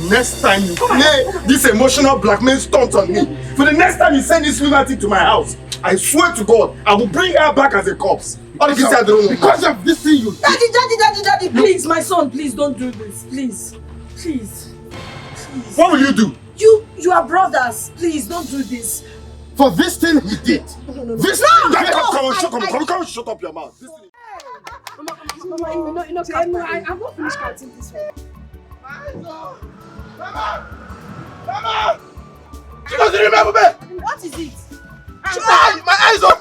next time you play this emotional blackmail stunt on me, for the next time you send this lunatic to my house, I swear to God, I will bring her back as a corpse. Because of this thing you did. Daddy, please, my son, please don't do this. Please. What will you do? You are brothers. Please don't do this. For this thing he did. No. This thing. Come on, shut up your mouth. This thing. Mama, I'm not finished counting this one. Mama! She doesn't remember me! What is it? My eyes are...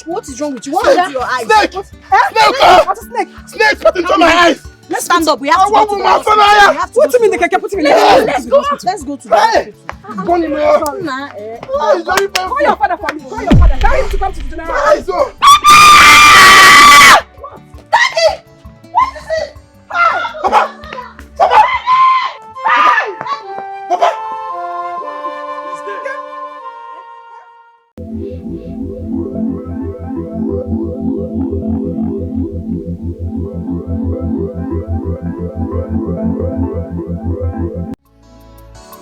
What is wrong with you? What is your eyes? Snake! What is snake? Snake got into my eyes! Let's stand up. We have to go to the hospital. Put him in the keke. Put him in the keke. Let's go to the hospital. Call your father for me. Call your father. Tell him to come to the general. Daddy! What is it? Papa! He's dead.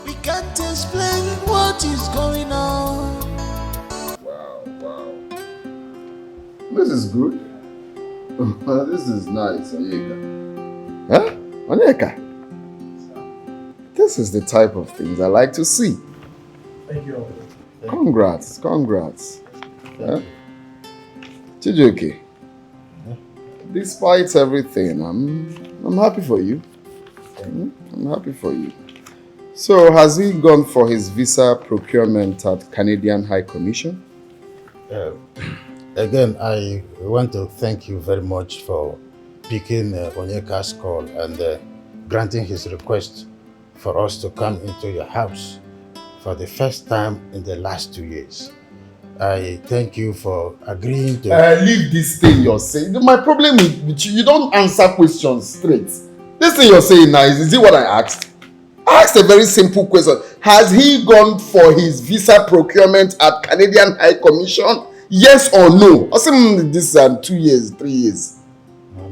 We can't explain what is going on. Wow. This is good. This is nice, Onyeka. Huh? Onyeka? This is the type of things I like to see. Thank you. Congrats. Huh? Chijoke, despite everything, I'm happy for you. I'm happy for you. So, has he gone for his visa procurement at Canadian High Commission? Again, I want to thank you very much for picking Onyeka's call and granting his request for us to come into your house for the first time in the last 2 years. I thank you for agreeing to... Leave this thing you're saying. My problem with you don't answer questions straight. This thing you're saying now, is it what I asked? I asked a very simple question. Has he gone for his visa procurement at Canadian High Commission? Yes or no? I said this 2 years, 3 years.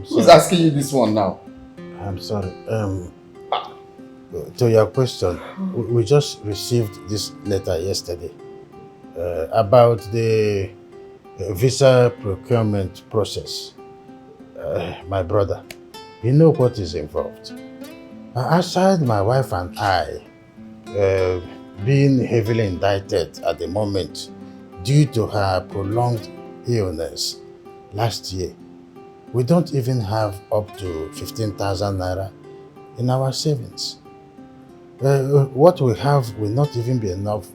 Who's asking you this one now? I'm sorry. To your question, we just received this letter yesterday about the visa procurement process. My brother, you know what is involved. Aside my wife and I being heavily indicted at the moment due to her prolonged illness last year, we don't even have up to 15,000 naira in our savings. What we have will not even be enough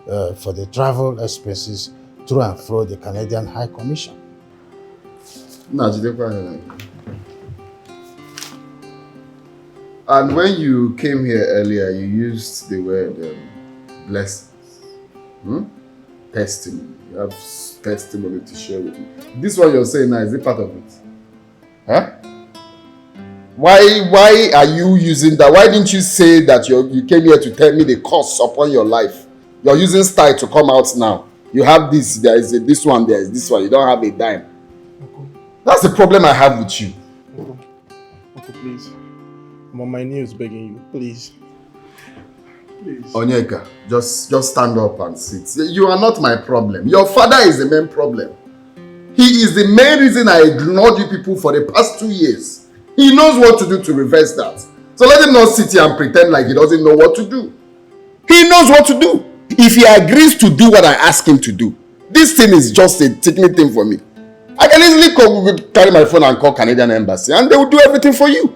for the travel expenses through and through the Canadian High Commission. And when you came here earlier, you used the word blessings. Testimony. You have testimony to share with me. This one you're saying now, is it part of it? Huh? Why are you using that? Why didn't you say that you came here to tell me the costs upon your life? You're using style to come out now. You have this, there is this one, there is this one. You don't have a dime. That's the problem I have with you. Uncle, please. I'm on my knees begging you, please. Please. Onyeka, just stand up and sit. You are not my problem. Your father is the main problem. He is the main reason I ignored you people for the past 2 years. He knows what to do to reverse that. So let him not sit here and pretend like he doesn't know what to do. He knows what to do. If he agrees to do what I ask him to do, this thing is just a ticking thing for me. I can easily carry my phone and call Canadian Embassy and they will do everything for you.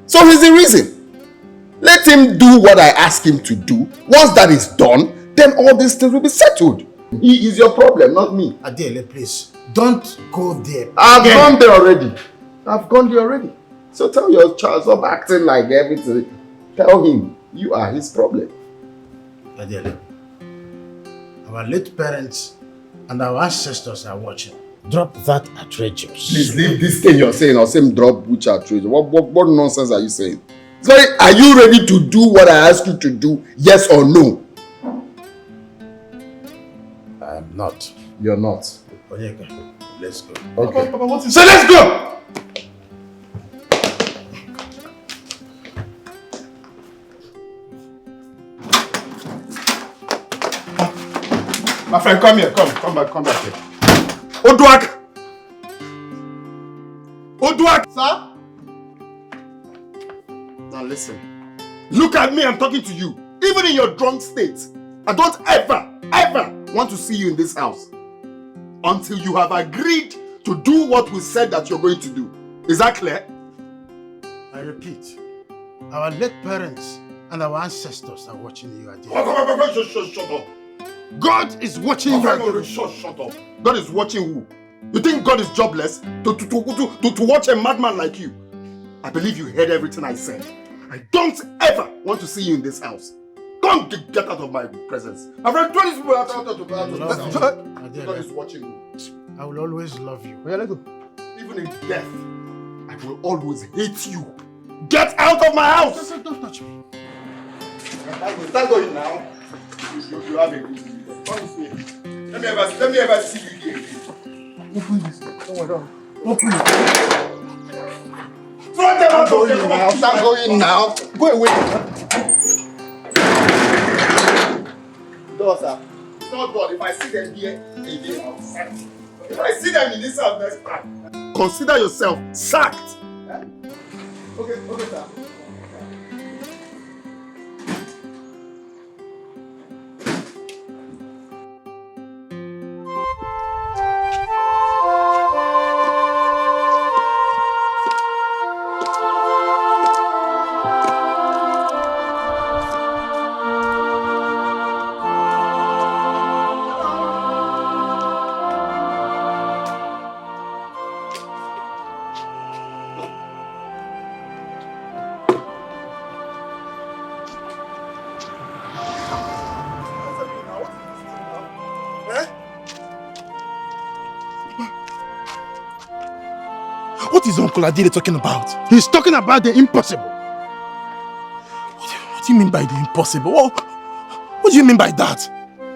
So he's the reason. Let him do what I ask him to do. Once that is done, then all these things will be settled. He is your problem, not me. Adele, please, don't go there. I've gone there already. So tell your child, stop acting like everything. Tell him, you are his problem. Adele, our late parents and our ancestors are watching. Drop that outrageous. Please leave this thing you're saying or same drop which outrageous. What nonsense are you saying? Sorry, are you ready to do what I ask you to do? Yes or no? I am not. You're not. Onyeka, let's go. Okay. Papa, what is... So let's go! My friend, come here. Come back here. Oduak! Oduak! Sir? Now listen. Look at me, I'm talking to you. Even in your drunk state, I don't ever want to see you in this house until you have agreed to do what we said that you're going to do. Is that clear? I repeat, our late parents and our ancestors are watching you, Adi. Shut up. God is watching you. Shut up. God is watching who? You think God is jobless to watch a madman like you? I believe you heard everything I said. I don't ever want to see you in this house. Come get out of my presence. My friend, throw these people out of this house. God is watching you. I will always love you. Let go. Even in death, I will always hate you. Get out of my house! Don't touch me. Start going now. You have a good. Come with me. Let me ever see you again. Open this. Don't worry. Open it. Throw them out of the house. Start going now. Go away. Door, sir. Not God. If I see them here, again, I'll sack you. If I see them in this house next time, consider yourself sacked. Eh? Okay, sir. What is Uncle Adele talking about? He's talking about the impossible. What do you mean by the impossible? What do you mean by that?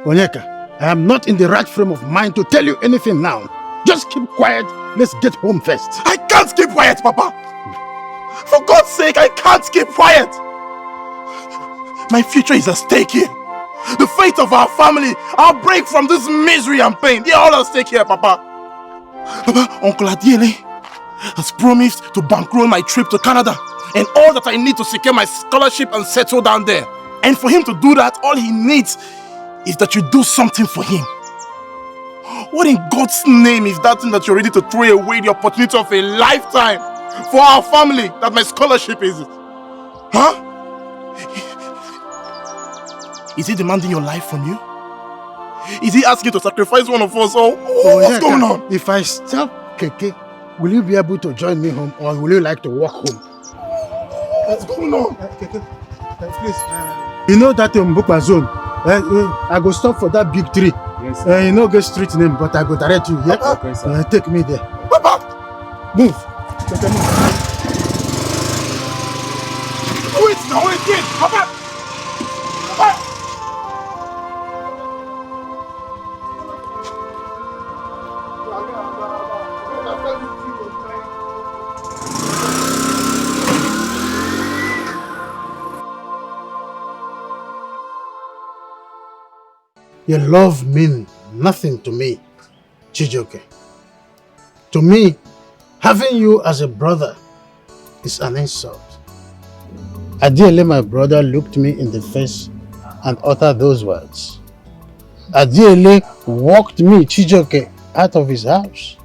Onyeka, I am not in the right frame of mind to tell you anything now. Just keep quiet. Let's get home first. I can't keep quiet, Papa. For God's sake, I can't keep quiet. My future is at stake here. The fate of our family, our break from this misery and pain, they're all at stake here, Papa. Papa, Uncle Adele has promised to bankroll my trip to Canada and all that I need to secure my scholarship and settle down there. And for him to do that, all he needs is that you do something for him. What in God's name is that thing that you're ready to throw away the opportunity of a lifetime for our family that my scholarship is? Huh? Is he demanding your life from you? Is he asking you to sacrifice one of us? Or what's going on? If I stop Keke, will you be able to join me home, or will you like to walk home? What's going on? Keke, please. You know that Mbukwa zone? I go stop for that big tree. Yes. You know the street name, but I go direct you. Yeah? Okay, sir. Take me there. Papa! Move. Wait now, wait. Papa! Papa! Your love means nothing to me, Chijioke. To me, having you as a brother is an insult. Adiele, my brother, looked me in the face and uttered those words. Adiele walked me, Chijioke, out of his house.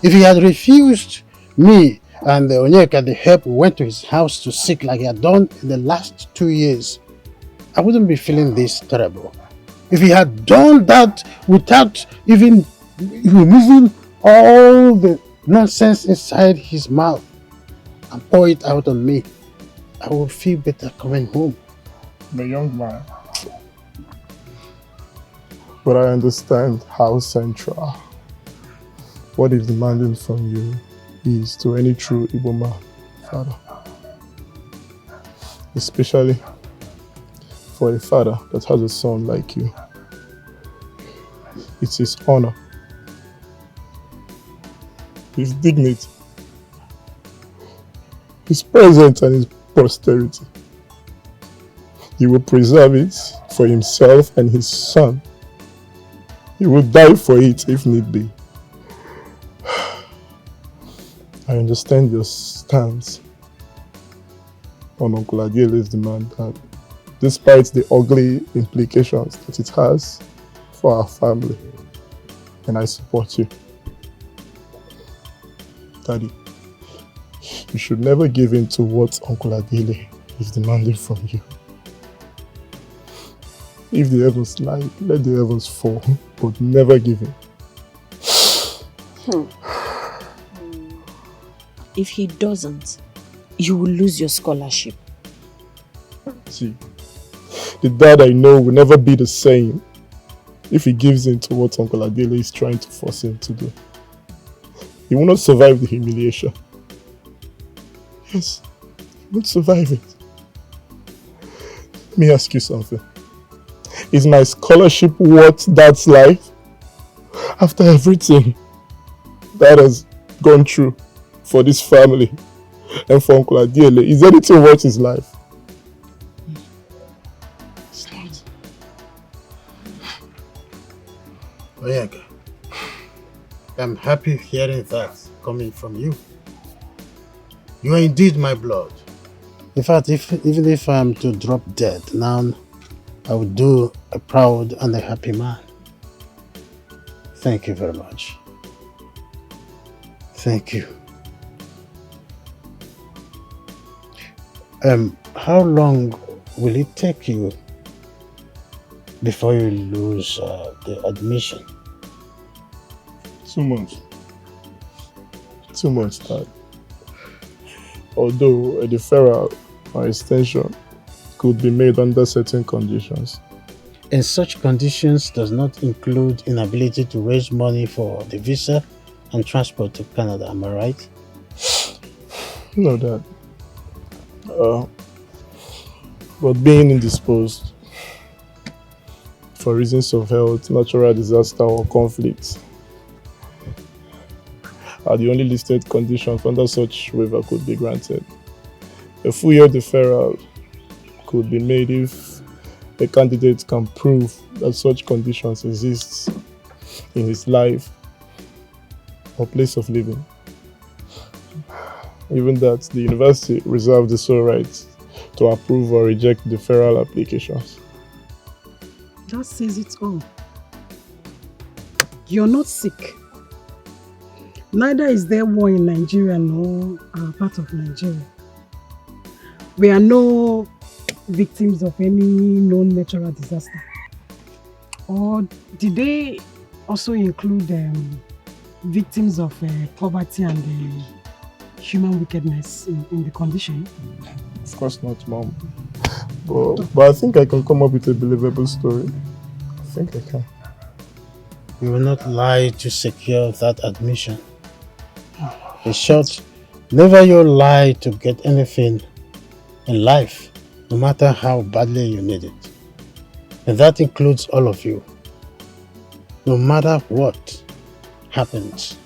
If he had refused me and Onyeka the help we went to his house to seek like he had done in the last 2 years, I wouldn't be feeling this terrible. If he had done that without even removing all the nonsense inside his mouth and pour it out on me, I would feel better coming home. The young man. But I understand how central what is demanding from you is to any true Igbo man, father. Especially for a father that has a son like you. It's his honor, his dignity, his presence and his posterity. He will preserve it for himself and his son He will die for it if need be. I understand your stance on Uncle Adiele's demand, and despite the ugly implications that it has for our family, and I support you. Daddy, you should never give in to what Uncle Adiele is demanding from you. If the heavens lie, let the heavens fall, but never give in. If he doesn't, you will lose your scholarship. See, the dad I know will never be the same if he gives in to what Uncle Adiele is trying to force him to do. He will not survive the humiliation. Yes, he won't survive it. Let me ask you something. Is my scholarship worth Dad's life? After everything that has gone through for this family and for Uncle Adiele, is anything worth his life? It's not. Oyega, I'm happy hearing that coming from you. You are indeed my blood. In fact, even if I'm to drop dead now, I would do a proud and a happy man. Thank you very much. Thank you. How long will it take you before you lose the admission? 2 months. 2 months, Dad. Although a deferral or extension could be made under certain conditions. And such conditions does not include inability to raise money for the visa and transport to Canada, am I right? No, Dad. But being indisposed for reasons of health, natural disaster or conflict are the only listed conditions under such waiver could be granted. A full-year deferral could be made if a candidate can prove that such conditions exist in his life or place of living. Even that, the university reserves the sole right to approve or reject deferral applications. That says it all. You're not sick. Neither is there war in Nigeria nor our part of Nigeria. We are no victims of any known natural disaster. Or did they also include victims of poverty and human wickedness in the condition? Of course not, Mom. But I think I can come up with a believable story. I think I can. You will not lie to secure that admission. In short, never you lie to get anything in life, no matter how badly you need it. And that includes all of you. No matter what happens,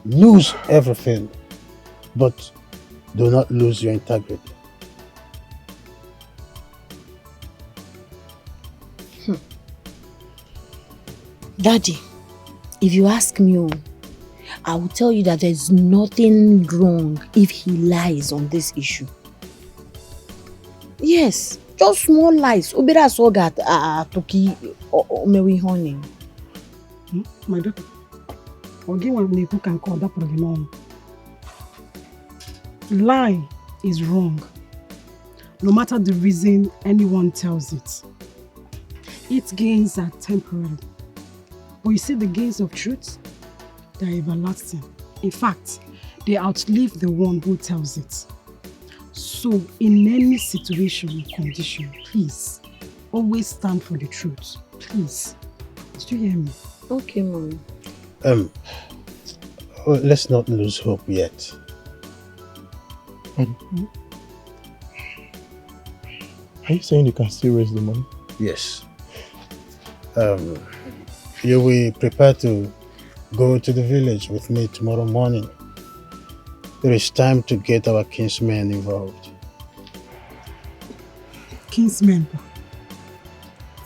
lose everything, but do not lose your integrity. Daddy, if you ask me, I will tell you that there's nothing wrong if he lies on this issue. Yes, just small lies. Obera sogat toki omewi honey. My daughter, Ogi one people can call that problem. Lie is wrong. No matter the reason anyone tells it. Its gains are temporary. But you see the gains of truth? They are everlasting. In fact, they outlive the one who tells it. So, in any situation or condition, please, always stand for the truth. Please. Did you hear me? Okay, Mom. Let's not lose hope yet. Are you saying you can still raise the money? Yes. You will prepare to go to the village with me tomorrow morning. It is time to get our kinsmen involved. Kinsmen?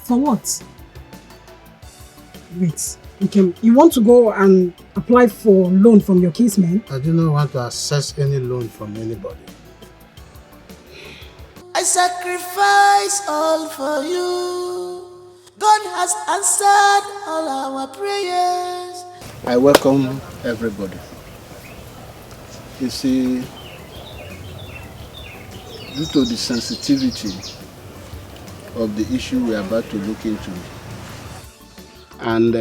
For what? Wait, you want to go and apply for loan from your kinsmen? I do not want to access any loan from anybody. I sacrifice all for you. God has answered all our prayers. I welcome everybody. You see, due to the sensitivity of the issue we are about to look into, and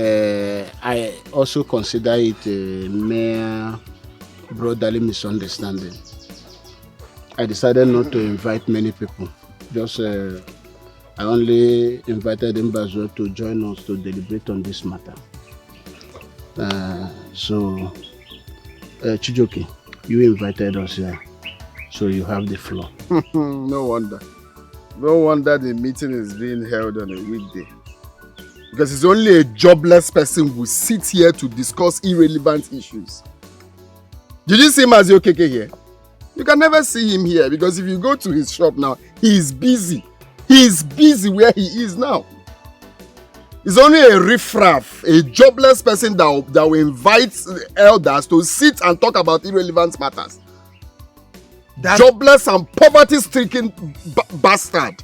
I also consider it a mere brotherly misunderstanding, I decided not to invite many people. Just I only invited Mbazo to join us to deliberate on this matter. So Chijoke, you invited us here, so you have the floor. No wonder. No wonder the meeting is being held on a weekday. Because it's only a jobless person who sits here to discuss irrelevant issues. Did you see Mazi Okeke here? You can never see him here because if you go to his shop now, he is busy. He is busy where he is now. It's only a riffraff, a jobless person that will invite elders to sit and talk about irrelevant matters. Jobless and poverty-stricken bastard.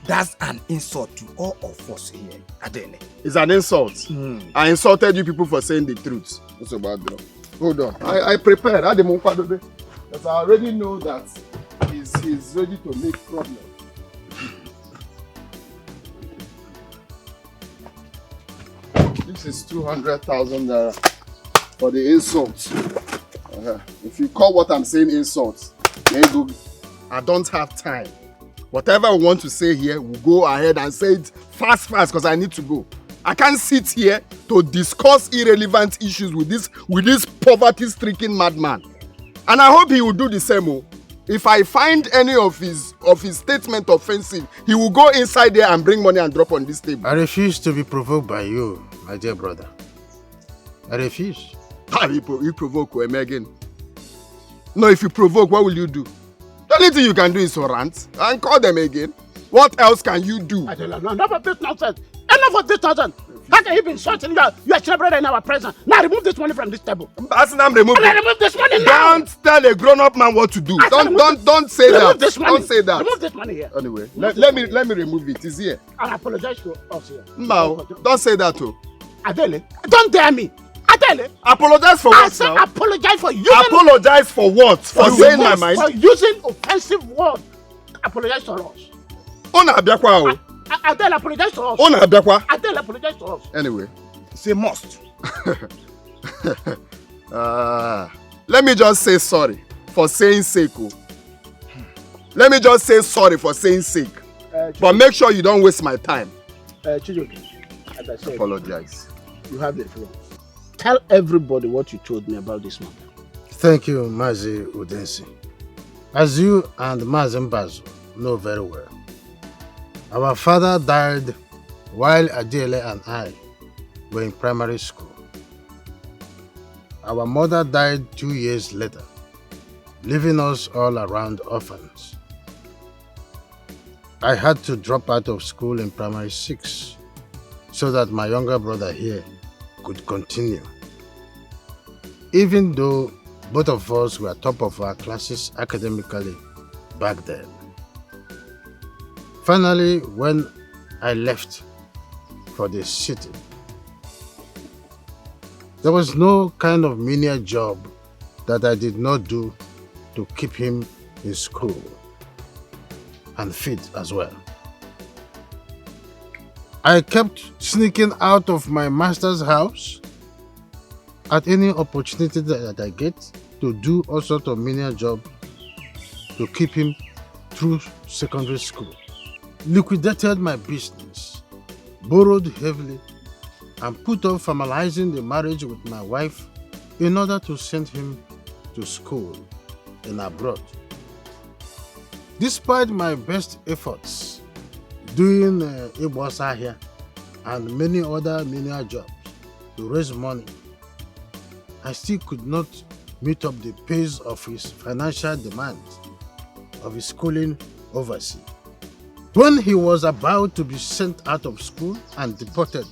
That's an insult to all of us here, Adele. It's an insult. I insulted you people for saying the truth. What's about that? Hold on. I prepared. Because I already know that he's ready to make problems. This is 200,000 naira for the insult. If you call what I'm saying insult, then go. I don't have time. Whatever I want to say here, we'll go ahead and say it fast because I need to go. I can't sit here to discuss irrelevant issues with this poverty-stricken madman. And I hope he will do the same. If I find any of his statement offensive, he will go inside there and bring money and drop on this table. I refuse to be provoked by you, my dear brother. I refuse. You provoke him again. No, if you provoke, what will you do? The only thing you can do is to rant and call them again. What else can you do? I don't know. Enough of this nonsense. Enough of this nonsense. How can you be insulting your children in our presence? Now remove this money from this table. Remove this money now. Don't tell a grown-up man what to do. Don't say that. Don't say that. Remove this money here. Anyway, let me remove it. It's here. And apologize to us here. No, don't say that too. Adele, don't dare me. Adele. Apologize for what? I said now? Apologize for using. Apologize for what? For saying my mind. For using offensive words. Apologize to us. Adele, apologize to us. Adele, apologize to us. Anyway, it's a must. Let me just say sorry for saying sake. Let me just say sorry for saying sake. But make sure you don't waste my time. Chijoke, as I said, apologize. You have the floor. Tell everybody what you told me about this matter. Thank you, Mazi Udensi. As you and Mazi Mbazo know very well, our father died while Adele and I were in primary school. Our mother died 2 years later, leaving us all around orphans. I had to drop out of school in primary 6 so that my younger brother here could continue. Even though both of us were top of our classes academically back then. Finally, when I left for the city, there was no kind of menial job that I did not do to keep him in school and fit as well. I kept sneaking out of my master's house at any opportunity that I get to do all sorts of menial jobs to keep him through secondary school. Liquidated my business, borrowed heavily, and put off formalizing the marriage with my wife in order to send him to school in abroad. Despite my best efforts doing Igbosa here and many other menial jobs to raise money, I still could not meet up the pace of his financial demands of his schooling overseas. When he was about to be sent out of school and deported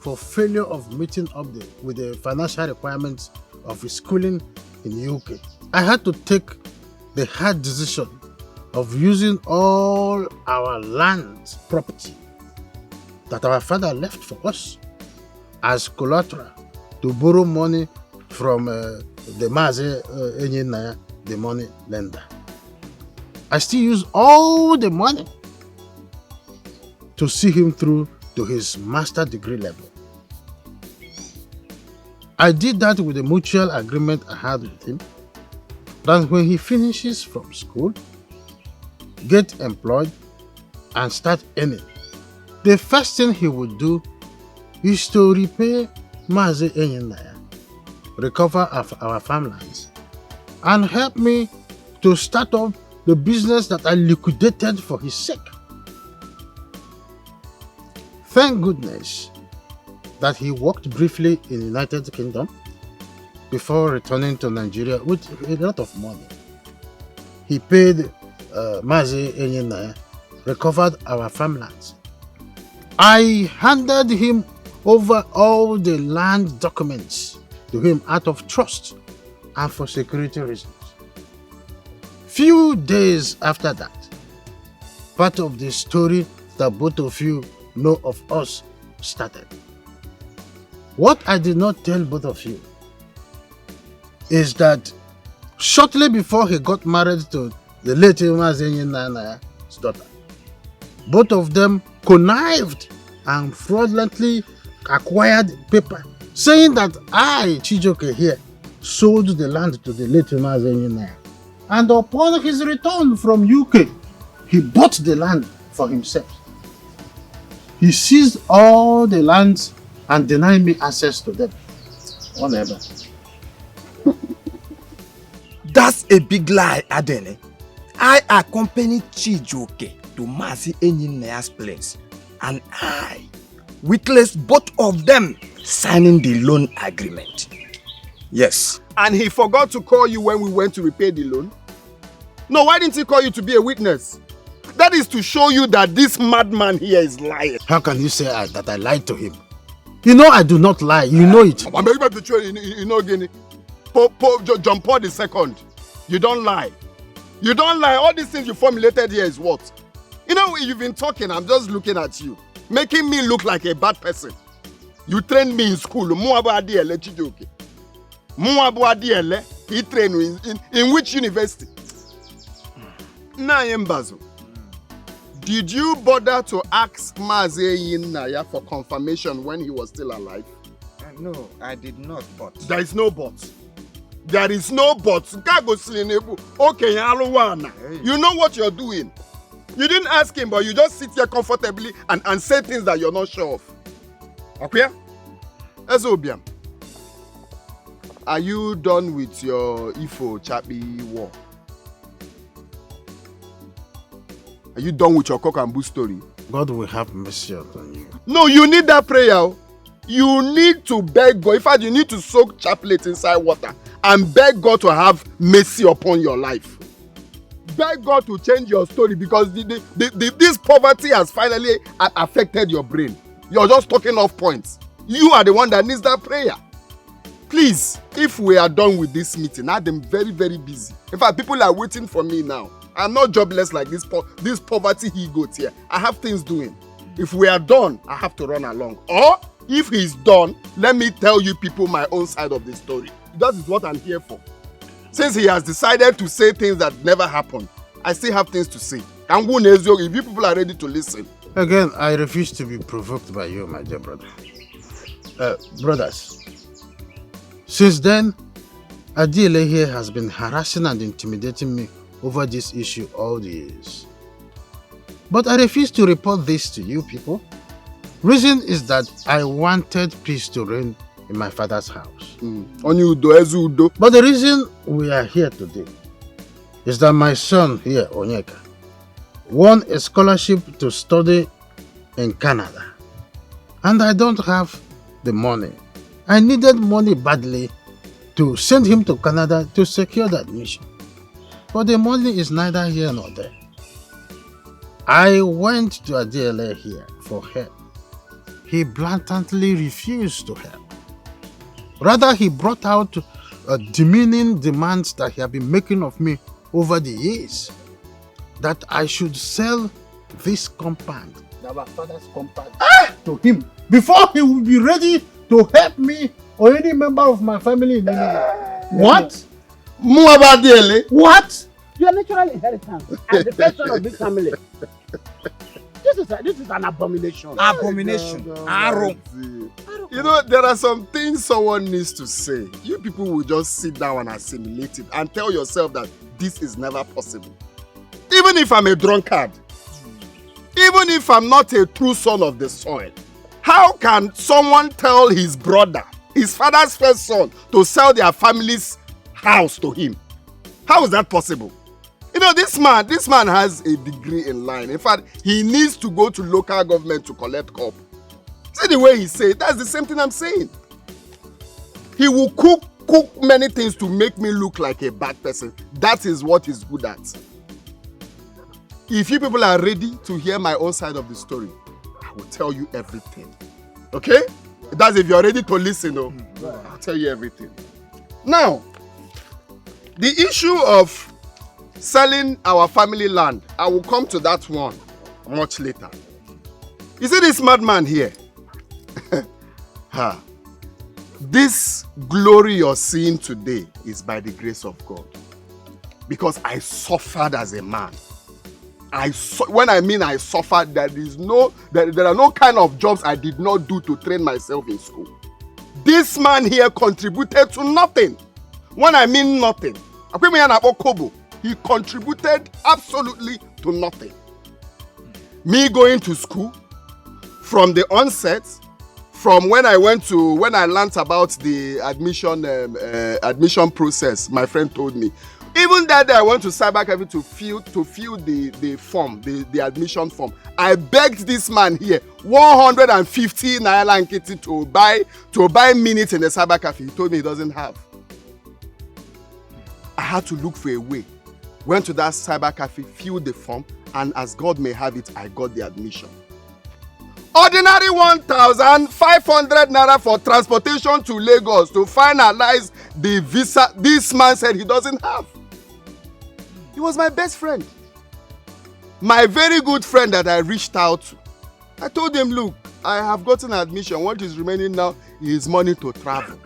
for failure of meeting up with the financial requirements of his schooling in UK. I had to take the hard decision of using all our land property that our father left for us as collateral to borrow money from the Mazi Nnana, the money lender. I still use all the money to see him through to his master degree level. I did that with a mutual agreement I had with him that when he finishes from school, get employed and start earning, the first thing he would do is to repay Mazi Nnana, recover our farmlands, and help me to start up the business that I liquidated for his sake. Thank goodness that he worked briefly in the United Kingdom before returning to Nigeria with a lot of money. He paid Mazi Nnana, recovered our farmlands. I handed him over all the land documents to him out of trust and for security reasons. Few days after that, part of the story that both of you know of us started. What I did not tell both of you is that shortly before he got married to the late Mazi Nnana's daughter, both of them connived and fraudulently acquired paper saying that I, Chijoke here, sold the land to the late Mazi Nnana. And upon his return from UK, he bought the land for himself. He seized all the lands and denied me access to them. Whatever. That's a big lie, Adene. I accompanied Chijoke to Mazi Nnana's place, and I witnessed both of them signing the loan agreement. Yes. And he forgot to call you when we went to repay the loan? No, why didn't he call you to be a witness? That is to show you that this madman here is lying. How can you say that I lied to him? You know I do not lie. You know it. I'm able to show you know, Guinea. John Paul II. You don't lie. You don't lie. All these things you formulated here is what? You know, you've been talking. I'm just looking at you, making me look like a bad person. You trained me in school. Muabu Adiele Chijoke. Muabu Adiele. He trained me in which university? Nayembazo. Did you bother to ask Mazi Nnana for confirmation when he was still alive? No, I did not, but... There is no but. There is no but. Okay, you know what you're doing. You didn't ask him, but you just sit here comfortably and say things that you're not sure of. Okay? Ezobiam, are you done with your Ifo Chapi war? Are you done with your cock and bull story? God will have mercy upon you. No, you need that prayer. You need to beg God. In fact, you need to soak chaplet inside water and beg God to have mercy upon your life. Beg God to change your story because this poverty has finally affected your brain. You're just talking off points. You are the one that needs that prayer. Please, if we are done with this meeting, I'm very, very busy. In fact, people are waiting for me now. I'm not jobless like this poverty he got here. I have things doing. If we are done, I have to run along. Or, if he's done, let me tell you people my own side of the story. That is what I'm here for. Since he has decided to say things that never happened, I still have things to say. And if you people are ready to listen. Again, I refuse to be provoked by you, my dear brother. Brothers, since then, Adiele here has been harassing and intimidating me over this issue all the years. But I refuse to report this to you people. Reason is that I wanted peace to reign in my father's house. But the reason we are here today is that my son here, Onyeka, won a scholarship to study in Canada. And I don't have the money. I needed money badly to send him to Canada to secure the admission. But the money is neither here nor there. I went to Adiele here for help. he blatantly refused to help. Rather, he brought out demeaning demands that he had been making of me over the years. That I should sell this compound, our father's compound, to him before he would be ready to help me or any member of my family in any way. What? What? Your natural inheritance and the person of this family. This is an abomination. Abomination. Arrow. You know, there are some things someone needs to say. You people will just sit down and assimilate it and tell yourself that this is never possible. Even if I'm a drunkard, even if I'm not a true son of the soil, how can someone tell his brother, his father's first son, to sell their family's house to him? How is that possible? You know, this man has a degree in line. In fact, he needs to go to local government to collect cop. See the way he said, that's the same thing I'm saying. He will cook many things to make me look like a bad person. That is what he's good at. If you people are ready to hear my own side of the story, I will tell you everything. Okay? That's if you're ready to listen, I'll tell you everything. Now, the issue of selling our family land, I will come to that one much later. You see this madman here? This glory you're seeing today is by the grace of God. Because I suffered as a man. When I mean I suffered, there are no kind of jobs I did not do to train myself in school. This man here contributed to nothing. When I mean nothing, he contributed absolutely to nothing. Me going to school, from the onset, from when I learned about the admission process, my friend told me. Even that day I went to cyber cafe to fill the form, the admission form. I begged this man here 150 naira and kitty to buy minutes in the cyber cafe. He told me he doesn't have. I had to look for a way. Went to that cyber cafe, filled the form, and as God may have it, I got the admission. Ordinary 1,500 naira for transportation to Lagos to finalize the visa. This man said he doesn't have. He was my best friend. My very good friend that I reached out to. I told him, look, I have gotten admission. What is remaining now is money to travel.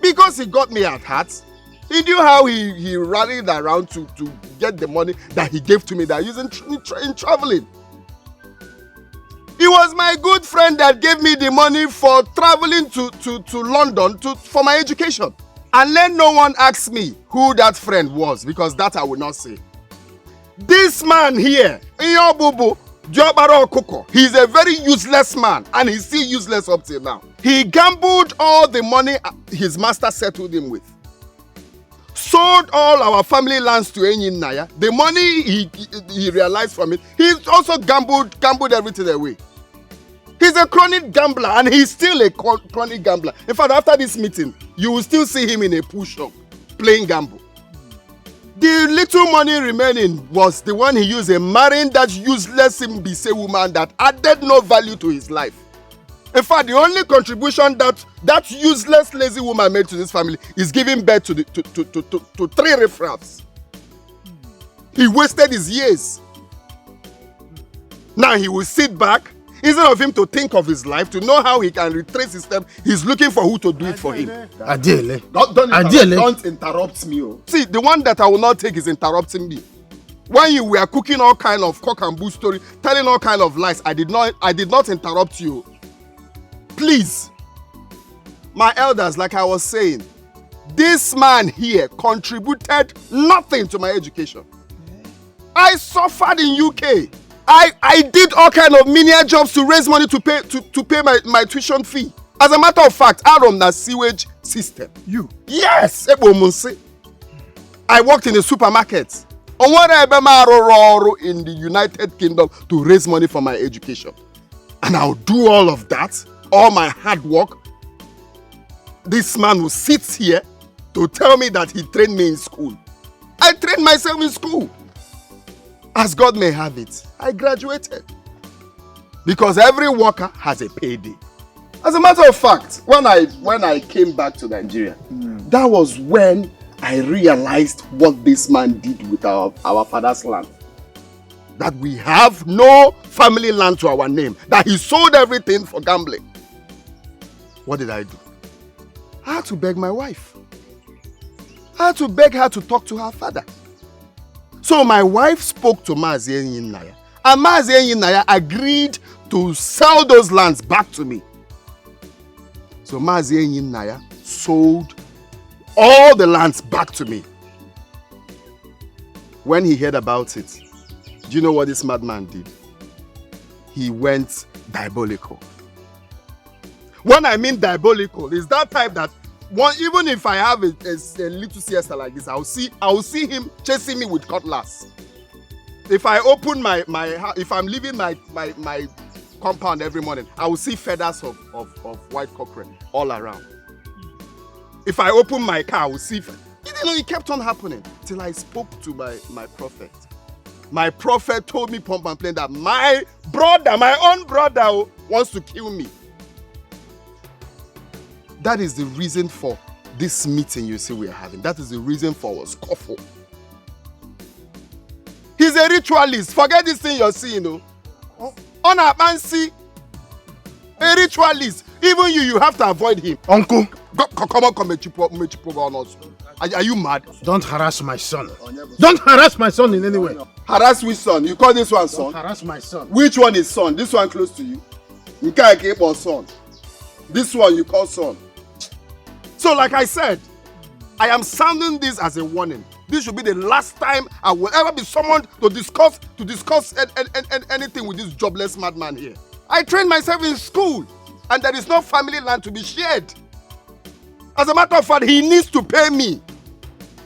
Because he got me at heart, he knew how he rallied around to get the money that he gave to me that I used in traveling. He was my good friend that gave me the money for traveling to London for my education. And let no one ask me who that friend was, because that I will not say. This man here, Iyobubu, Jobaro Okoko, he's a very useless man, and he's still useless up till now. He gambled all the money his master settled him with. Sold all our family lands to Naya. The money he realized from it, he also gambled everything away. He's a chronic gambler, and he's still a chronic gambler. In fact, after this meeting, you will still see him in a pool shop playing gamble. The little money remaining was the one he used in marrying that useless Mbise woman that added no value to his life. In fact, the only contribution that useless lazy woman made to this family is giving birth to 3 riffraffs. He wasted his years. Now he will sit back. Instead of him to think of his life, to know how he can retrace his steps, he's looking for who to do it for him. Adele. Don't interrupt me. See, the one that I will not take is interrupting me. When you were cooking all kind of cock and bull story, telling all kind of lies, I did not interrupt you. Please. My elders, like I was saying, this man here contributed nothing to my education. I suffered in UK. I did all kind of menial jobs to raise money to pay my tuition fee. As a matter of fact, out of the sewage system. You? Yes. I worked in a supermarket. In the United Kingdom to raise money for my education. And I'll do all of that, all my hard work. This man will sit here to tell me that he trained me in school. I trained myself in school. As God may have it, I graduated. Because every worker has a payday. As a matter of fact, when I came back to Nigeria, that was when I realized what this man did with our father's land. That we have no family land to our name. That he sold everything for gambling. What did I do? I had to beg my wife. I had to beg her to talk to her father. So my wife spoke to Mazi Nnana, and Mazi Nnana agreed to sell those lands back to me. So Mazi Nnana sold all the lands back to me. When he heard about it, do you know what this madman did? He went diabolical. When I mean diabolical, is that type that even if I have a little siesta like this, I'll see him chasing me with cutlass. If I open if I'm leaving my compound every morning, I will see feathers of white cockerel all around. If I open my car, I will see. It kept on happening till I spoke to my prophet. My prophet told me point and plain that my own brother wants to kill me. That is the reason for this meeting you see we are having. That is the reason for our scuffle. He's a ritualist. Forget this thing you're seeing, On a fancy, a ritualist. Even you have to avoid him. Uncle, come on. Are you mad? Don't harass my son. Don't harass my son in any way. Harass which son? You call this one son? Don't harass my son. Which one is son? This one close to you? You can't keep on son. This one you call son. So like I said, I am sounding this as a warning. This should be the last time I will ever be summoned to discuss anything with this jobless madman here. I trained myself in school, and there is no family land to be shared. As a matter of fact, he needs to pay me.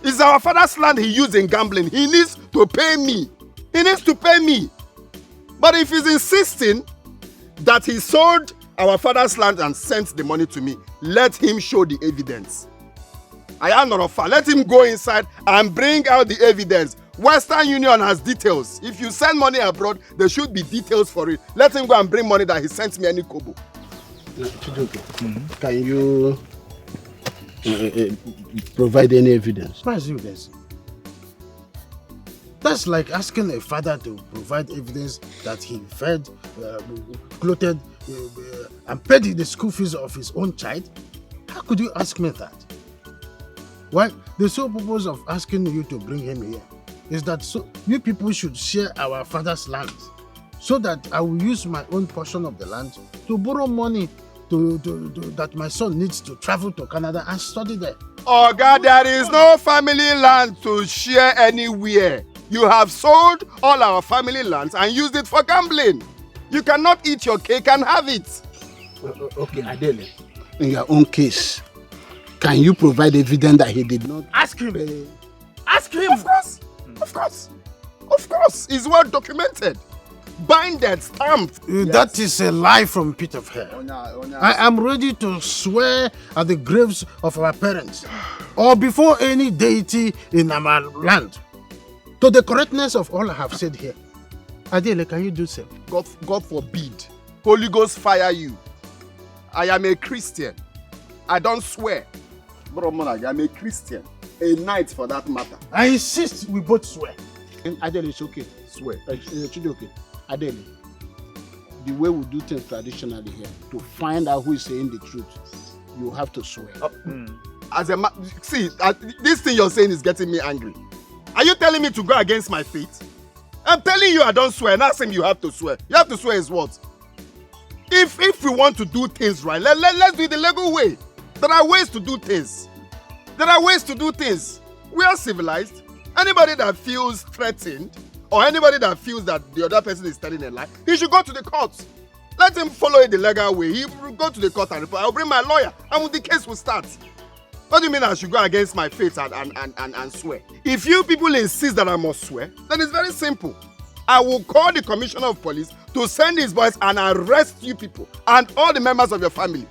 It's our father's land he used in gambling. He needs to pay me. He needs to pay me. But if he's insisting that he sold our father's land and sent the money to me, let him show the evidence. I am not a fan. Let him go inside and bring out the evidence. Western Union has details. If you send money abroad, there should be details for it. Let him go and bring money that he sent me any kobo. Can you provide any evidence? That's like asking a father to provide evidence that he fed, clothed, and paid the school fees of his own child. How could you ask me that? Why? The sole purpose of asking you to bring him here is that you people should share our father's land, so that I will use my own portion of the land to borrow money that my son needs to travel to Canada and study there. Oh God, there is no family land to share anywhere. You have sold all our family lands and used it for gambling. You cannot eat your cake and have it. Okay, Adele, in your own case, can you provide evidence that he did not? Ask him. Ask him. Of course. It's well documented. Binded, stamped. That is a lie from pit of hell. I am ready to swear at the graves of our parents or before any deity in our land to the correctness of all I have said here. Adele, can you do so? God forbid. Holy Ghost fire you. I am a Christian. I don't swear. Bro, I'm a Christian. A knight for that matter. I insist we both swear. Adele, it's okay. Swear. Okay. Adele, the way we do things traditionally here, to find out who is saying the truth, you have to swear. This thing you're saying is getting me angry. Are you telling me to go against my faith? I'm telling you I don't swear. Not saying you have to swear. You have to swear is what? If we want to do things right, let's do it the legal way. There are ways to do things. We are civilized. Anybody that feels threatened or anybody that feels that the other person is telling a lie, he should go to the courts. Let him follow it the legal way. He will go to the court and report. I'll bring my lawyer and the case will start. What do you mean I should go against my faith and swear? If you people insist that I must swear, then it's very simple. I will call the commissioner of police to send his boys and arrest you people and all the members of your family.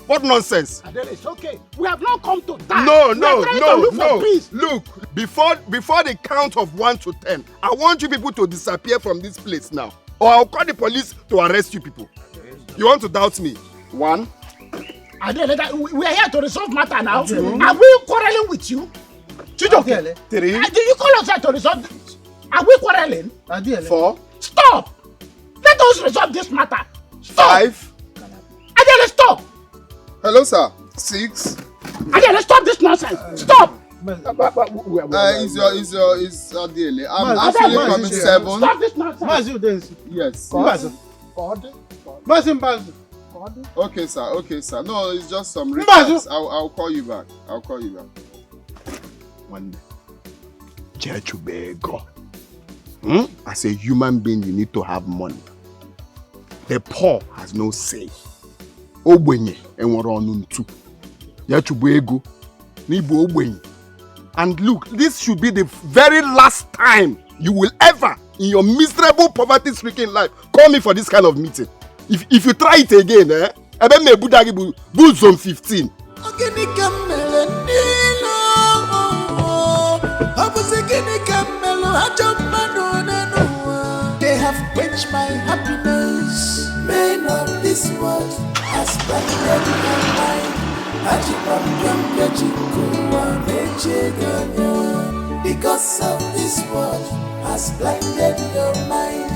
What nonsense? Adele, it's okay. We have not come to die. No. Look, before the count of 1 to 10, I want you people to disappear from this place now. or I'll call the police to arrest you people. You want to doubt me? 1. We are here to resolve matter now. Are we quarreling with you? 3. You call us here to resolve this? Are we quarreling? 4. Stop! Let us resolve this matter. Stop! 5. Adele, stop! Hello, sir. 6. Adele, stop this nonsense. Stop! Is Adele. I'm actually coming 7. Stop this nonsense. Yes. Okay, sir. No, it's just some requests. I'll call you back. One day. As a human being, you need to have money. The poor has no say. Ogbenye enwere ọnụ ntu. Ya chụbụ ego n'ịbụ ogbenye. And look, this should be the very last time you will ever, in your miserable, poverty-stricken life, call me for this kind of meeting. If you try it again, ebe me budagi bu zone 15. They have quenched my happiness. Men of this world has blinded my mind. Because of this world has blinded your mind.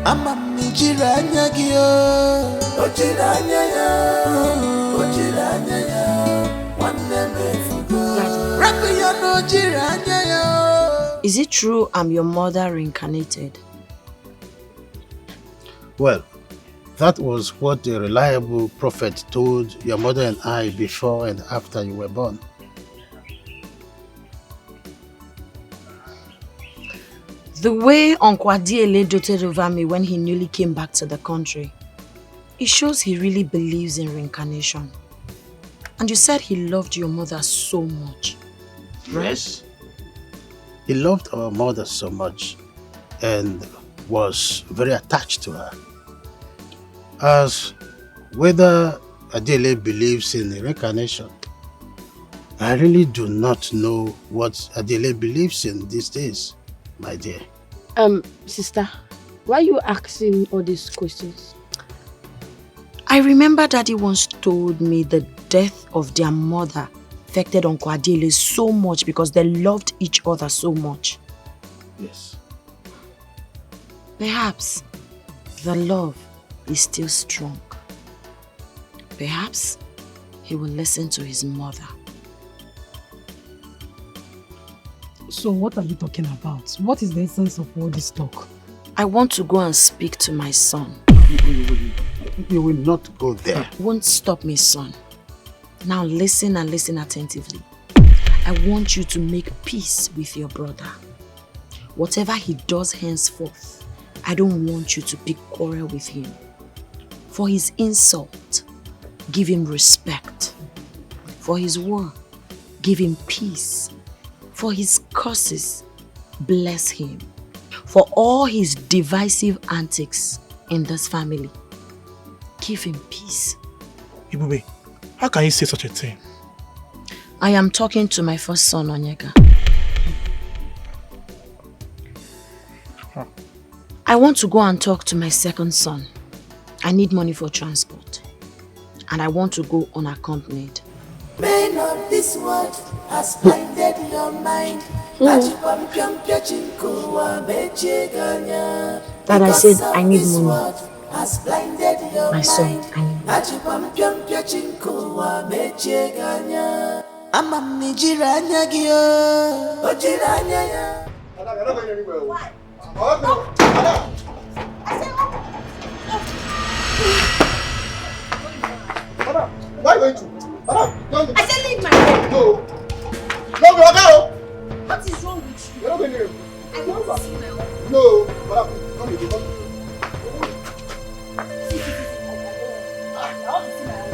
Amami jiranya gyo, ojiranya ya, wanne mefugo. Racheal no jiranya ya. Is it true I'm your mother reincarnated? Well, that was what the reliable prophet told your mother and I before and after you were born. The way Uncle Adiele doted over me when he newly came back to the country, it shows he really believes in reincarnation. And you said he loved your mother so much. Yes. He loved our mother so much and was very attached to her. As whether Adele believes in reincarnation, I really do not know what Adele believes in these days, my dear. Sister, why are you asking all these questions? I remember Daddy once told me the death of their mother affected Uncle Adele so much because they loved each other so much. Yes. Perhaps the love is still strong. Perhaps he will listen to his mother. So what are you talking about? What is the essence of all this talk? I want to go and speak to my son. You will not go there. Won't stop me, son. Now listen and listen attentively. I want you to make peace with your brother. Whatever he does henceforth, I don't want you to pick quarrel with him. For his insult, give him respect. For his word, give him peace. For his curses, bless him. For all his divisive antics in this family, give him peace. Ibube, how can you say such a thing? I am talking to my first son, Onyeka. I want to go and talk to my second son. I need money for transport. And I want to go unaccompanied. Men of this world has blinded your mind. That I said I need money. My son, I need Why are you going to? I said leave my room. No. No, brother. What is wrong with you? You're not going to. I want to see my own. No. Madam, come with me. Come. See. I want to see my own.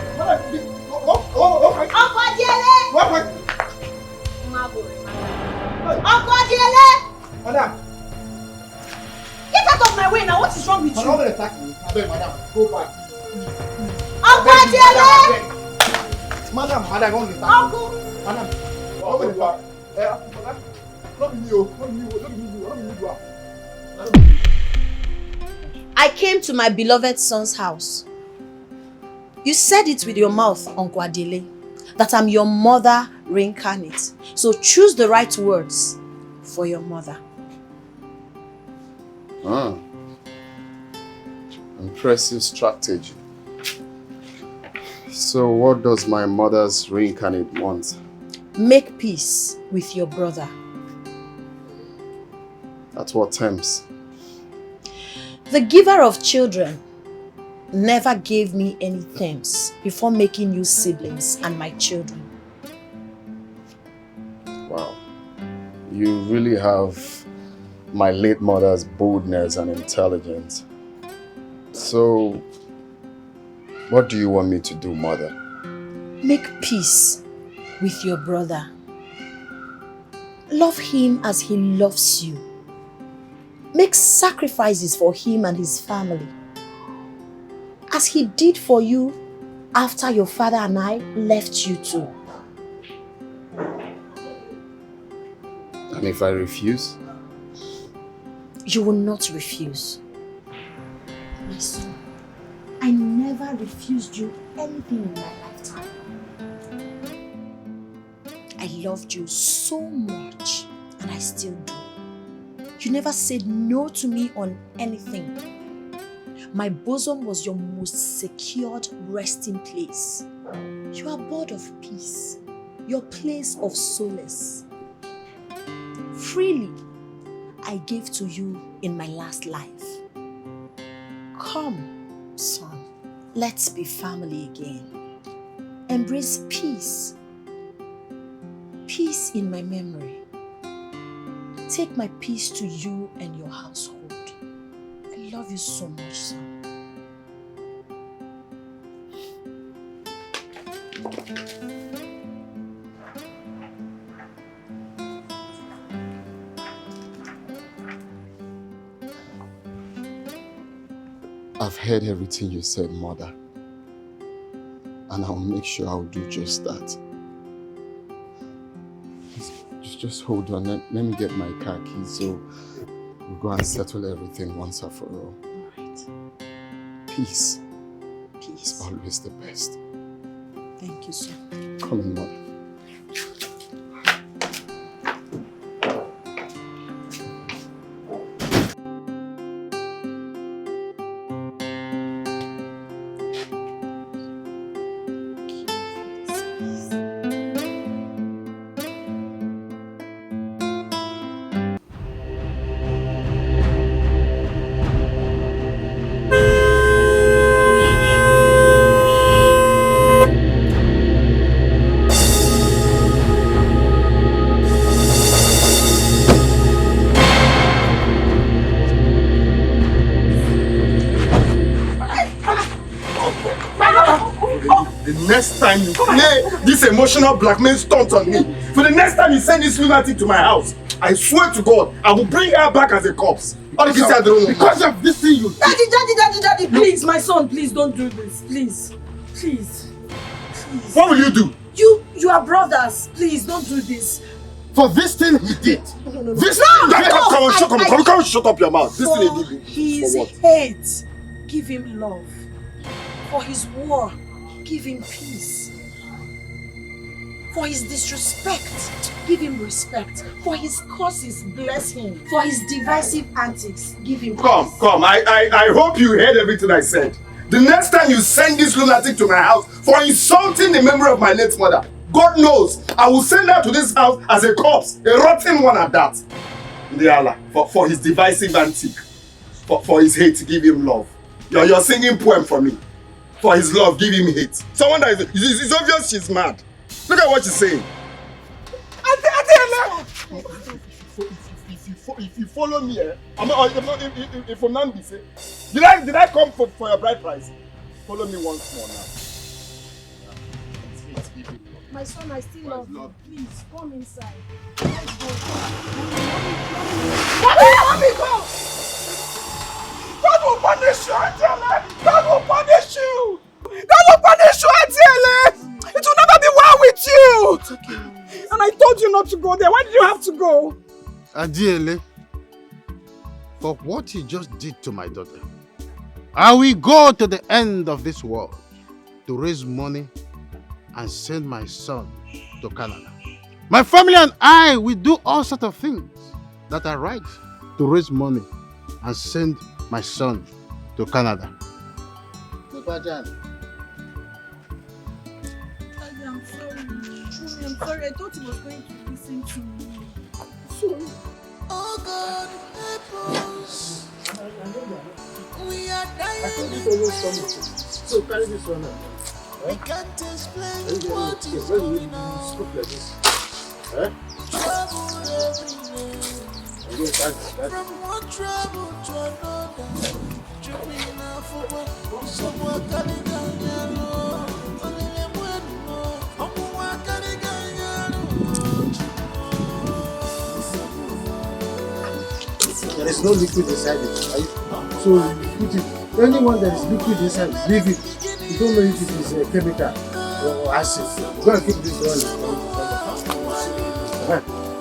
Madam, Uncle Adiele! What? Uncle Adiele! Madam. Get out of my way now. What is wrong with you? Madam, don't attack me. I beg, madam. Go back. Uncle Adiele! Madam, don't attack me. Uncle! Madam, open the door. Madam. No, I came to my beloved son's house. You said it with your mouth, Uncle Adele, that I'm your mother reincarnate. So choose the right words for your mother. Ah. Impressive strategy. So what does my mother's reincarnate want? Make peace with your brother. At what terms? The giver of children never gave me any terms before making you siblings and my children. Wow. You really have my late mother's boldness and intelligence. So, what do you want me to do, mother? Make peace with your brother. Love him as he loves you. Make sacrifices for him and his family, as he did for you after your father and I left you too. And if I refuse? You will not refuse. My son, I never refused you anything in my lifetime. I loved you so much, and I still do. You never said no to me on anything. My bosom was your most secured resting place. Your abode of peace, your place of solace. Freely, I gave to you in my last life. Come, son, let's be family again. Embrace peace. Peace in my memory. Take my peace to you and your household. I love you so much, son. I've heard everything you said, mother. And I'll make sure I'll do just that. Just hold on. Let me get my car keys so we'll go and settle everything once and for all. Alright. Peace. Peace. Is always the best. Thank you, son. Come on, mother. Next time you play this emotional blackmail stunt on me, for the next time you send this lunatic to my house, I swear to God, I will bring her back as a corpse. Because of this thing you... Daddy, please, my son, please don't do this. Please. What will you do? You are brothers. Please don't do this. For this thing he did. No. This thing... Come on, shut up your mouth. This thing he did. His hate, give him love. For his war, give him peace. For his disrespect, give him respect. For his curses, bless him. For his divisive antics, give him peace. Come. I hope you heard everything I said. The next time you send this lunatic to my house for insulting the memory of my late mother, God knows, I will send her to this house as a corpse, a rotten one at that. Ndiala, for his divisive antic, for his hate, give him love. You're singing poem for me. For his love, give him hate. Someone that is, it's obvious she's mad. Look at what she's saying. If you follow me, if for Nambi say, did I come for your bride price? Follow me once more now. My son, I still love you. Please, come inside. Let's go. Let me go! God will punish you, Auntie. God will punish you! God will punish you, Auntie. It will never be well with you! It's okay. And I told you not to go there. Why did you have to go? Adiele, for what he just did to my daughter, I will go to the end of this world to raise money and send my son to Canada. My family and I will do all sorts of things that are right to raise money and send my son to Canada. Daddy, I'm sorry. Truly, I'm sorry. I thought he was going to listen to me. Sorry. Oh God, help us. We are dying in pain. So carry this one out. We can't explain what is going on. Trouble every day. From one trouble to another. Jumping off of what someone can do. Only them will know. Someone can do. There is no liquid inside it, right? So put it. Anyone that is liquid inside, leave it. You don't know if it is a chemical or acid. Go and keep this one.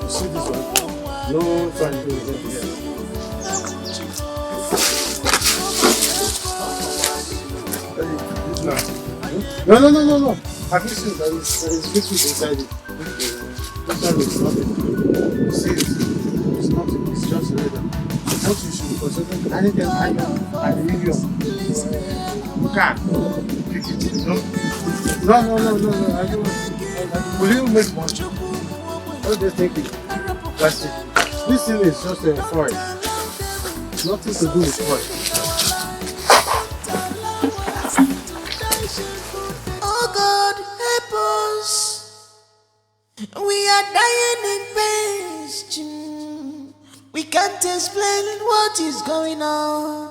You see this one? No fun to it here. No. Have you seen there is liquid inside it? This one is nothing. You see it? It's nothing. It's just leather. What you should consider anything iron, aluminium, car, pick it. No. I don't. Will you make money? What do you think? Plastic. This thing is just a foil. Nothing to do with foil. Oh God, help us. We are dying in pain. We can't explain what is going on.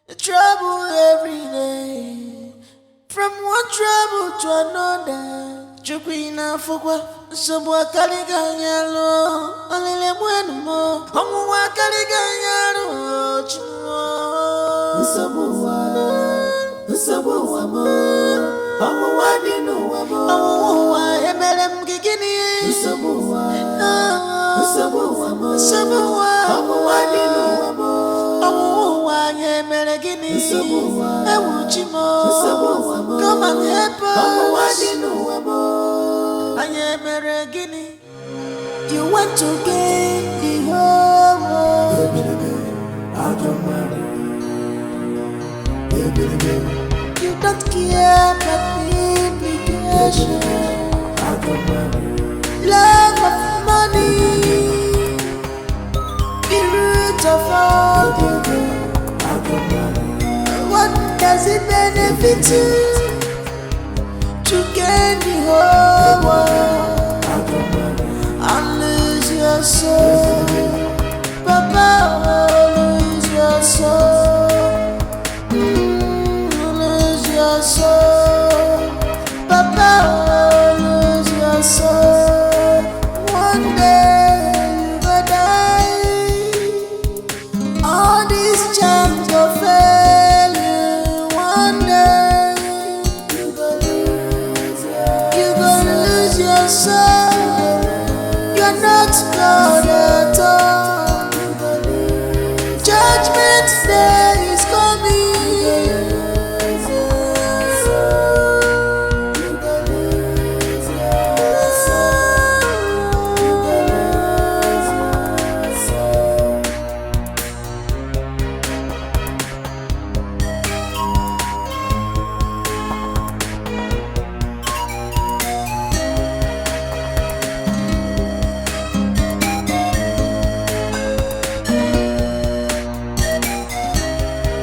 The trouble every day. From one trouble to another. Jukwina fukwa, sobwa kaliganyalo. Alele mwenumo, omwa kaliganyalo. Sabuwa mo, omwa dinu mo. Omwa emele mgigini. Sabuwa mo, omwa dinu mo. Omwa emele gini. Ewuchimo, come and help us. Omwa dinu mo. Ayemele gini. You want to gain the whole world. You don't care about the implication. Love of money, the root of all evil. What does it benefit you to gain the whole world and lose your soul? Papa, lose your soul. Lose your soul. Papa, lose your soul. One day you will die. All these charms will fail you. One day you will lose your soul. You're not God at all. Judgment day is coming.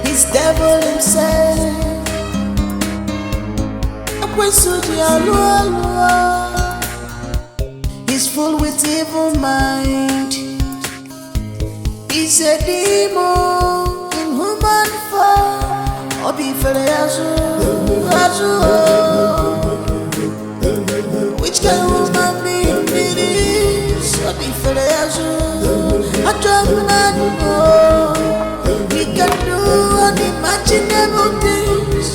He's devil himself. He's full with evil mind. He's a demon in human form. Which kind of woman be this? I don't know. He can do unimaginable things.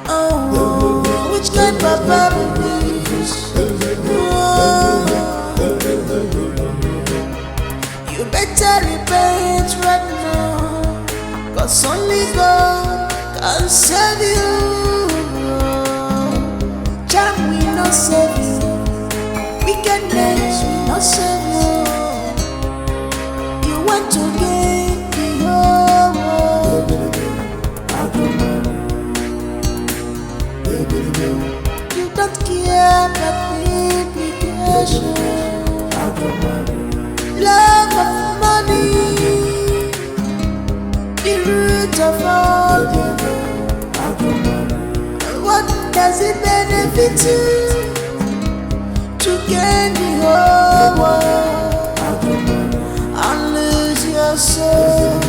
Oh, which kind of papa be this? not save you. Wickedness will not save you. You want to gain the whole world. You don't care about the implication. Love of money, the root of all evil. What does it benefit you to gain the whole world and lose your soul?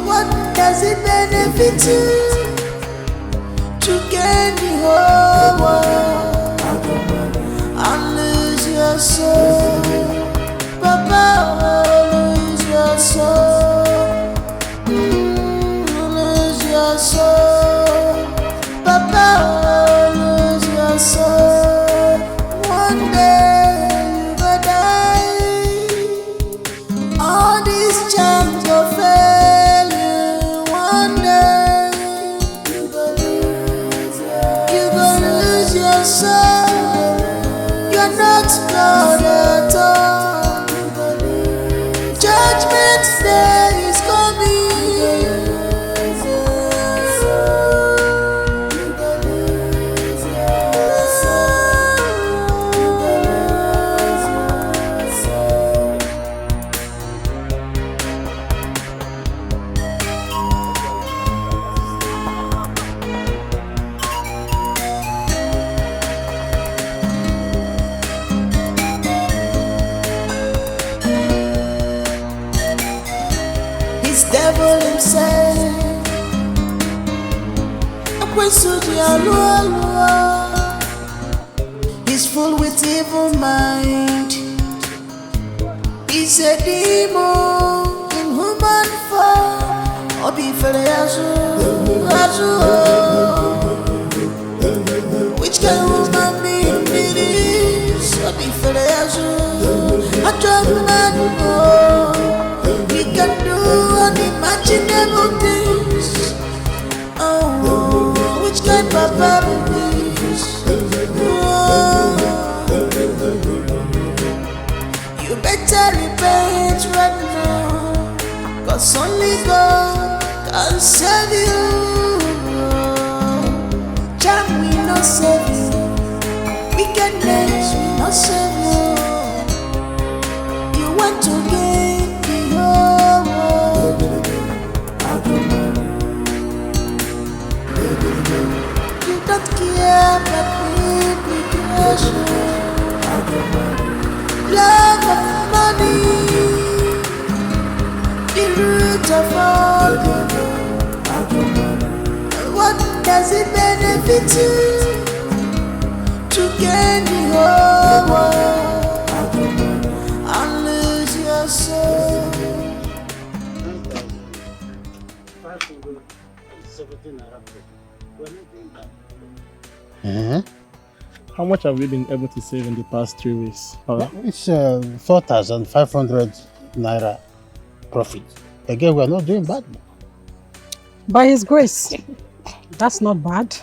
What does it benefit you to gain the whole world and lose your soul? Papa, lose your soul. Lose your soul. Papa, lose your soul. One day you go die. All these charms go fail you. One day you go lose your soul. You're not God at all. Judgment day is coming. His devil himself. He's full with evil mind. He's a demon in human form. Which can woman be this? I don't know. He can do unimaginable things. Oh, which kind of babies? You better repent right now, 'cause only God can save you. Charm will not save you. Wickedness will not save you. You want to gain the whole world. You don't care about the implication. Love of money, the root of all evil. What does it benefit you to gain the whole world and lose your soul? 517 naira. How much have you been able to save in the past 3 weeks? It's 4,500 naira profit. Again, we are not doing bad. By His grace, that's not bad.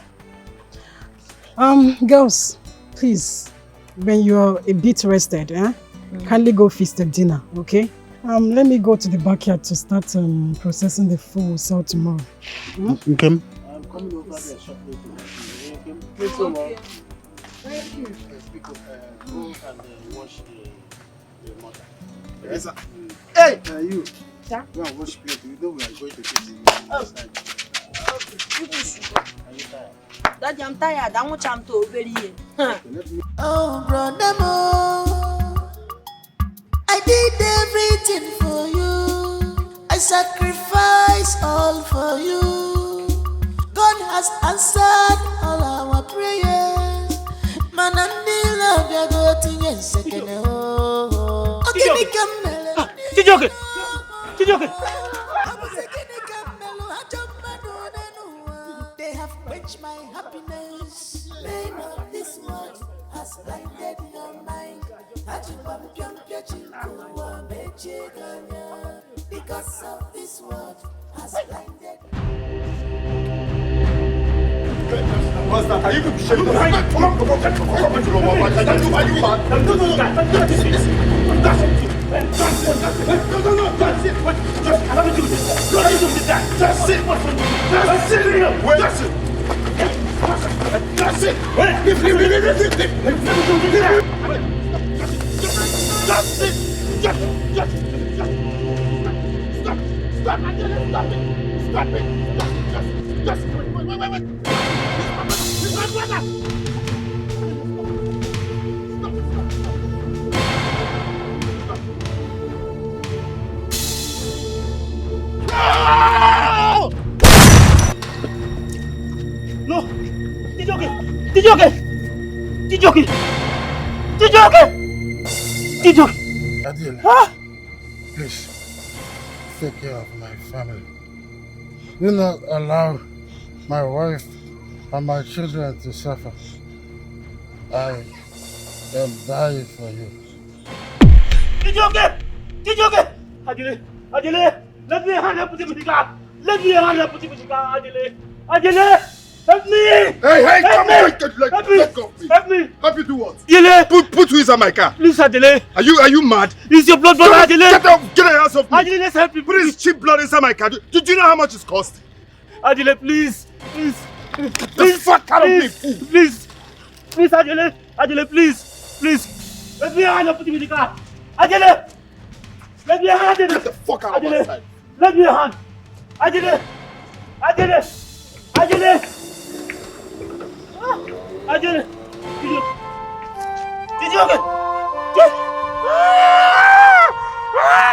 Girls, please, when you're a bit rested, kindly go feast the dinner, okay? Let me go to the backyard to start processing the food we'll sell tomorrow. Okay. I'm coming over there shortly. Okay. Thank you. Go and wash the mother. Yes, sir. Hey! You. Sir? Go and wash plate. You know we are going to get the outside. Are you tired? Daddy, I'm tired. I want you to obey you. Oh, brother Mo, I did everything for you. I sacrificed all for you. God has answered all our prayers. Man, and the love you go to your second. Okay, we come. Chijoke! They have quenched my happiness. Pain of this world has blinded because of this world has blinded. What's that? Are you people shaking? Come on. Are you mad? No, that's it. That's it. Just allow me to do this. That's it. That's it. Wait. That's it. That's it. Wait. That's it. Just. Stop. Stop it. Stop it. Just. Wait. It's my brother. No! Tijoke! Adil, please, take care of my family. Do not allow my wife and my children to suffer. I am dying for you. Tijoke! Adile! Let me hand up the Mutika! Adile! Help me! Hey, come on! Let go of me! Help me! Help you do what? Adile! Put who inside my car? Please, Adile! Are you mad? It's your blood brother, Adile! Get your hands off me! Adile, let's help you! Put this cheap blood inside my car. Do you know how much it cost? Adile, please! The fuck out of me, fool! Please, Adile, please! Let me hand up the Mutika! Adile! Let me hand! Get the fuck out of my side! Let me hand! Adile! Did you get? Wait.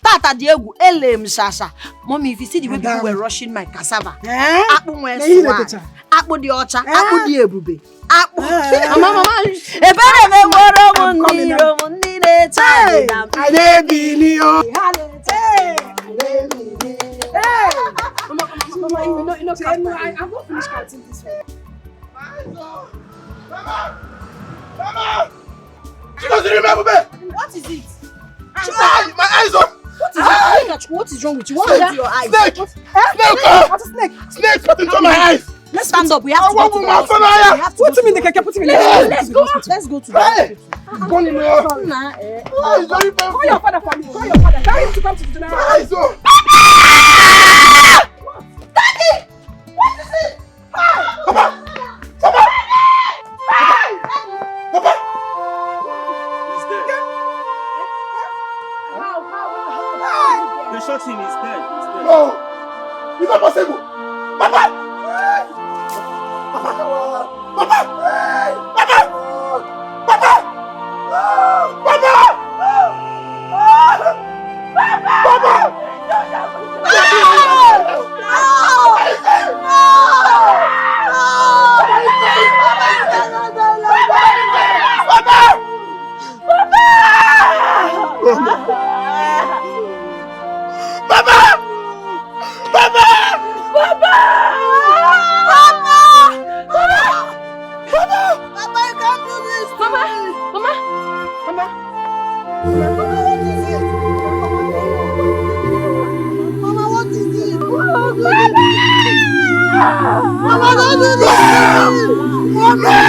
Tata Diego, Elem Sasha. Mommy, if you see the way people were rushing my cassava. Akpu Mweswa. Akpu di Ocha. Akpu di Ebube. Akpu. Mama. Ebere me woro mundi de cha. Alebinio. Mama, you know, I'm not finished counting this one. Mama! She doesn't remember me! What is it? My eyes on! What is wrong with you? What is your eyes? Snake! What's a snake? Snake got into my eyes! Let's stand up. We have to go to the hospital. Put him in the keke. Put him in the keke. Let's go to the hospital. Gone in there. It's very painful. Call your father for me. Call your father. Carry him to come to the general. Eyes on! Daddy! What is it? Papa! He's dead. They shot him. He's dead. No! It's not possible! Papa! Mama, don't do this! Mommy!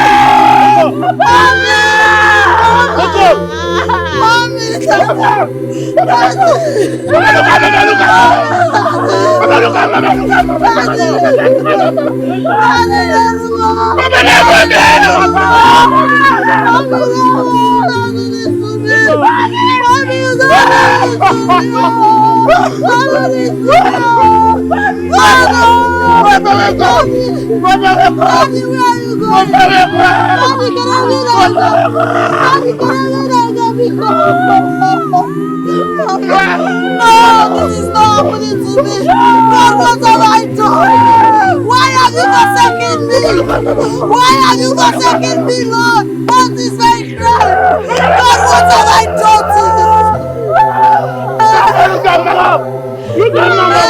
This is not happening to me. God, what have I done? Why have you forsaken me? Why have you forsaken me, Lord? What is my crime? God, what have I done to you? Look at Mama! Look at Mama!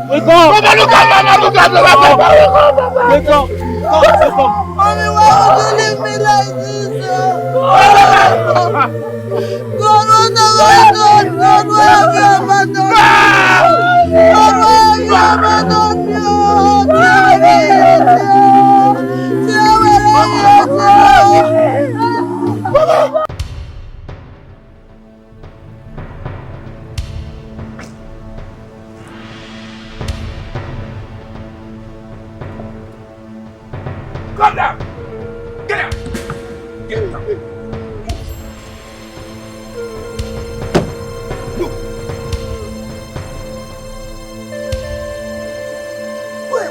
Wake up! Mama, look at Mama! Look at Mama! Wake up! Wake up! Mommy, why would you leave me like this? God, what have I done? God, why have you abandoned me? God, why have you abandoned me? Come down! Get out! Get down!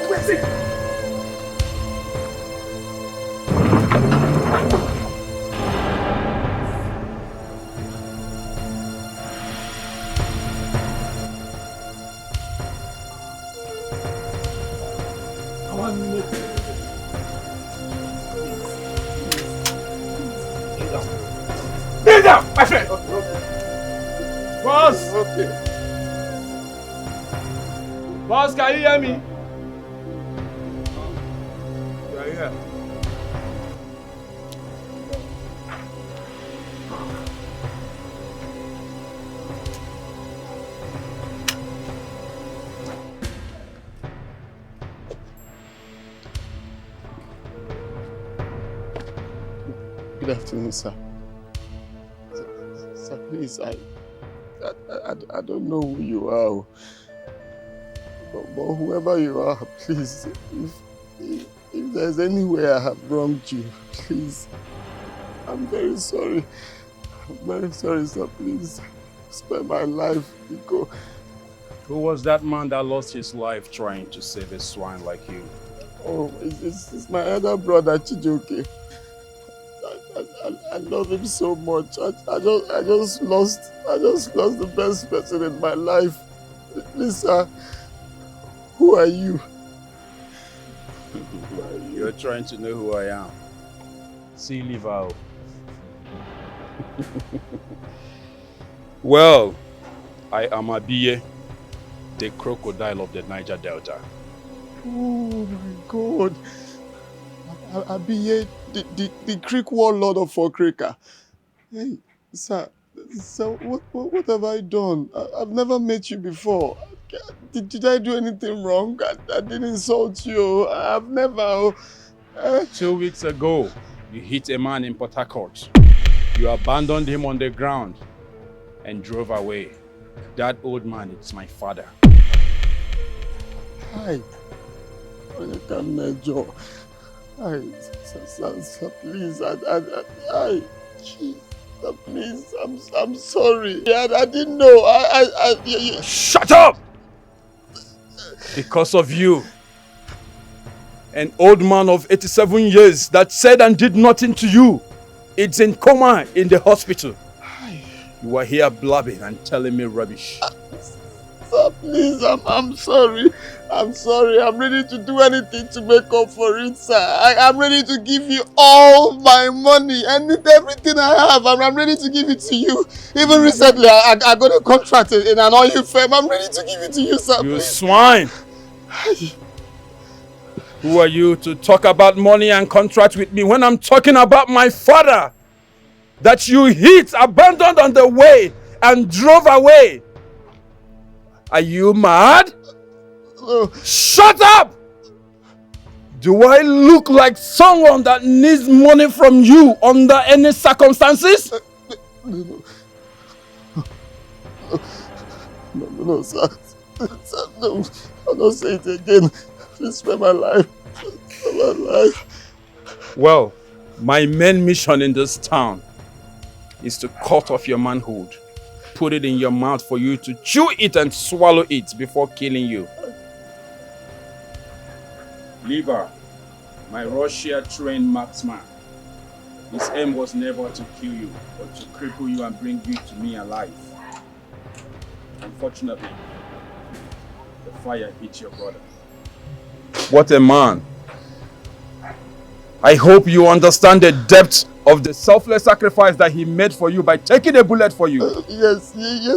Where's it? Kneel down, my friend! Boss! Okay. Boss, can you hear me? You are here. Good afternoon, sir. Sir, please, I don't know who you are, but whoever you are, please, if there's any way I have wronged you, please, I'm very sorry. I'm very sorry, sir. Please, spare my life. Go. Who was that man that lost his life trying to save a swine like you? Oh, it's my elder brother, Chijoke. I love him so much. I just lost the best person in my life. Please, sir, who are you? You're trying to know who I am. See, leave out. Well, I am Abiye, the crocodile of the Niger Delta. Oh my God. Abiye, the Creek warlord of Fokreka. Hey, sir, what have I done? I've never met you before. Did I do anything wrong? I didn't insult you. I've never... 2 weeks ago, you hit a man in Port Harcourt. You abandoned him on the ground and drove away. That old man is my father. Hi. Hi, sir, please, please, I'm sorry. I didn't know. Shut up! Because of you, an old man of 87 years that said and did nothing to you, it's in coma in the hospital. You are here blabbing and telling me rubbish. Sir, please, I'm sorry. I'm sorry. I'm ready to do anything to make up for it, sir. I'm ready to give you all my money and everything I have. I'm ready to give it to you. Even recently, I got a contract in an oil firm. I'm ready to give it to you, sir. You please. swine! Who are you to talk about money and contract with me when I'm talking about my father that you hit, abandoned on the way, and drove away? Are you mad? No. Shut up! Do I look like someone that needs money from you under any circumstances? No, sir. Sir, no. I'll not say it again. Please spare my life. Spare my life. Well, my main mission in this town is to cut off your manhood, put it in your mouth for you to chew it and swallow it before killing you. Liver, my Russia-trained marksman. His aim was never to kill you, but to cripple you and bring you to me alive. Unfortunately, the fire hit your brother. What a man. I hope you understand the depth of the selfless sacrifice that he made for you by taking a bullet for you. Yes,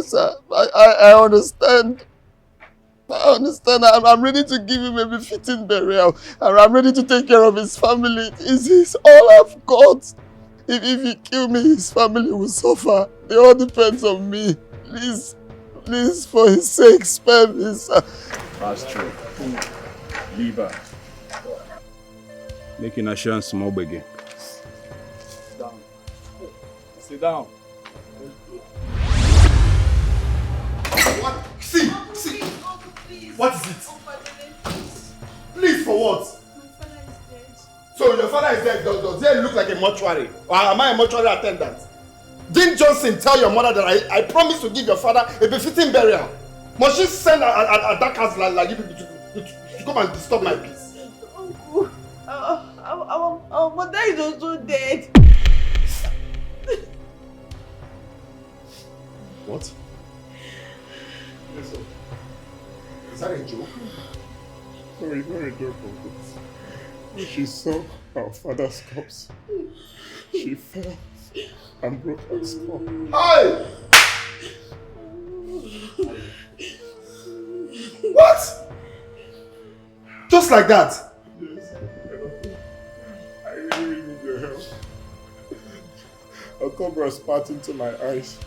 sir. I understand. I understand. I'm ready to give him a befitting burial. And I'm ready to take care of his family. It's all I've got. If he kill me, his family will suffer. It all depends on me. Please, for his sake, spare me, sir. That's true. Liver. Making assurance small begin. Sit down. Sit down. What? See. What is it? Please, for what? So your father is dead. Does it look like a mortuary? Or am I a mortuary attendant? Didn't Johnson tell your mother that I promised to give your father a befitting burial? Must she send a dark house like you people to come and disturb my peace? Uncle, our mother is also dead. What? Is that a joke? No, it's not a joke, Uncle. When she saw our father's corpse, she fell and broke her skull. Hey! What? Just like that? Yes, I really need your help. A cobra spat into my eyes.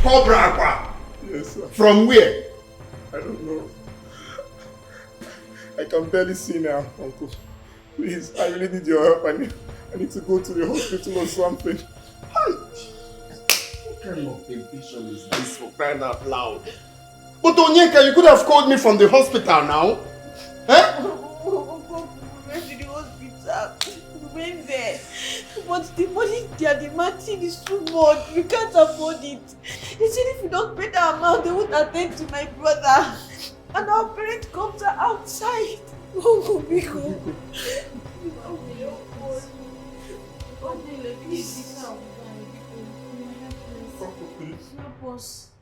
Cobra aqua? Yes, sir. From where? I don't know. I can barely see now, Uncle. Please, I really need your help. I need to go to the hospital or something. What kind of ambition is this, for crying out loud? But Onyeka, you could have called me from the hospital now. Eh? We went to the hospital. We went there. But the money they are demanding is too much. We can't afford it. They said if we don't pay the amount, they won't attend to my brother. And our parent comes outside. Oh, Biko.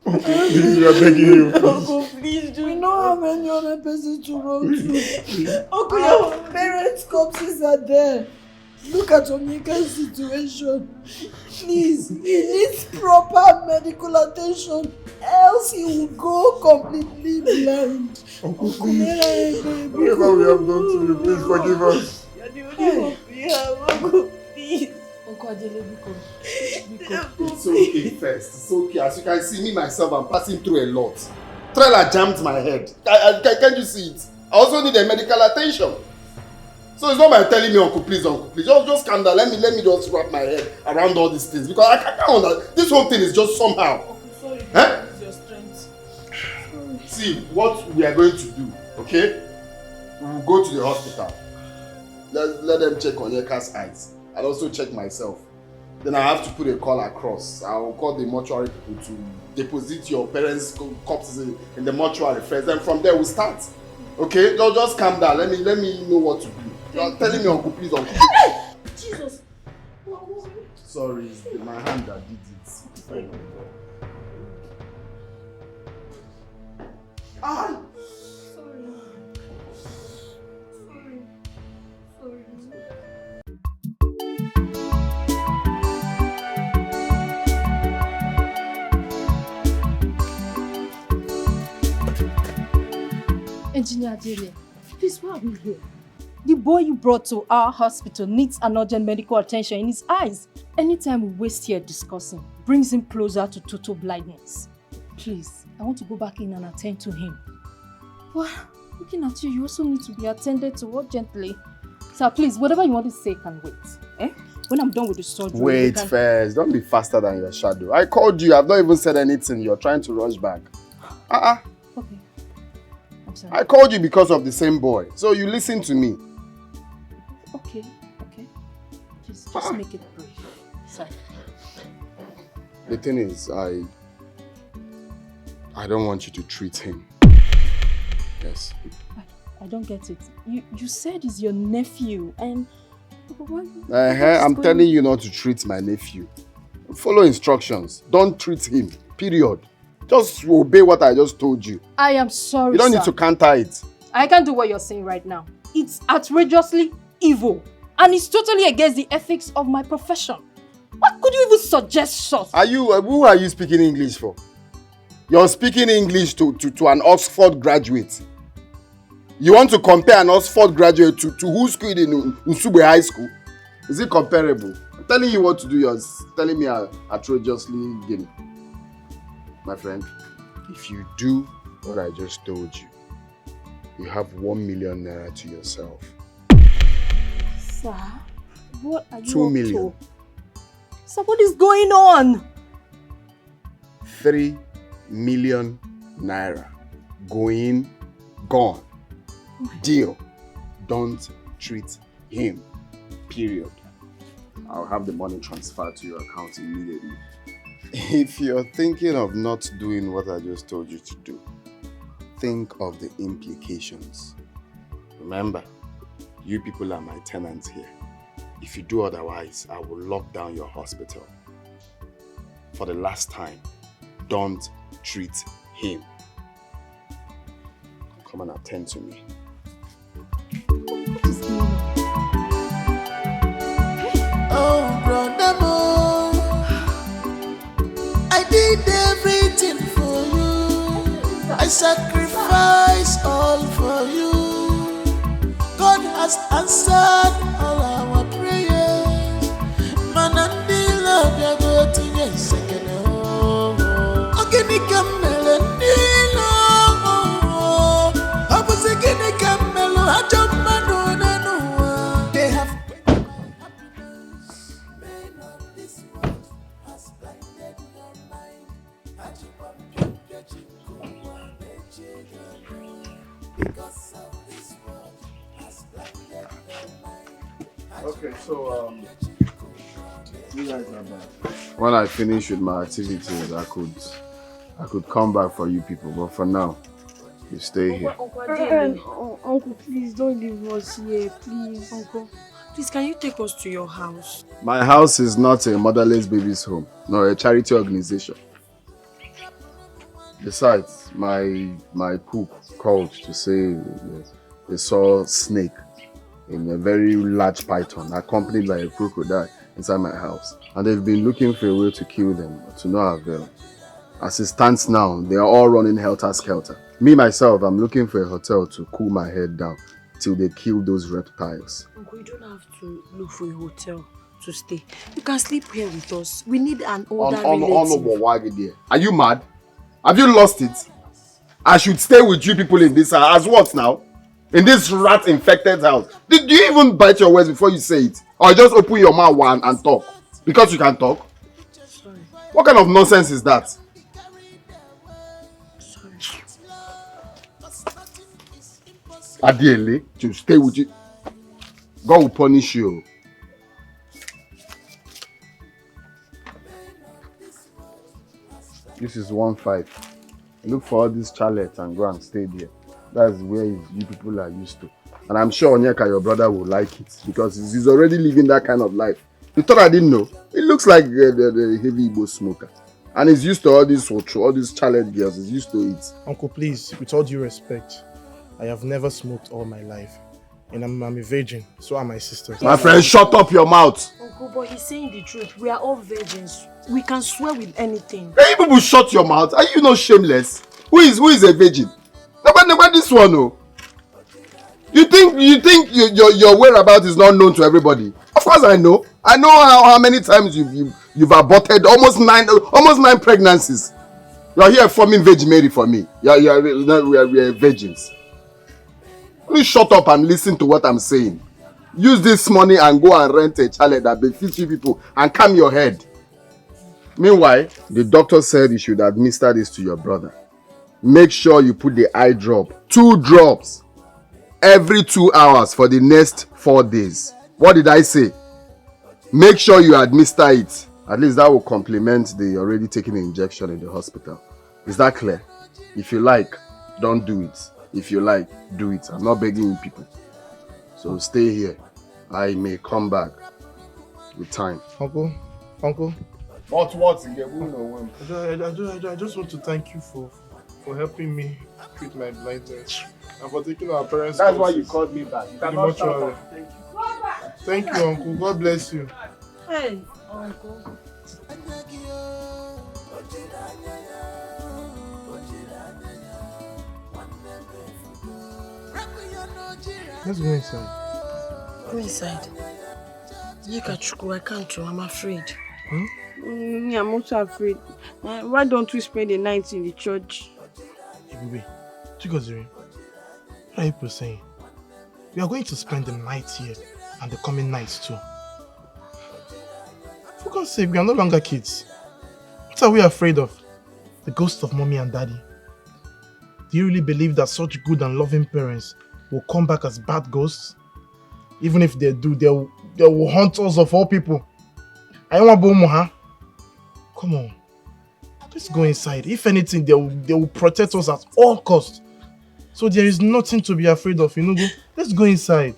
Please, we are begging you. Uncle, please do. We don't have any other person to run to. Uncle, your parents' corpses are there. Look at Onyeka's situation. Please, he needs proper medical attention, else he will go completely blind. Uncle, please. Whatever we have done to you, please forgive us. You're the only hope we have, Uncle, please. Uncle Adele, It's okay first. It's okay. As you can see, me myself, I'm passing through a lot. Trailer jammed my head. Can't you see it? I also need a medical attention. So it's not by telling me, Uncle, please. Just calm down. Let me just wrap my head around all these things. Because I can't understand. This whole thing is just somehow. Uncle, sorry. Huh? Use your strength. See, what we are going to do, okay? We will go to the hospital. Let them check Onyeka's eyes. I'll also check myself. Then I have to put a call across. I'll call the mortuary people to deposit your parents' corpses in the mortuary first. Then from there we'll start. Okay? Just calm down. Let me know what to do. You're telling me, Uncle, please, Uncle. Jesus. Sorry, it's my hand that did it. Ah! Engineer Adele, please, why are we here? The boy you brought to our hospital needs an urgent medical attention in his eyes. Anytime we waste here discussing, brings him closer to total blindness. Please, I want to go back in and attend to him. Well, looking at you, you also need to be attended to urgently. Sir, please, whatever you want to say can wait. Eh? When I'm done with the surgery... Wait first. Don't be faster than your shadow. I called you. I've not even said anything. You're trying to rush back. Okay. I'm sorry. I called you because of the same boy. So you listen to me. Okay. Just make it brief. Sorry. The thing is, I don't want you to treat him. Yes. I don't get it. You said he's your nephew and... I'm telling you not to treat my nephew. Follow instructions. Don't treat him. Period. Just obey what I just told you. I am sorry, You don't sir. need to counter it. I can't do what you're saying right now. It's outrageously evil. And it's totally against the ethics of my profession. What could you even suggest, sir? Who are you speaking English for? You're speaking English to an Oxford graduate. You want to compare an Oxford graduate to who schooled in Nsugbe High School? Is it comparable? I'm telling you what to do, you're telling me outrageously gay. My friend, if you do what I just told you, you have 1 million naira to yourself. Sir, what are you 2 up million. to? Sir, what is going on? 3 million naira. Going, gone. Deal. Don't treat him. Period. I'll have the money transferred to your account immediately. If you're thinking of not doing what I just told you to do, think of the implications. Remember, you people are my tenants here. If you do otherwise, I will lock down your hospital. For the last time, don't treat him. Come and attend to me. Oh, brother, I did everything for you. I sacrificed all for you. God has answered all our prayers. Man and the Lord, you're going to get second. Okay, you come, Melandino. I was again, I come, Melo. I jump, man. They have. Okay, so you guys are back. When I finish with my activities, I could come back for you people, but for now, you stay here. Uncle, please don't leave us here, please. Uncle, please, can you take us to your house? My house is not a motherless baby's home, nor a charity organization. Besides, my cook called to say they saw a snake in a very large python accompanied by a crocodile inside my house. And they've been looking for a way to kill them, but to no avail. As it stands now, they are all running helter-skelter. Me, myself, I'm looking for a hotel to cool my head down till they kill those reptiles. Uncle, you don't have to look for a hotel to stay. You can sleep here with us. We need an older relative. Are you mad? Have you lost it? I should stay with you people in this house. As what now? In this rat-infected house. Did you even bite your words before you say it? Or just open your mouth and talk? Because you can talk? Sorry. What kind of nonsense is that? Sorry. Adiele, to stay with you. God will punish you. This is 1-5. Look for all these chalets and go and stay there. That's where you people are used to. And I'm sure Onyeka, your brother, will like it because he's already living that kind of life. You thought I didn't know? He looks like the heavy Igbo smoker. And he's used to all these chalet girls. He's used to it. Uncle, please, with all due respect, I have never smoked all my life. And I'm a virgin, so are my sisters. My friend, shut up your mouth. Uncle, but he's saying the truth. We are all virgins. We can swear with anything. Hey, you people shut your mouth. Are you not shameless? Who is a virgin? Nobody this one, no. You think your whereabouts is not known to everybody? Of course I know. I know how many times you've aborted almost nine pregnancies. You're here forming Virgin Mary for me. We are virgins. Please shut up and listen to what I'm saying. Use this money and go and rent a chalet that befits you people and calm your head. Meanwhile, the doctor said you should administer this to your brother. Make sure you put the eye drop, 2 drops, every 2 hours for the next 4 days. What did I say? Make sure you administer it. At least that will complement the already taken injection in the hospital. Is that clear? If you like, don't do it. If you like, do it. I'm not begging you people. So stay here. I may come back with time. Uncle. What? I just want to thank you for helping me treat my blindness and for taking our parents. That's why you called me back. You cannot shout out. Thank you, Uncle. God bless you. Hey, Uncle. Let's go inside. Go inside. I can't. I'm afraid. Me, I'm also afraid. Why don't we spend the night in the church? Wait. Chigoziri, what are you saying? We are going to spend the night here and the coming nights too. For God's sake, we are no longer kids. What are we afraid of? The ghosts of mommy and daddy? Do you really believe that such good and loving parents will come back as bad ghosts? Even if they do, they will haunt us of all people. I want Bomo, huh? Come on. Let's go inside. If anything, they will protect us at all costs. So there is nothing to be afraid of, Let's go inside.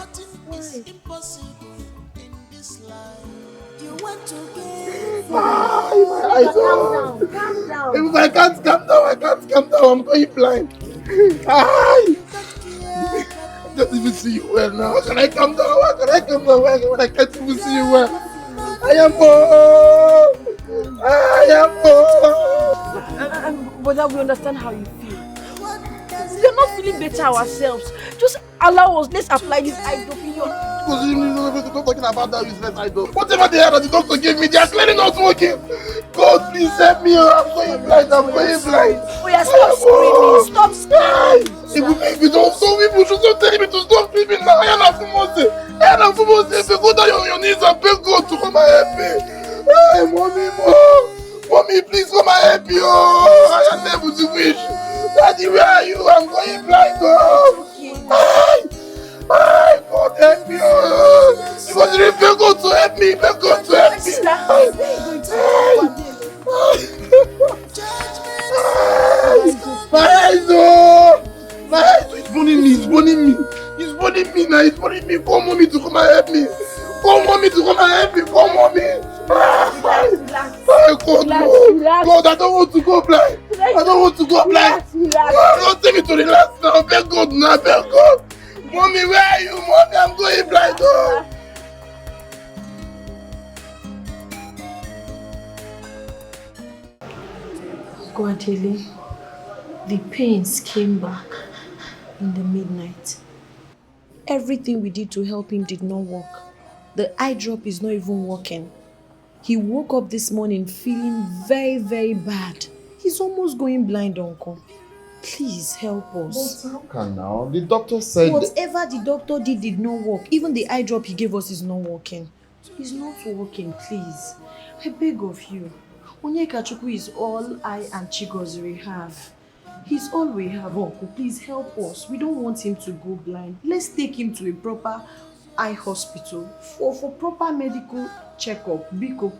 Nothing is impossible in this life. You want to get Calm down. If I can't calm down, I'm going blind. I can't even see you well now. How can I calm down? When I can't even see you well? I am poor. But we understand how you feel. We are not feeling better ourselves. Just allow us. Let's apply this eye drop in your... Don't talking about that useless idol. Whatever the hell that the doctor gave me, they are clearly not working. God, please help me. I'm going blind. Oh yeah, stop screaming. If you don't, some people should not tell me to stop screaming now. I am If you go down on your knees and beg God to come and help me. Hey, mommy, please come and help me. I am able to wish. Daddy, where are you? I'm going blind. God help me. You want to beg God to help me. My eyes, it's burning me now. Call mommy to come and help me. God, I don't want to go blind. Don't take me to relax now. Beg God. Mommy, where are you? Mommy, I'm going blind. Gradually, the pains came back in the midnight. Everything we did to help him did not work. The eye drop is not even working. He woke up this morning feeling very, very bad. He's almost going blind, Uncle. Please help us. But how can now? The doctor said... Whatever the doctor did not work. Even the eye drop he gave us is not working. It's not working, please. I beg of you. Onyekachukwu is all I and Chigoziri have. He's all we have, Uncle. Please help us. We don't want him to go blind. Let's take him to a proper eye hospital for proper medical checkup. Biko.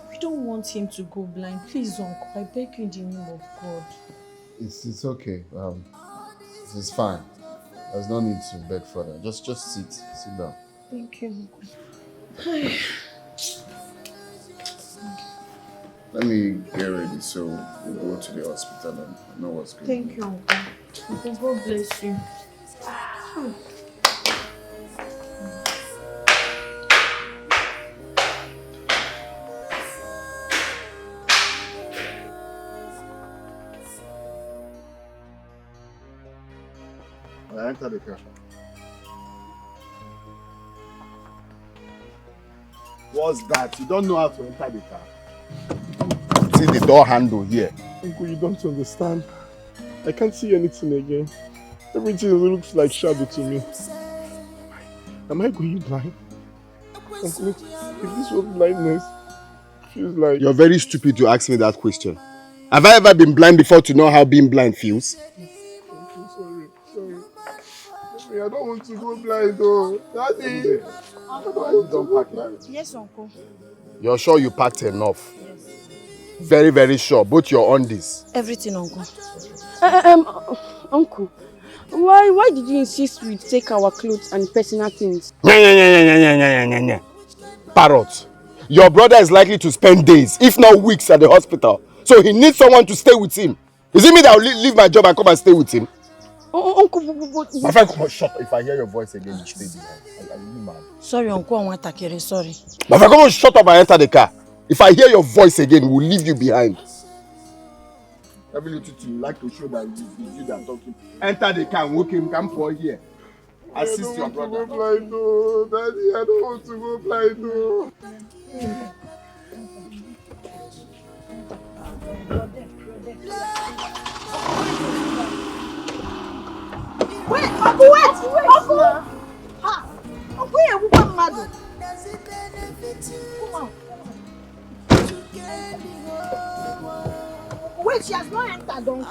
We don't want him to go blind. Please, Uncle. I beg you in the name of God. It's okay. It's fine. There's no need to beg further. Just sit down. Thank you, Uncle. Let me get ready so we'll go to the hospital and know what's going on. Thank you, Uncle. Uncle, God bless you. I enter the car. What's that? You don't know how to enter the car. See the door handle here. Uncle, you don't understand. I can't see anything again. Everything looks like shadow to me. Am I going blind? Uncle, if this was blindness, it feels like... You're very stupid to ask me that question. Have I ever been blind before to know how being blind feels? Sorry. I don't want to go blind though. Daddy! Yes, Uncle. You're sure you packed enough? Yes. Very, very sure. Both your undies. Everything, Uncle. Uncle, why did you insist we take our clothes and personal things? Parrot. Your brother is likely to spend days, if not weeks, at the hospital. So he needs someone to stay with him. Is it me that will leave my job and come and stay with him? Uncle, my friend, come on, shut up. If I hear your voice again, you stay behind. Are you mad? Sorry, Uncle, I want to carry. Sorry. My friend, come on, shut up and enter the car. If I hear your voice again, we'll leave you behind. Every little thing you like to show that it's you that talking. Enter the car and walk him, come for here. Assist your brother. I don't want to go blind though. Daddy, I don't want to go blind though. Wait, Uncle, wait! Uncle! Ha! Uncle, you are mad. Come on. Wait, she has not entered, Uncle.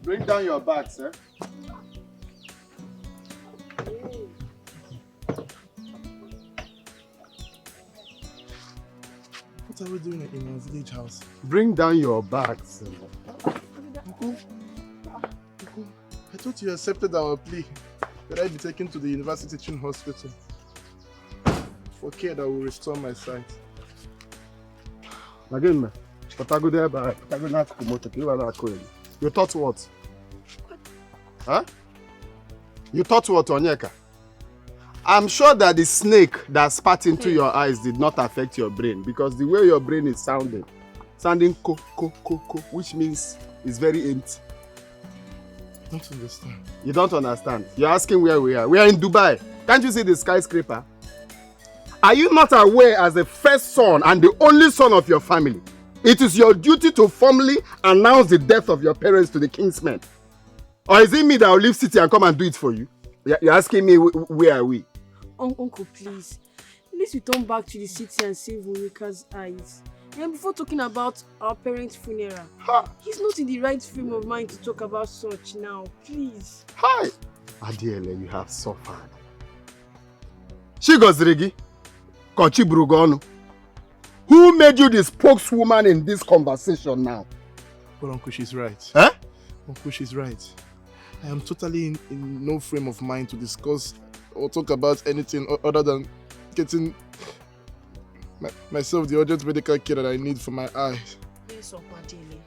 Bring down your bags, eh? What are we doing in our village house? Bring down your bags. Uncle, I thought you accepted our plea that I be taken to the university teaching hospital for care that will restore my sight. Again, man. You thought what? Huh? You thought what, Onyeka? I'm sure that the snake that spat into your eyes did not affect your brain because the way your brain is sounding ko, which means it's very empty. I don't understand. You don't understand? You're asking where we are. We are in Dubai. Can't you see the skyscraper? Are you not aware as the first son and the only son of your family, it is your duty to formally announce the death of your parents to the king's men? Or is it me that will leave city and come and do it for you? You're asking me where are we? Uncle, please. At least we turn back to the city and save Onyeka's eyes. And before talking about our parents' funeral, he's not in the right frame of mind to talk about such now. Please. Hi! Adiele, you have suffered. Shigozirigi, Kochi Brugonu. Who made you the spokeswoman in this conversation now? Well, Uncle, she's right. Huh? Uncle, she's right. I am totally in no frame of mind to discuss or talk about anything other than getting myself the urgent medical care that I need for my eyes. Yes, Uncle Adele.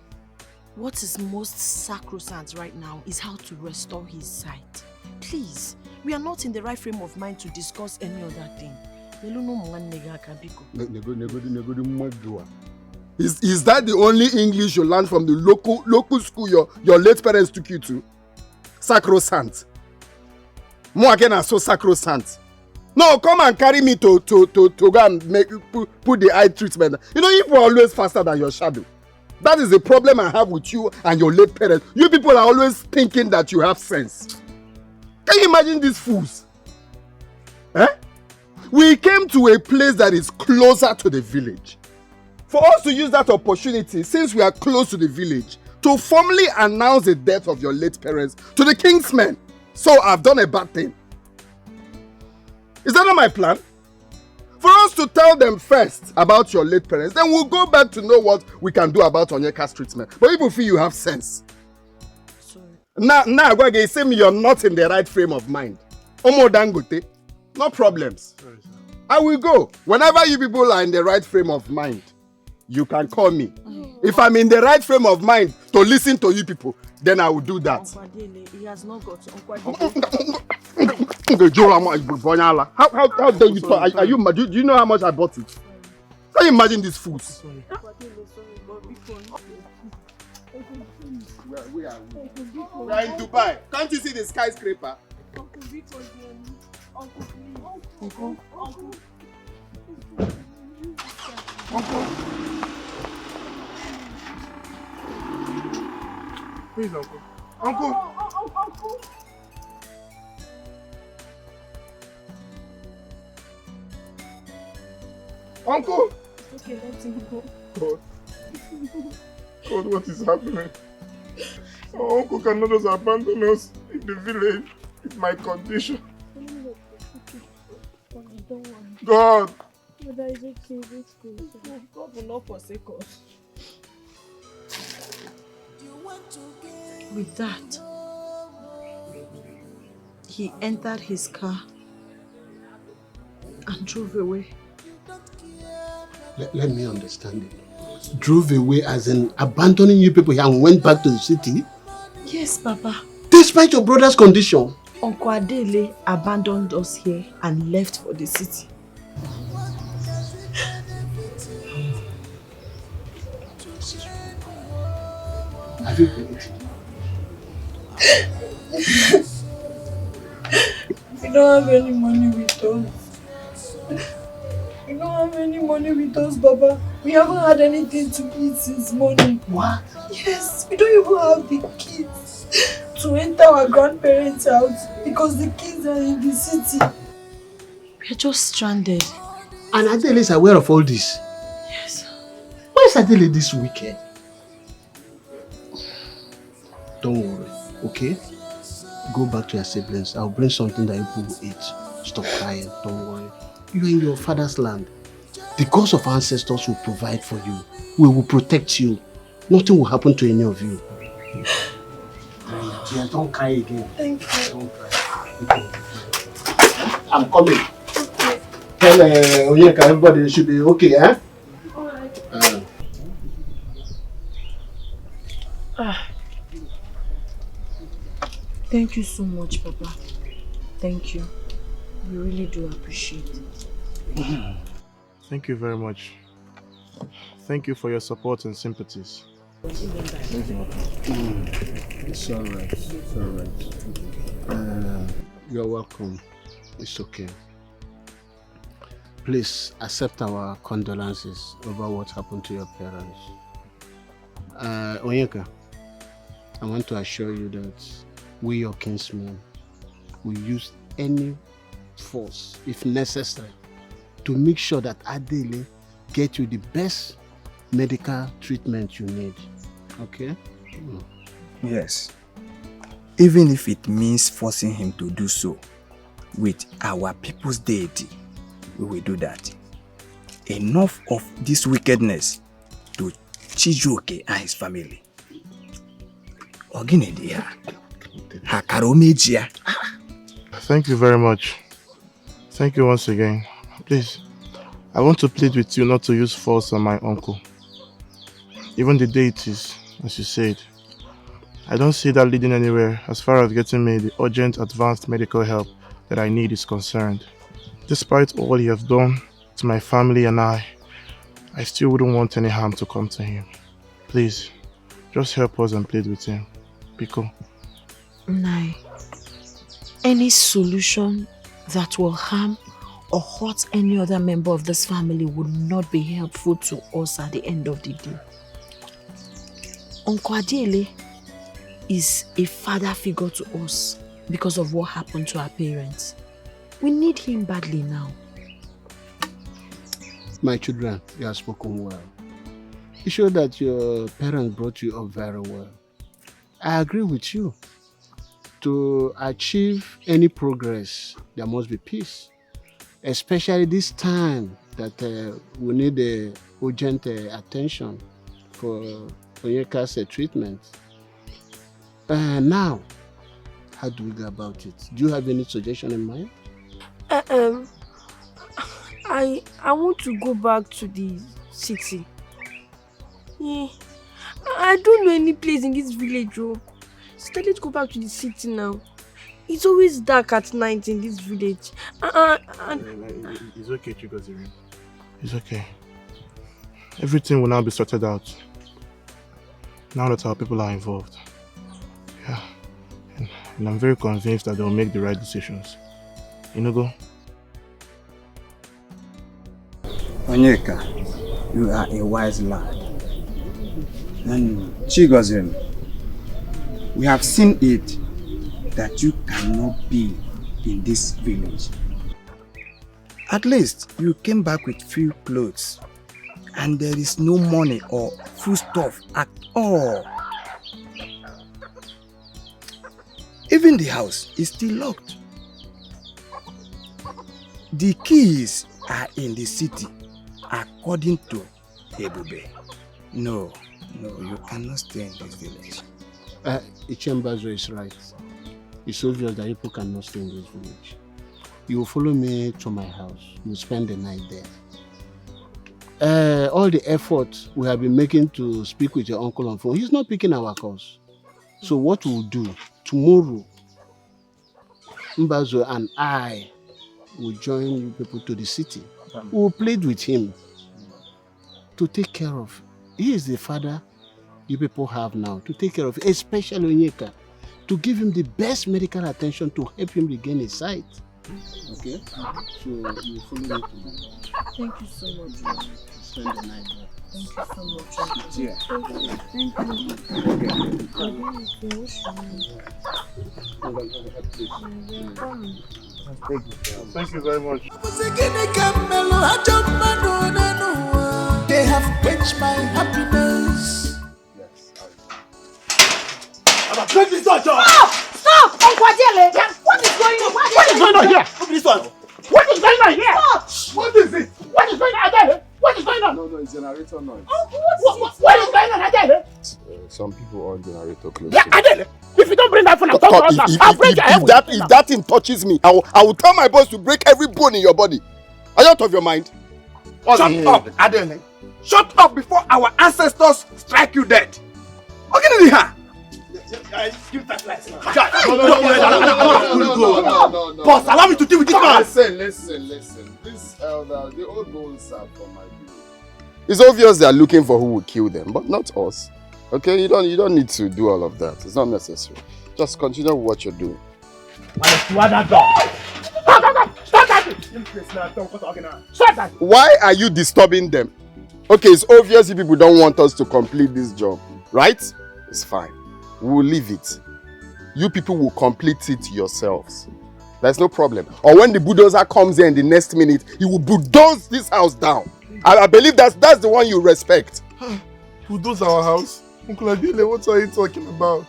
What is most sacrosanct right now is how to restore his sight. Please, we are not in the right frame of mind to discuss any other thing. Is that the only English you learned from the local school your late parents took you to? Sacrosanct. Moakena so sacrosanct. No, come and carry me to go and put the eye treatment. You know, you are always faster than your shadow. That is the problem I have with you and your late parents. You people are always thinking that you have sense. Can you imagine these fools? Eh? We came to a place that is closer to the village. For us to use that opportunity, since we are close to the village, to formally announce the death of your late parents to the king's men. So I've done a bad thing. Is that not my plan? For us to tell them first about your late parents, then we'll go back to know what we can do about Onyeka's treatment. But people feel you have sense. Sorry. Now, you say me you're not in the right frame of mind. Omo Dangote, no problems. Sorry, sir. I will go. Whenever you people are in the right frame of mind, you can call me. If I'm in the right frame of mind to listen to you people, then I will do that. He has not got How dare you talk? Are you mad? Do you know how much I bought it? Can you imagine these fools? We are in Dubai. Can't you see the skyscraper? Uncle. Please, Uncle. Uncle! Uncle! Okay, let him go. God, what is happening? Our uncle cannot just abandon us in the village with my condition. God! Mother is okay, let's go. God will not forsake us. With that, he entered his car and drove away. Let me understand it. Drove away as in abandoning you people here and went back to the city? Yes, Papa. Despite your brother's condition? Uncle Adele abandoned us here and left for the city. Have you been eating? We don't have any money with us. We don't have any money with us, Baba. We haven't had anything to eat since morning. What? Yes, we don't even have the kids to enter our grandparents' house because the kids are in the city. We're just stranded. And Adele is aware of all this? Yes. Why is Adele this wicked? Don't worry, okay? Go back to your siblings. I'll bring something that you will eat. Stop crying, don't worry. You're in your father's land. The gods of ancestors will provide for you. We will protect you. Nothing will happen to any of you. Yeah, don't cry again. Thank you. Don't cry. I'm coming. Okay. Tell Onyeka, everybody should be okay, eh? Alright. Thank you so much, Papa. Thank you. We really do appreciate it. Thank you very much. Thank you for your support and sympathies. It's alright. It's alright. You're welcome. It's okay. Please accept our condolences over what happened to your parents. Onyeka, I want to assure you that we, your kinsmen, will use any force, if necessary, to make sure that Adele get you the best medical treatment you need. Okay? Yes. Even if it means forcing him to do so with our people's deity, we will do that. Enough of this wickedness to Chijioke and his family. Thank you very much. Thank you once again. Please, I want to plead with you not to use force on my uncle. Even the deities, as you said, I don't see that leading anywhere as far as getting me the urgent advanced medical help that I need is concerned. Despite all he has done to my family and I still wouldn't want any harm to come to him. Please, just help us and plead with him. Biko. Nai, any solution that will harm or hurt any other member of this family would not be helpful to us at the end of the day. Uncle Adele is a father figure to us because of what happened to our parents. We need him badly now. My children, you have spoken well. it shows that your parents brought you up very well. I agree with you. To achieve any progress, there must be peace. Especially this time that we need urgent attention for Onyeka's treatment. Now, how do we go about it? Do you have any suggestion in mind? I want to go back to the city. Yeah. I don't know any place in this village, oh. So let's go back to the city now. It's always dark at night in this village. It's okay, Chigoziri. It's okay. Everything will now be sorted out. Now that our people are involved. Yeah. And I'm very convinced that they'll make the right decisions. Inugo? Onyeka, you are a wise lad. And Chigoziri, we have seen it that you cannot be in this village. At least you came back with few clothes and there is no money or foodstuff at all. Even the house is still locked. The keys are in the city according to Ebube. No, you cannot stay in this village. Ichembazo is right. It's obvious that people cannot stay in this village. You will follow me to my house. You will spend the night there. All the effort we have been making to speak with your uncle on phone, he's not picking our calls. So what we'll do, tomorrow, Mbazo and I will join you people to the city. We will plead with him to take care of. He is the father you people have now, to take care of, especially Onyeka, to give him the best medical attention to help him regain his sight. Okay? So you follow me to my house. Thank you so much. Spend the night there. Thank you so much. Yeah. Thank Thank you very much. They have quenched my happiness. Break this door, John! Stop! Uncle Adele! What is going on? What is going on here? Open this one. What is going on here? What is it? What is going on, Adele? What is going on? No, it's generator noise. What is going on, Adele? Some people on generator close. Yeah, Adele! If you don't bring that phone, I'm talking to us. I'll break your head with it. If that thing touches me, I will tell my boss to break every bone in your body. Are you out of your mind? Shut up, Adele. Shut up before our ancestors strike you dead. Okay, Give that license. No. Boss, allow me to deal with this man. Listen. This elder, the old bones are from my village. It's obvious they are looking for who will kill them, but not us. Okay, you don't need to do all of that. It's not necessary. Just continue with what you're doing. Stop that! Why are you disturbing them? Okay, it's obvious you people don't want us to complete this job, right? It's fine. We'll leave it. You people will complete it yourselves. There's no problem. Or when the bulldozer comes in the next minute, he will bulldoze this house down. I believe that's the one you respect. Bulldoze our house? Uncle Adele, what are you talking about?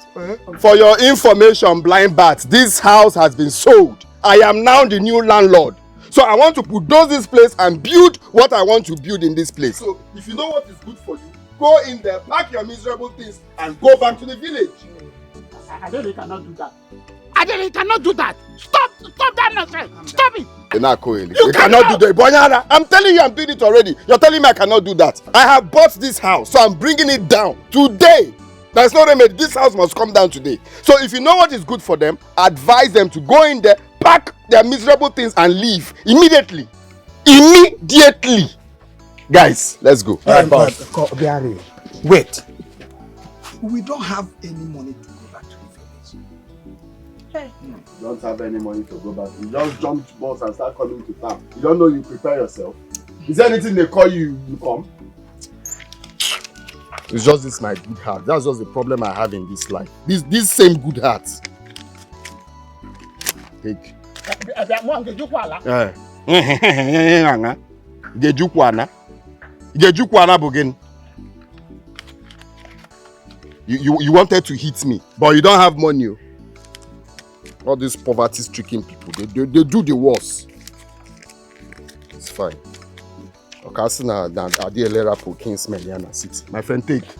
For your information, blind bat, this house has been sold. I am now the new landlord. So I want to bulldoze this place and build what I want to build in this place. So if you know what is good for you, go in there, pack your miserable things, and go back to the village. Adele cannot do that. Adele cannot do that. Stop that nonsense. Stop it. You cannot do that. I'm telling you, I'm doing it already. You're telling me I cannot do that. I have bought this house, so I'm bringing it down today. There's no remedy. This house must come down today. So if you know what is good for them, advise them to go in there, pack their miserable things, and leave immediately. Immediately. Guys, let's go. Wait. We don't have any money to go back to the village. Hey. You don't have any money to go back. You just jump bus and start coming to town. You don't know you prepare yourself. Is there anything they call you, you come? It's just this my good heart. That's just the problem I have in this life. This same good heart. Take. Gejukwana bugin. You wanted to hit me, but you don't have money. All these poverty-stricken people, they do the worst. It's fine. Okay, my friend, take. Okay.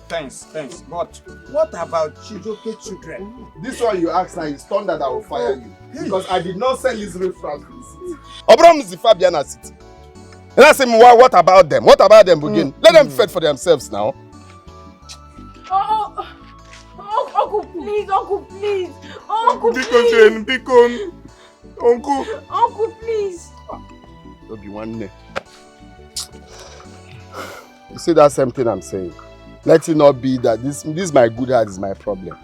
Thanks. But what about Chijoke children? This one you ask now is thunder that I will fire you. Because I did not send this reference to the city. Obram is the Fabiana city. And I say, what about them? What about them again? Let them fend for themselves now. Uncle, please. Uncle, please. Uncle, please. There'll be one day. You see that same thing I'm saying? Let it not be that this my good heart is my problem.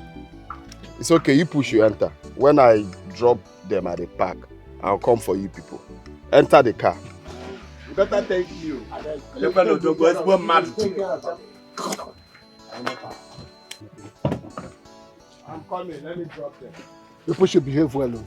It's okay, you push, you enter. When I drop them at the park, I'll come for you people. Enter the car. You better thank you. I'm coming, let me drop them. People should behave well.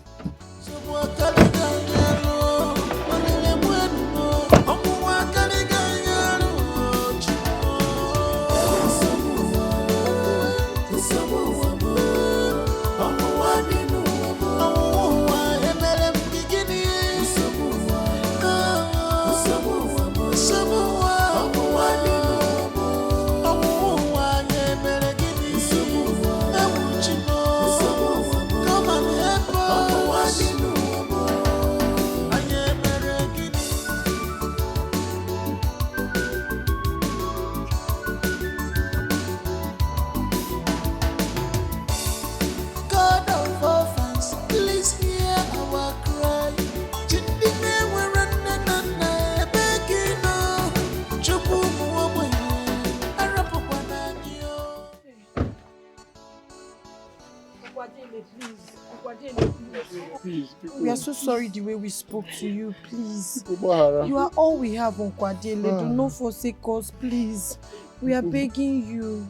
We are so sorry the way we spoke to you, please. You are all we have, Uncle Adele. Do not forsake us, please. We are begging you.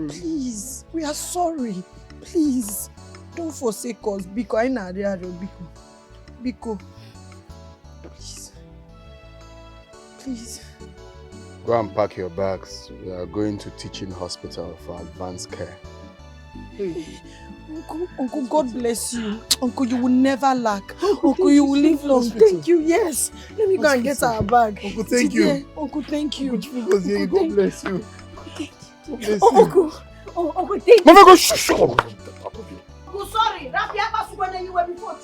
Please. We are sorry. Please. Don't forsake us. Biko. Please. Go and pack your bags. We are going to teaching hospital for advanced care. Uncle, God bless you. Uncle, you will never lack. Uncle, you will live long. Thank you. Yes. Let me go and get our bag. Uncle, thank you. Uncle, thank you. God bless you. Uncle, thank you. Mama, go shut up. Uncle, sorry. Rafiaba Sugwene, you were before.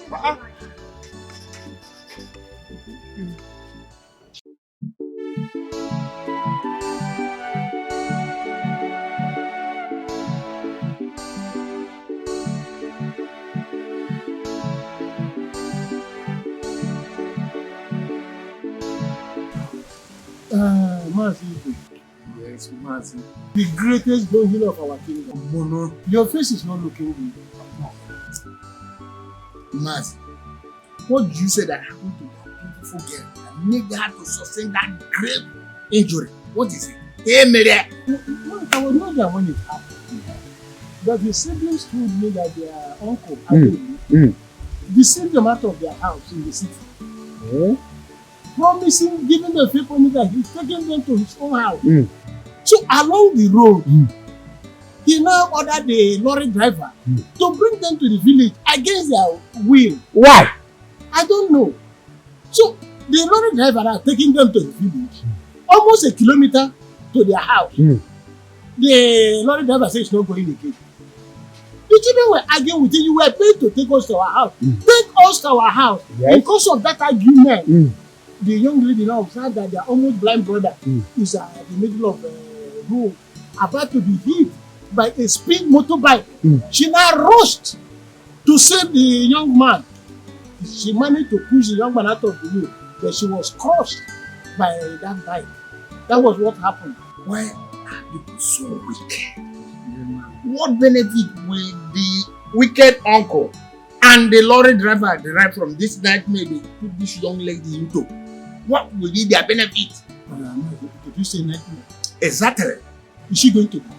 Mazi. Yes, Mazi. The greatest donkey of our kingdom. Mono. Your face is not looking good. Mazi, what did you say that happened to that beautiful girl that made her to sustain that grave injury? What is it? Hey, Mary. I was not there when it happened. But the siblings told me that their uncle, deceived them out of their house in the city. Promising, giving them fake money that he's taking them to his own house. So along the road, he now ordered the lorry driver to bring them to the village against their will. Why? I don't know. So the lorry driver are taking them to the village, almost a kilometer to their house. The lorry driver says he's not going again. The children were arguing with him. You were paid to take us to our house. Take us to our house. Yes. Because of that argument, the young lady now observed that their almost blind brother is in the middle of a road, about to be hit by a speed motorbike. She now rushed to save the young man. She managed to push the young man out of the way, but she was crushed by that bike. That was what happened. Why are people so wicked? What benefit will the wicked uncle and the lorry driver derive from this nightmare they put this young lady into? What will be their benefit? Did you say nightmare? Exactly. Is she going to die?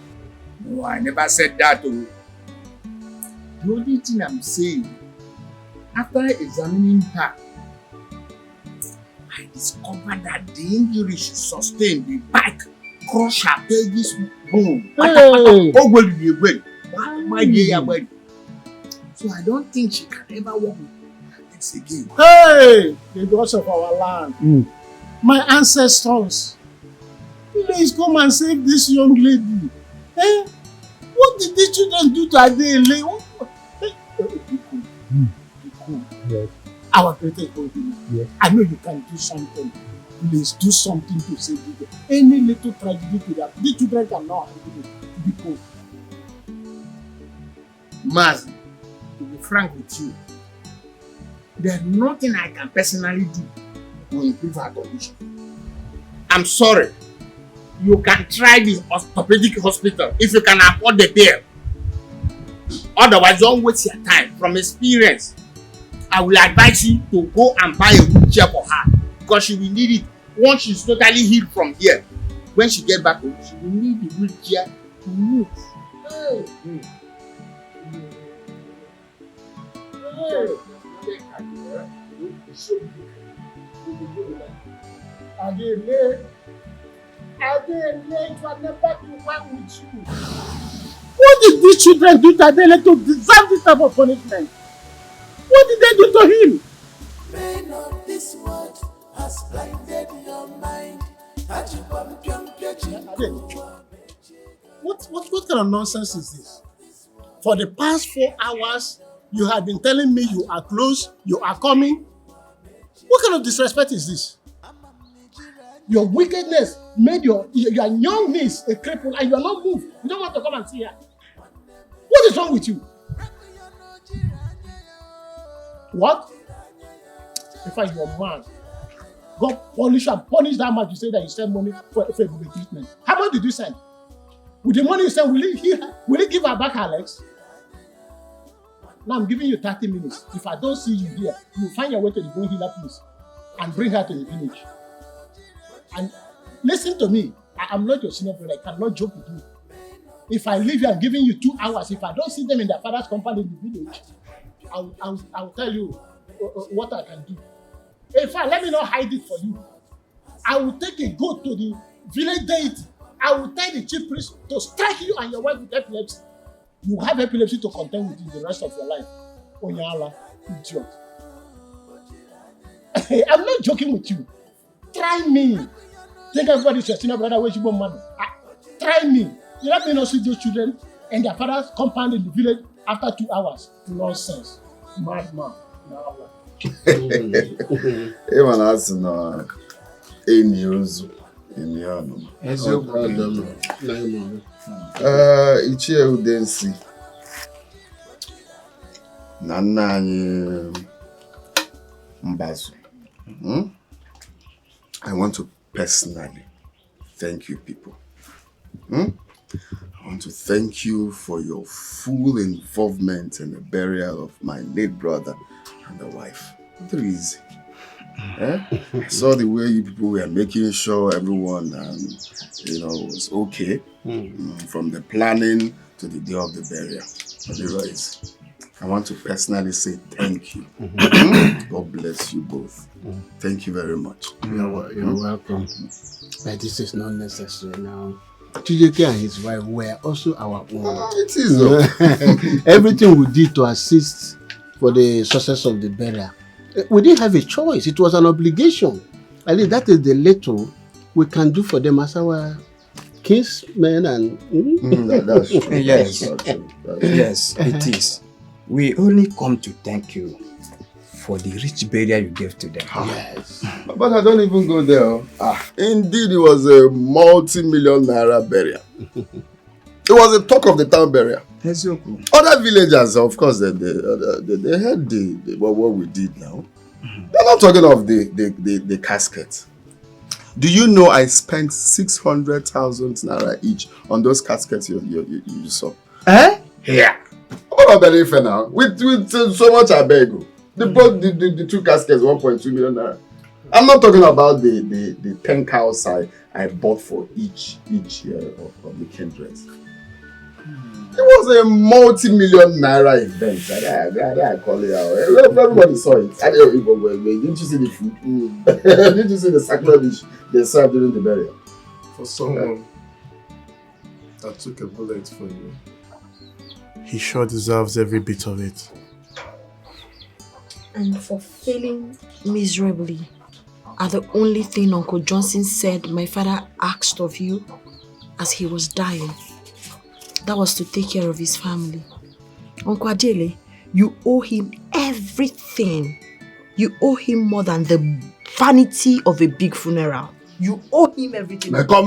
No, I never said that. The only thing I'm saying, after examining her, I discovered that the injury she sustained, the bike crush her baby's bone. Hey. Oh, well, you will. My dear, well. So I don't think she can ever walk with Alex again. Hey, the gods of our land. My ancestors. Please come and save this young lady. Eh? What did the children do to Adele? Yes. Our greatest God. Yes. I know you can do something. Please do something to save it. Any little tragedy to that. The children cannot handle it. Because Mazi, to be frank with you, there's nothing I can personally do to improve her condition. I'm sorry. You can try the orthopedic hospital if you can afford the bill. Otherwise, don't waste your time. From experience, I will advise you to go and buy a wheelchair for her because she will need it once she's totally healed from here. When she gets back home, she will need the wheelchair to move. Hey. Adele, it was never be one with you. What did these children do to Adele to deserve this type of punishment? What did they do to him? Pain of this world has blinded your mind. What kind of nonsense is this? For the past 4 hours, you have been telling me you are close, you are coming. What kind of disrespect is this? Your wickedness made your young niece a cripple and you are not moved. You don't want to come and see her. What is wrong with you? What? If I your man, God punish that man you say that you send money for a treatment. How much did you send? With the money you send, will he give her back her legs? Now I'm giving you 30 minutes. If I don't see you here, you will find your way to the bone healer place and bring her to the village. And listen to me. I'm not your senior brother. I cannot joke with you. If I leave you, I'm giving you 2 hours. If I don't see them in their father's compound in the village, I'll tell you what I can do. In fact, let me not hide it for you. I will take a goat to the village deity. I will tell the chief priest to strike you and your wife with epilepsy. You have epilepsy to contend with in the rest of your life. Onyala, idiot. I'm not joking with you. Try me. Think everybody's your senior brother, where's your man? Try me. You let me not see those children and their father's compound in the village after 2 hours. Nonsense. Madman. Even as no news in the Ichie Udensi Nnana Mbazu. I want to personally thank you people. I want to thank you for your full involvement in the burial of my late brother and the wife. Not easy. I saw the way you people were making sure everyone, was okay, from the planning to the day of the burial. Otherwise, I want to personally say thank you. God bless you both. Thank you very much. You're welcome. But this is not necessary now. Chijike and his wife were also our own. It is. Everything we did to assist for the success of the burial, we didn't have a choice. It was an obligation. At least that is the little we can do for them as our kinsmen and... That's true. Yes. That's true. Yes, it is. We only come to thank you for the rich burial you gave to them. Yes. But I don't even go there. Indeed, it was a multi-million naira burial. It was a talk of the town burial. Other villagers, of course, they heard what we did now. They're not talking of the casket. Do you know I spent 600,000 naira each on those caskets you saw? Yeah. What about the now? With so much I beg you. The 2 caskets, 1.2 million naira. I'm not talking about the 10 cows I bought for each year of the kindreds. It was a multi-million naira event. I call it out. Everybody saw it. Didn't you see the food? Didn't you see the sacred dish they served during the burial? For someone that took a bullet for you. He sure deserves every bit of it. And for failing miserably are the only thing Uncle Johnson said my father asked of you as he was dying. That was to take care of his family. Uncle Adele, you owe him everything. You owe him more than the vanity of a big funeral. You owe him everything. I owe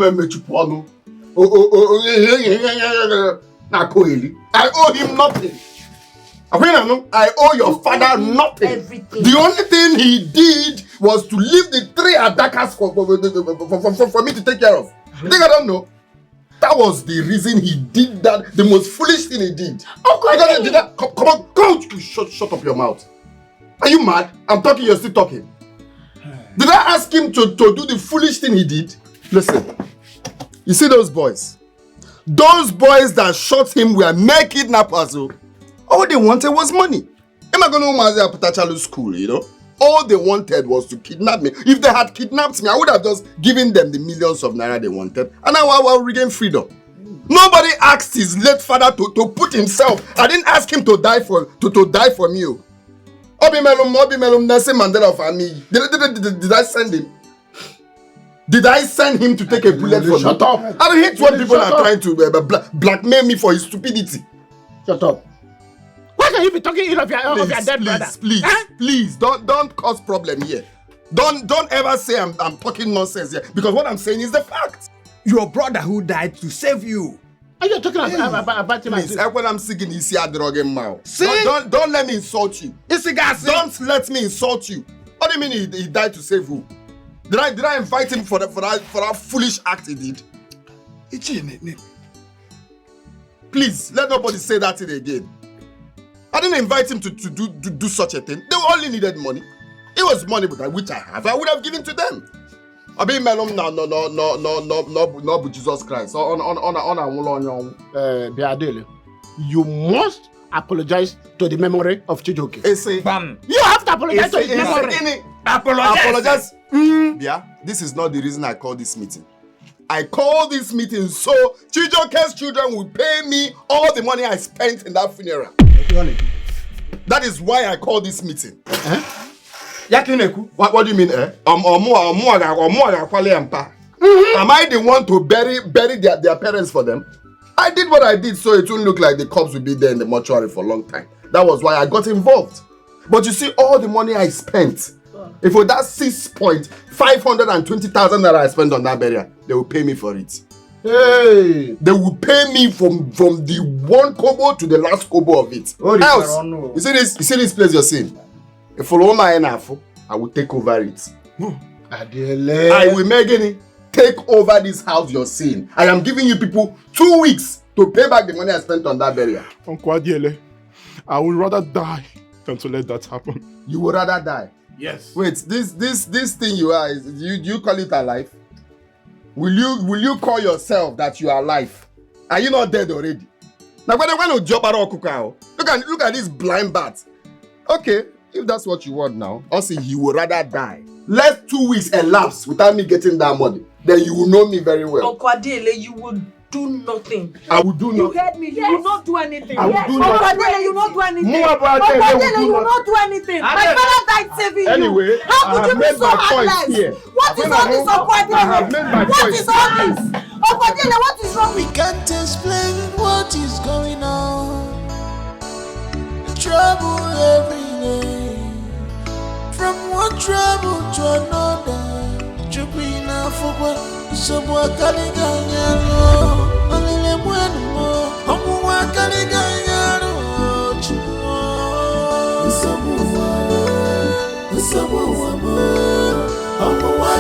him nothing. I owe your father nothing. Everything. The only thing he did was to leave the 3 attackers for me to take care of. You think I don't know? That was the reason he did that, the most foolish thing he did. Come on, shut up your mouth. Are you mad? I'm talking, you're still talking. Did I ask him to do the foolish thing he did? Listen, you see those boys? Those boys that shot him were mere kidnappers. All they wanted was money. Am I going to Mazi Nnana school, you know? All they wanted was to kidnap me. If they had kidnapped me, I would have just given them the millions of naira they wanted, and I will regain freedom. Nobody asked his late father to put himself. I didn't ask him to die for me. Obimelum, Nelson Mandela for me. Did I send him? Did I send him to take a bullet for me? Shut up. I don't hate when people are trying to blackmail me for his stupidity. Shut up. Why can you be talking ill of your dead brother? Please, don't cause problem here. Don't ever say I'm talking nonsense here, because what I'm saying is the fact. Your brother who died to save you. Are you talking about him? Please, when I'm singing, you see a drug mouth. Don't let me insult you. Don't let me insult you. What do you mean he died to save who? Did I invite him for that foolish act he did? Please, let nobody say that thing again. I didn't invite him to do such a thing. They only needed money. It was money which I have. I would have given to them. I be melum no Jesus Christ. Biadele, you must apologize to the memory of Chijoke. You have to apologize to his memory. Apologize. Yeah, this is not the reason I called this meeting. I called this meeting so Chijoke's children will pay me all the money I spent in that funeral. That is why I called this meeting. What do you mean? Am I the one to bury their parents for them? I did what I did so it wouldn't look like the cops would be there in the mortuary for a long time. That was why I got involved. But you see, all the money I spent, if with that 520,000 that I spent on that burial, they will pay me for it. Hey, they will pay me from the 1 kobo to the last kobo of it. Else, you see this place you're seeing? If I will take over it. I will take over this house you're seeing. I am giving you people 2 weeks to pay back the money I spent on that burial. Uncle Adiele, I would rather die than to let that happen. You would rather die? Yes. Wait, this thing you are, you call it alive? Will you call yourself that you are alive? Are you not dead already? Now when you jump around Kukao, look at this blind bat. Okay, if that's what you want now, also you would rather die. Let 2 weeks elapse without me getting that money. Then you will know me very well. Uncle Adele, you will do nothing. I will do nothing. You heard me. You will not do anything. I will do nothing. Uncle Adele, you will not do anything. Uncle Adele, you will not do anything. My father died saving anyway, you. How could you be so heartless? What is all this, Uncle Adele? What is all this? Uncle Adele, what is wrong? We can't explain what is going on. The trouble every day. From one trouble to another. Chupina football, Sobua Caligano, only the one more, Homua Caligano, Sobua, Homua,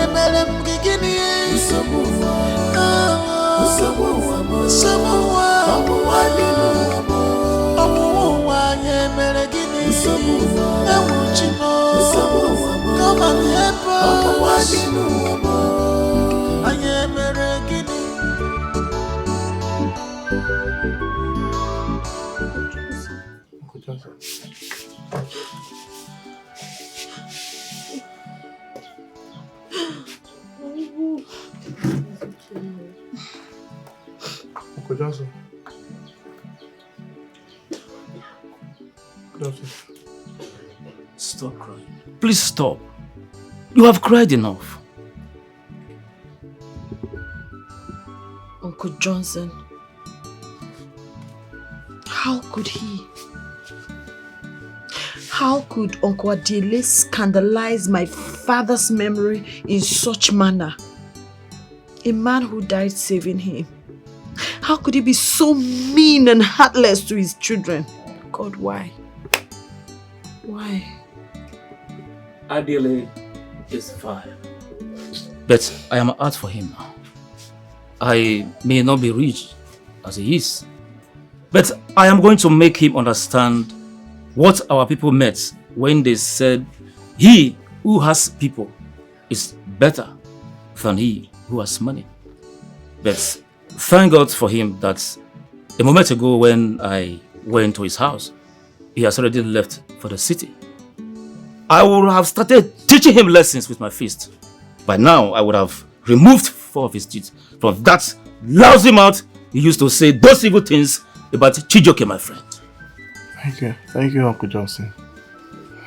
Emelem Gigini, Sobua, come and help us. I am a reggae. Uncle Johnson. Good afternoon. Stop crying. Please stop. You have cried enough. Uncle Johnson, how could he? How could Uncle Adele scandalize my father's memory in such manner? A man who died saving him. How could he be so mean and heartless to his children? God, why? Why? Adele is fine. But I am out for him now. I may not be rich as he is, but I am going to make him understand what our people meant when they said he who has people is better than he who has money. But thank God for him that a moment ago when I went to his house, he has already left for the city. I would have started teaching him lessons with my fist. By now, I would have removed 4 of his teeth from that lousy mouth he used to say those evil things about Chijoke, my friend. Thank you, Uncle Johnson.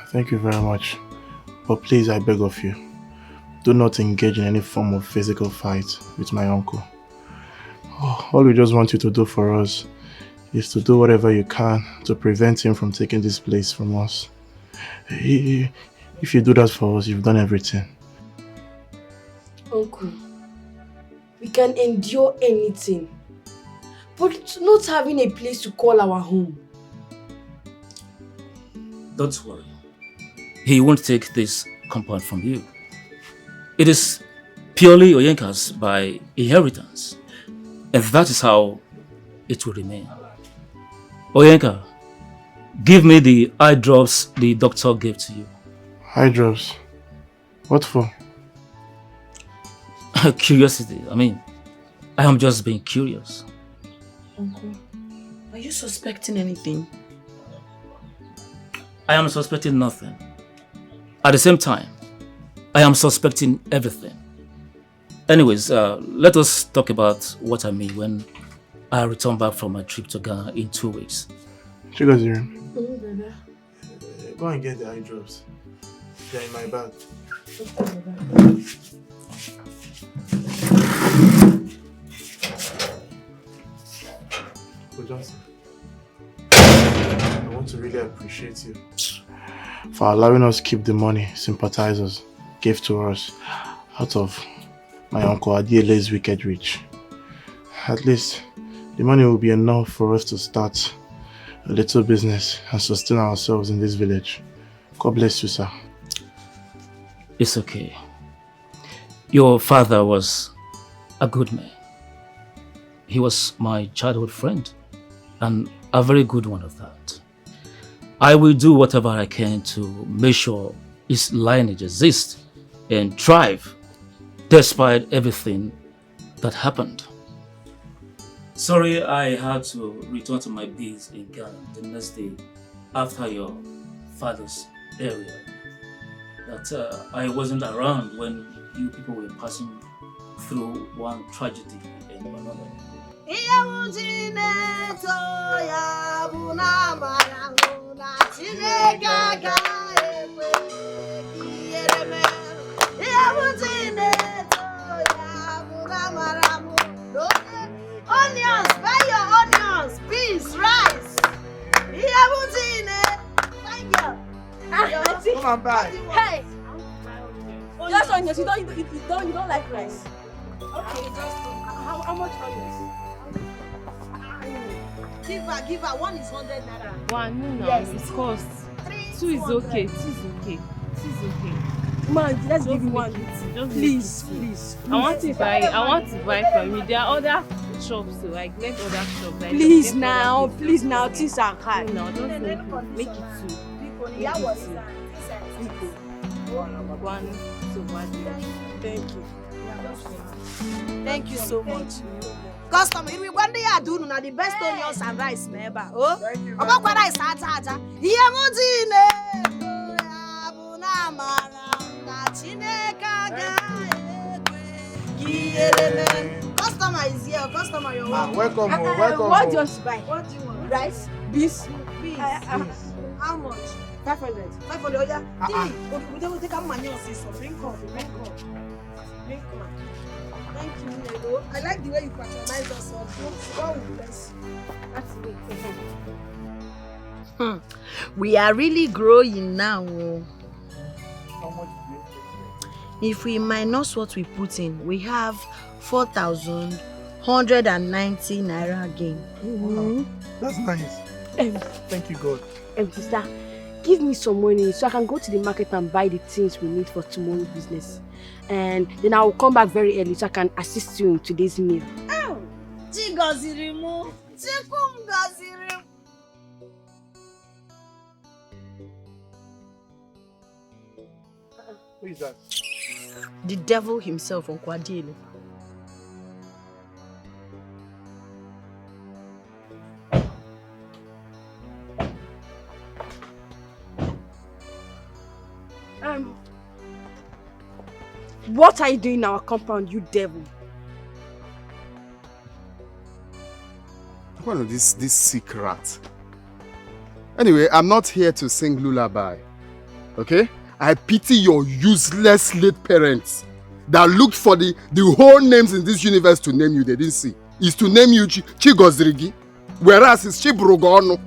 Thank you very much. But please, I beg of you, do not engage in any form of physical fight with my uncle. All we just want you to do for us is to do whatever you can to prevent him from taking this place from us. If you do that for us, you've done everything. Uncle, we can endure anything, but not having a place to call our home. Don't worry. He won't take this compound from you. It is purely Oyenka's by inheritance. And that is how it will remain. Oyenka, give me the eye drops the doctor gave to you. Eye drops? What for? Curiosity. I am just being curious. Uncle, are you suspecting anything? I am suspecting nothing. At the same time, I am suspecting everything. Anyways, let us talk about what I mean when I return back from my trip to Ghana in 2 weeks. Chigoziri, go and get the eye drops. They're in my bag. Uncle Johnson, I want to really appreciate you for allowing us to keep the money sympathizers gave to us out of my uncle Adiele's wicked rich. At least the money will be enough for us to start a little business and sustain ourselves in this village. God bless you, sir. It's okay. Your father was a good man. He was my childhood friend, and a very good one of that. I will do whatever I can to make sure his lineage exists and thrive despite everything that happened. Sorry I had to return to my base in Ghana the next day after your father's burial. That I wasn't around when you people were passing through one tragedy and another. Onions, buy your onions, beans, rice. Come on, buy. Hey! Just onions, you don't like rice. Okay, just how much onions? Give her. One is 100 naira. One, no, Yes. it's cost. 2 is okay. 2 is okay. 2 is okay. Man, let's give you one. Just Please. I want to buy from you. There are other shops, so like let other shops. Like, Please now, things are high. No, don't make it 2. One, so bad. Thank you. Thank you so much. Customer, we want to do now the best onions and rice never. Oh, about what I said, Customer. customer is here. Customer, you're welcome. Welcome, welcome. What do you want to buy? What do you want? Rice, beans, How much? 500. 500. Oh yeah. Okay, we don't take our money on this. Bring coffee. Bring coffee. Bring coffee. Thank you, Lelo. I like the way you patronize us. God will bless you. That's it. We are really growing now. How much do you expect? If we minus what we put in, we have 4,190 naira gain. That's nice. Thank you, God. Sister, give me some money so I can go to the market and buy the things we need for tomorrow's business. And then I will come back very early so I can assist you in today's meal. Oh, Chigozirimu. Chikungazirimu. Who is that? The devil himself, Onkwadilo. What are you doing in our compound, you devil? One of this sick rat. Anyway, I'm not here to sing lullaby. Okay? I pity your useless late parents that looked for the whole names in this universe to name you. They didn't see. Is to name you Chigozrigi, whereas it's Chibrogono.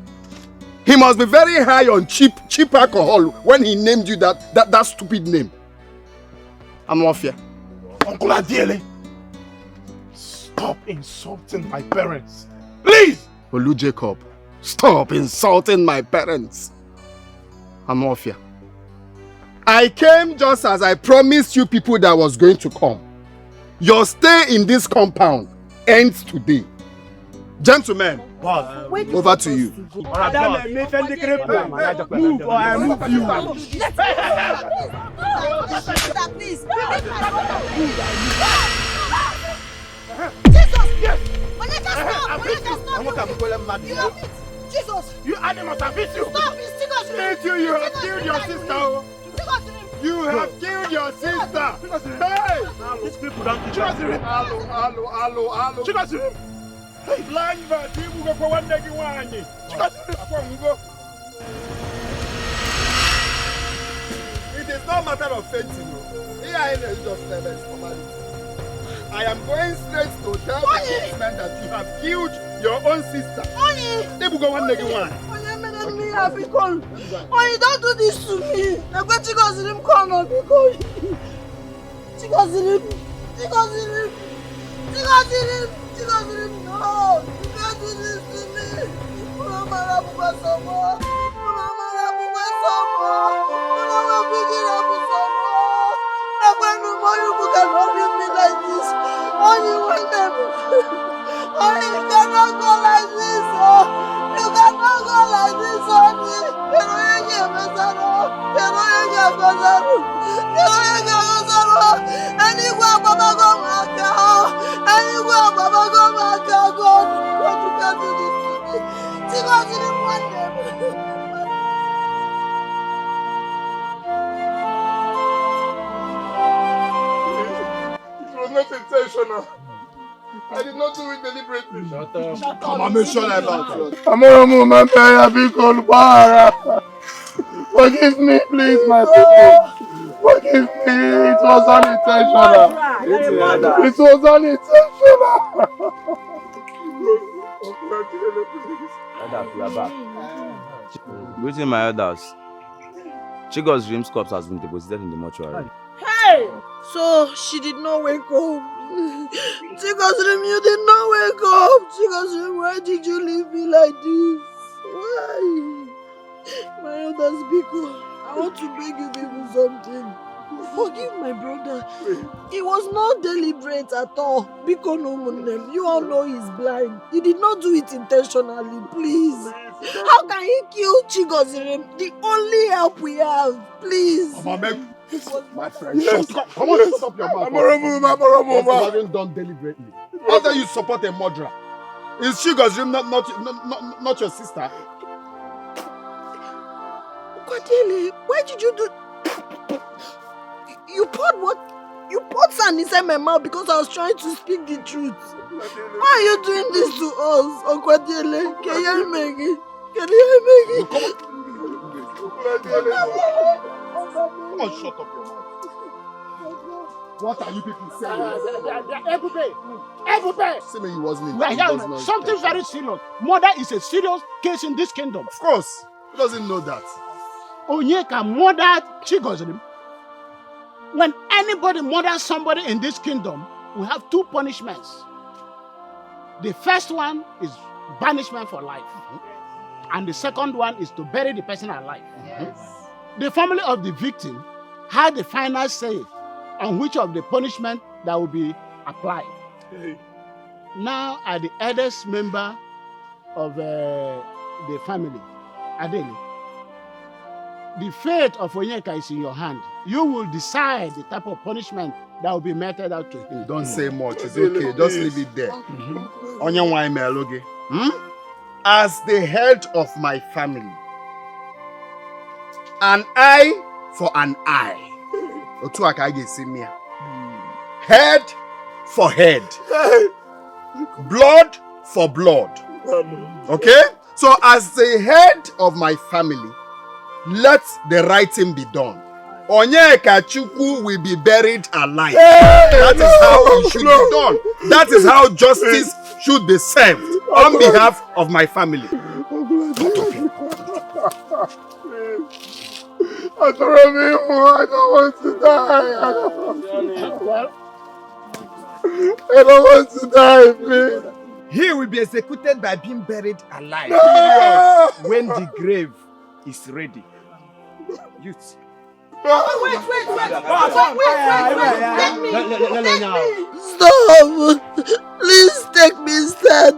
He must be very high on cheap alcohol when he named you that stupid name. I'm off here. Uncle Adiele, stop insulting my parents. Please! Olu Jacob, stop insulting my parents. I'm off here. I came just as I promised you people that I was going to come. Your stay in this compound ends today. Gentlemen, over to you. Move or I move you. Please. Jesus! Yes! Monica, stop! You have it! Jesus! You animals have hit you! Stop! It's Jesus! Hit you! You have killed your sister! You have killed your sister! Hey! These people don't kill us! Hello! Blind man, you go for one day. It is not a matter of fainting. Here is just formality. I am going straight to tell the policeman that you have killed your own sister. They will go one day. Don't do this to me. I'm going to go to him corner because no, you can't do this to me. You cannot leave me like this. You cannot go like this. You cannot go like this, honey. It was not intentional. I did not do it deliberately. Shut up. Come on, make sure about it. Forgive me, please, my people. Forgive me. It was unintentional. It was unintentional. Greeting my elders. Chigo's dreams corpse has been deposited in the mortuary. Hey! So she did not wake up. Chigozrim, you did not wake up. Chigozrim, why did you leave me like this? Why? My elders, Biko, I want to beg you people something. Forgive my brother. It was not deliberate at all. Biko no monem. You all know he's blind. He did not do it intentionally, please. How can he kill Chigozrim? The only help we have, please. My friend, come on, stop your mouth. What wasn't done deliberately. How do you support a murderer? Is Chigozrim not your sister? Kwadele, why did you do? You poured what? You put sand inside my mouth because I was trying to speak the truth. Why are you doing this to us, Okwadiele? Can you hear me again? Can you hear me again? Come on, shut up your mouth. What are you people saying? Everybody! Say me he wasn't. We are hearing something very serious. Murder is a serious case in this kingdom. Of course. Who doesn't know that? Onyeka murdered Chigozrim. When anybody murders somebody in this kingdom, we have two punishments. The first one is banishment for life. And the second one is to bury the person alive. Yes. The family of the victim had the final say on which of the punishment that will be applied. Now, as the eldest member of the family, Adele, the fate of Onyeka is in your hand. You will decide the type of punishment that will be meted out to him. Don't say much. It's okay. Just leave it there. Onyenwai Meloge. As the head of my family, an eye for an eye. Head for head. Blood for blood. Okay? So as the head of my family, let the right thing be done. Onyeka Chukwu will be buried alive. That is how it should be done. That is how justice should be served on behalf of my family. I don't want to die. I don't want to die, please. He will be executed by being buried alive. No! When the grave is ready. Youth. Wait. Let me. Stop. Please take me instead.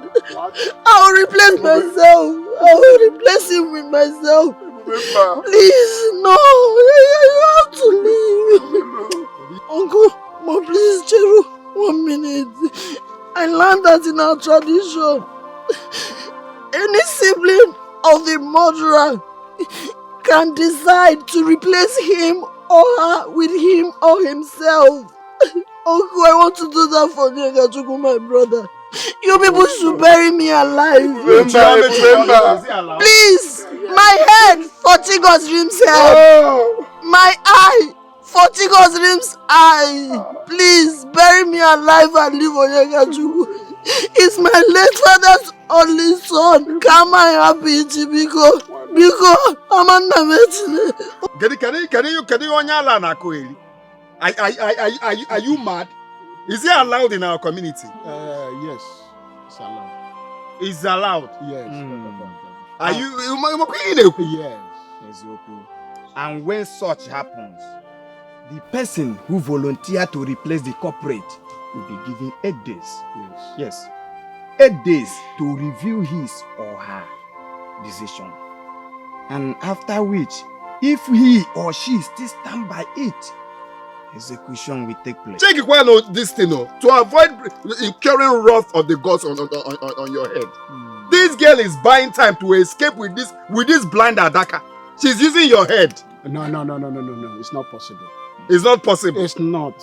I will replace myself. I will replace him with myself. Please, no. You have to leave. Uncle, Mom, please, Cheru, 1 minute. I learned that in our tradition, any sibling of the murderer can decide to replace him or her with him or himself. Uncle, I want to do that for Onyeka Chukwu, my brother. You people should bury me alive. Please, my head for Chigozrim's head. My eye for Chigozrim's eye. Please, bury me alive and leave Onyeka Chukwu. It's my late father's only son. Come and happy, Chibiko. Because Amanda Metine. Are you mad? Is he allowed in our community? Yes, it's allowed. It's allowed? Yes. Are you? Yes. And when such happens, the person who volunteered to replace the culprit will be given 8 days. Yes. 8 days to review his or her decision. And after which, if he or she still stand by it, execution will take place. Check this thing to avoid incurring wrath of the gods on your head. This girl is buying time to escape with this blind Adaka. She's using your head. No. It's not possible. It's not possible. It's not.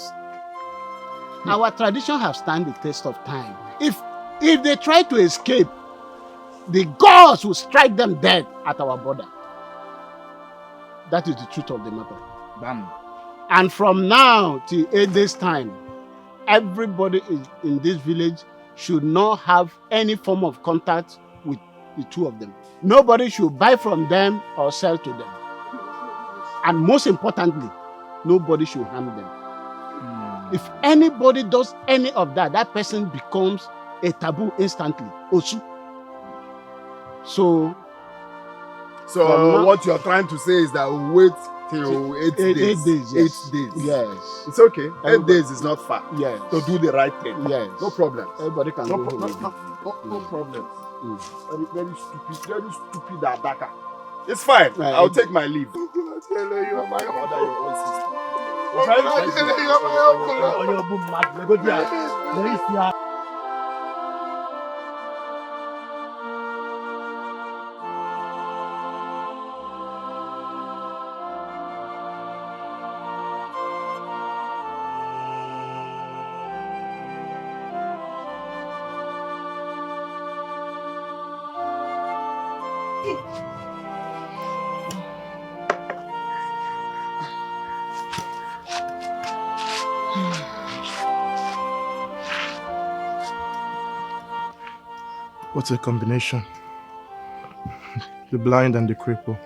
Our tradition has stand the test of time. If they try to escape, the gods will strike them dead at our border. That is the truth of the matter. Bam. And from now till 8 days' time, everybody in this village should not have any form of contact with the two of them. Nobody should buy from them or sell to them. And most importantly, nobody should harm them. If anybody does any of that, that person becomes a taboo instantly. Osu. So what you're trying to say is that we'll wait till 8 days. 8 days, yes. 8 days. Yes. It's okay. 8 days is not far. Yes. To do the right thing. Yes. No problem. Everybody can go home. No problem. Very stupid Adaka. It's fine. I'll take my leave. You are my mother, your own sister. What a combination. The blind and the cripple.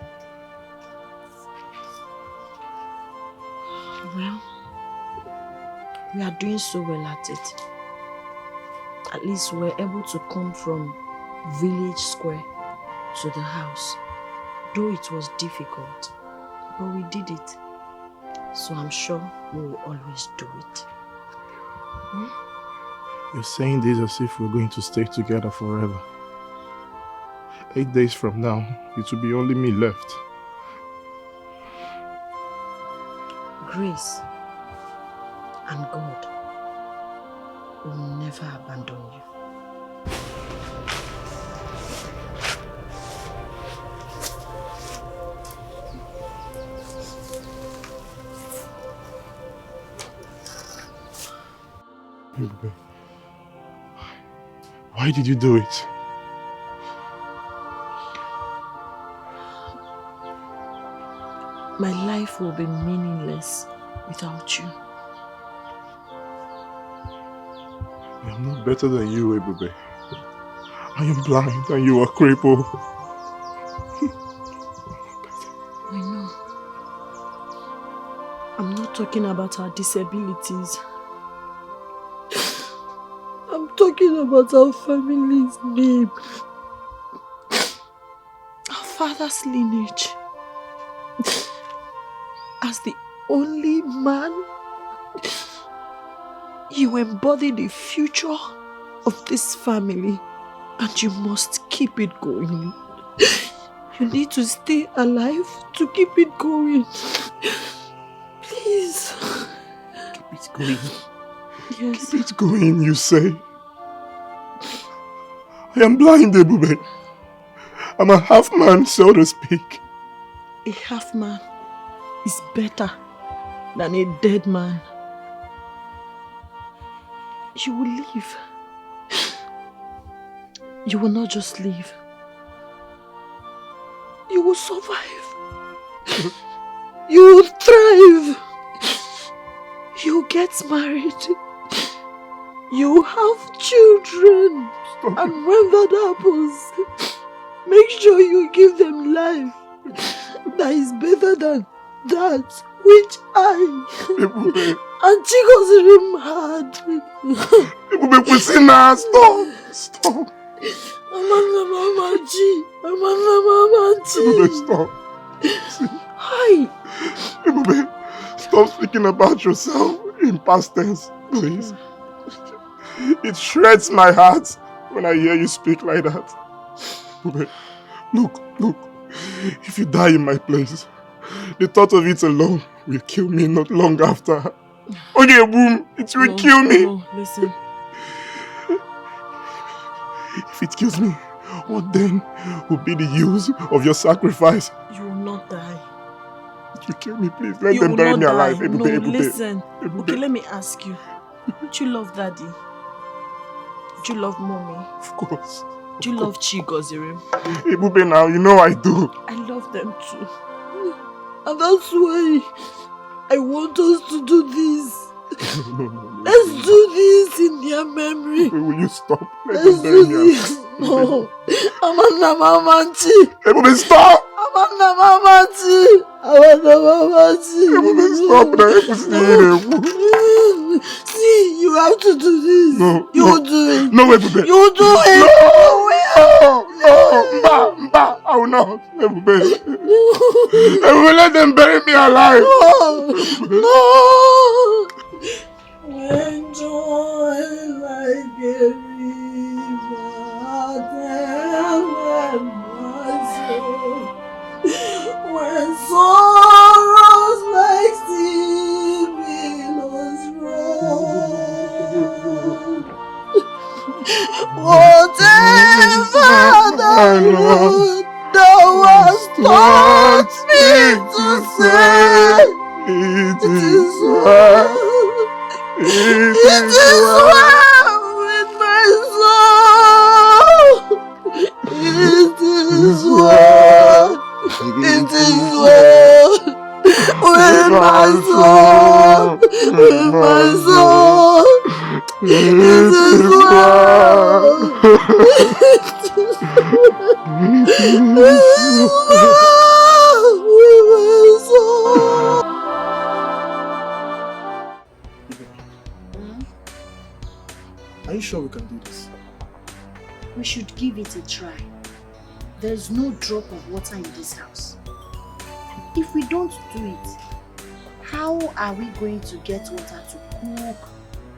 Well, we are doing so well at it. At least we're able to come from village square to the house. Though it was difficult, but we did it. So I'm sure we will always do it. Hmm? You're saying this as if we're going to stay together forever. 8 days from now, it will be only me left. Grace and God will never abandon you. Why did you do it? My life will be meaningless without you. I am not better than you, Ebube. I am blind and you are crippled. I know. I'm not talking about our disabilities. I'm talking about our family's name. Our father's lineage. As the only man, you embody the future of this family and you must keep it going. You need to stay alive to keep it going. Please. Keep it going. Yes. Keep it going, you say. I am blind, Ebube. I'm a half man, so to speak. A half man is better than a dead man. You will live. You will not just live. You will survive. You will thrive. You get married. You have children. Stop. And when that happens, make sure you give them life that is better than that which I and Chigozirim had. Ebube, Kusina, stop. Ebube, stop. Hi. Ebube, stop speaking about yourself in past tense, please. It shreds my heart when I hear you speak like that. Ebube, look. If you die in my place, the thought of it alone will kill me not long after. Okay, boom, it will kill me. No, listen. If it kills me, what then will be the use of your sacrifice? You will not die. If you kill me, please let them bury me alive. No, Ebube. listen. Ebube. Okay, let me ask you. Do you love Daddy? Do you love Mommy? Of course. Do you love Chigozirim? Ebube, now, you know I do. I love them too. And that's why I want us to do this. No. Let's do this in their memory. Will you stop? Let's do this. No. Amanda Mamanchi. Ebube, stop! Amanda Mamanchi. Amanda Mamanchi. Ebube, stop now. See, you have to do this. No. You will do it. No, Ebube. You will do it. No. Mba, I will not. Ebube. Ebube, let them bury me alive. No. When joy like a river and my soul, when sorrows like sea billows roll, whatever the road thou hast taught me to say, it is well. It is well with my soul. It is well. It is well with my soul. With my soul. It is well. Are you sure we can do this? We should give it a try. There's no drop of water in this house. If we don't do it, how are we going to get water to cook,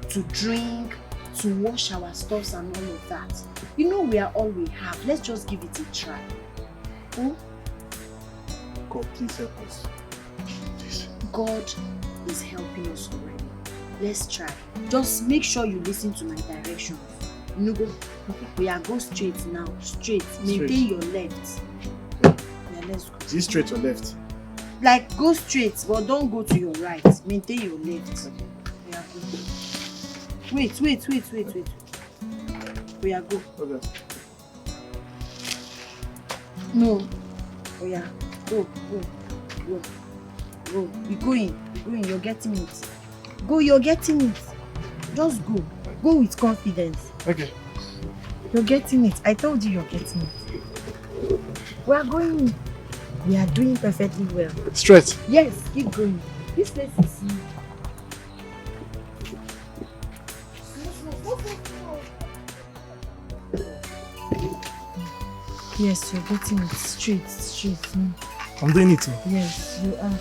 to drink, to wash our stuffs and all of that? You know we are all we have. Let's just give it a try. Oh? God, please help us. Please. God is helping us already. Let's try. Just make sure you listen to my directions. No go. We are go straight now. Straight. Maintain your left. Yeah, let's go. Is it straight or left? Like go straight, but don't go to your right. Maintain your left. We are go. Wait. We are go. Okay. No. We are go. You're going. You're getting it. Go. You're getting it. Just go. Go with confidence. Okay. You're getting it. I told you you're getting it. We are going. We are doing perfectly well. Straight. Yes, keep going. This place is new. Yes, you're getting it straight. I'm doing it too. Yes, you are.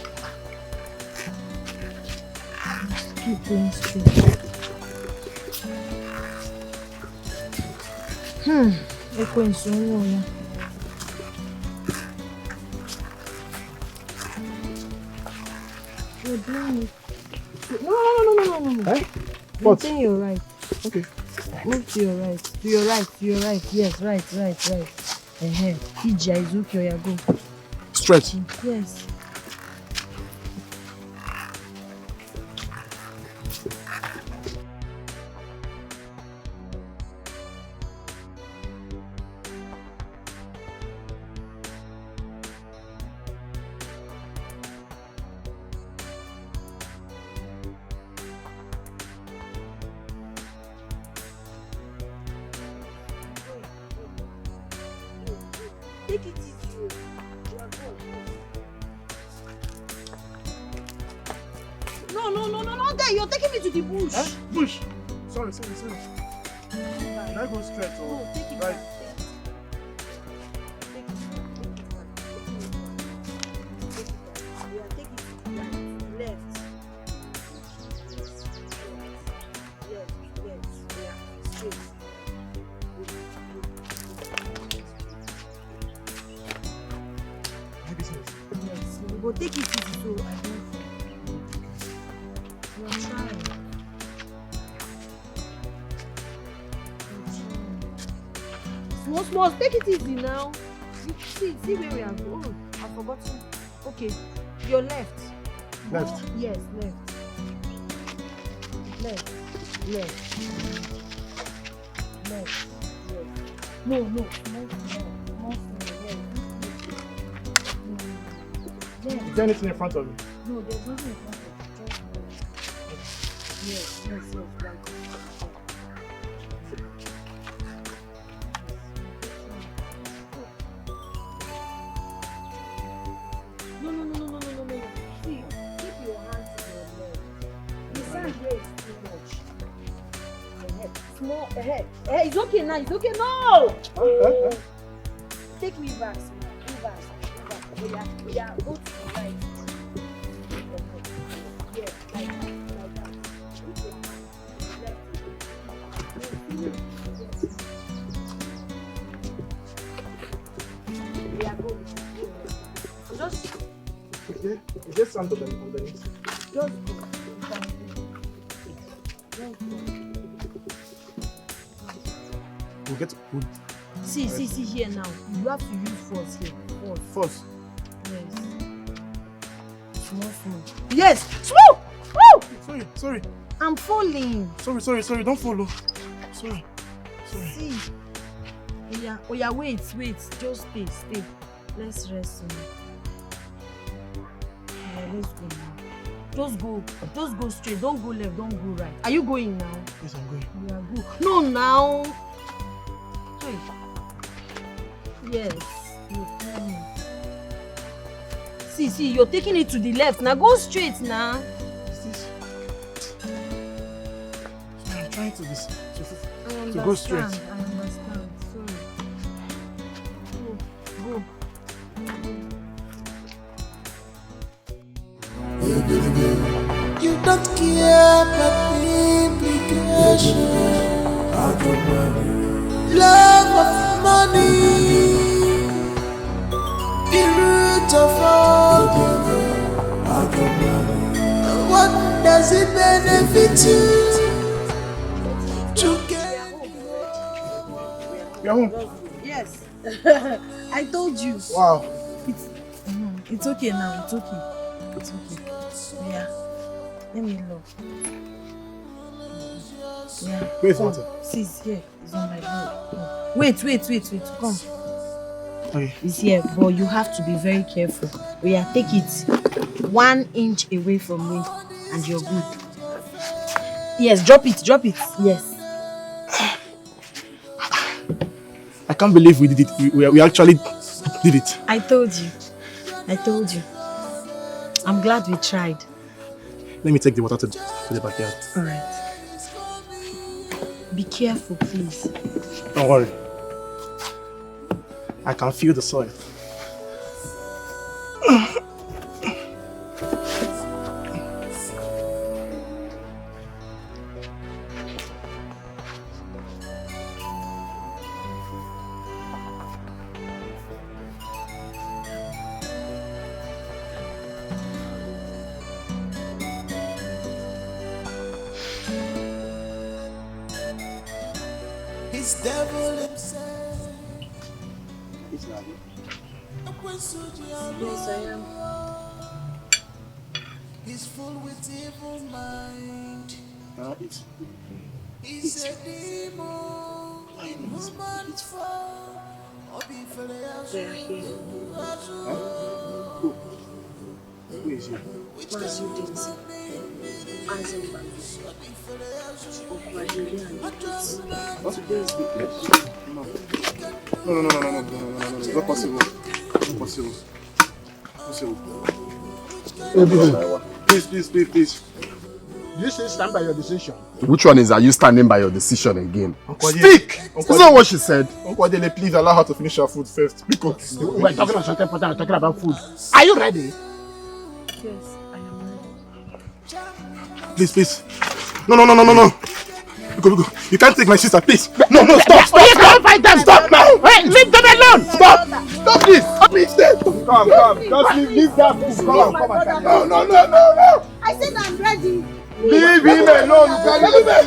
Keep going straight. Ekwensu ya. You're doing it. No. Eh? What? Maintain your right. Okay. Move to your right. To your right. Yes, right. Tija is okay, go. Straight. Yes. Take it easy. No, not there. You're taking me to the bush. Huh? Bush. Sorry. Can I go straight or take it right? But take it easy so I don't. You're trying. Small, take it easy now. You see where we are going. Oh, I've forgotten. Okay, your left. Left? Oh, yes, left. No. Is there anything in front of you? No, there's nothing in front of you. Yes, right. No. See, keep your hands to your leg. The sand here is too much. Small ahead. It's okay now. No! Take me back, small. Yeah, go to the right. Yes, like that. Put your hand to the left. Yeah, go. Just Is there sand underneath? Just go. We'll get wood. See here now. You have to use force here. Force. Yes. Small. Yes! Small! Woo! Sorry. I'm falling. Sorry. Don't follow. Sorry. See. Oh yeah, wait. Just stay. Let's rest on it. let's go now. Just go straight. Don't go left, don't go right. Are you going now? Yes, I'm going. Yeah, go. No, now. Hey. Yes. See, you're taking it to the left. Now go straight now. I'm trying to go straight. I understand. Sorry. Go. You don't care about the implication. Love of money, the root of all evil. What does it benefit you to get? You're home. Yes. I told you. Wow. It's okay now. It's okay. Yeah. Let me look. Yeah. Where's water? See, it's here. It's on my leg. Wait. Come. Okay. It's here, but you have to be very careful. Yeah, take it 1 inch away from me, and you're good. Yes, drop it. Yes. I can't believe we did it. We actually did it. I told you. I'm glad we tried. Let me take the water to the backyard. All right. Be careful, please. Don't worry. I can feel the soil. His devil himself. Yes, I am. He's full with evil mind. He's a demon in woman's form. They are here. Who is here? Mazi Nnana. Today is the No. It's not possible. Please. You still stand by your decision? Which one are you standing by your decision again? Speak! Is that what she said? Uncle Adele, please allow her to finish her food first. Because we're talking about something important, we're talking about food. Are you ready? Yes, I am ready. Please. No. Go. You can't take my sister, please. No, stop. You can't fight them. Stop now. Hey, leave them alone. Stop this. Please, stay. Come. Just leave that food. Come and carry it. No. I said I'm ready. Leave him alone. You can't leave him.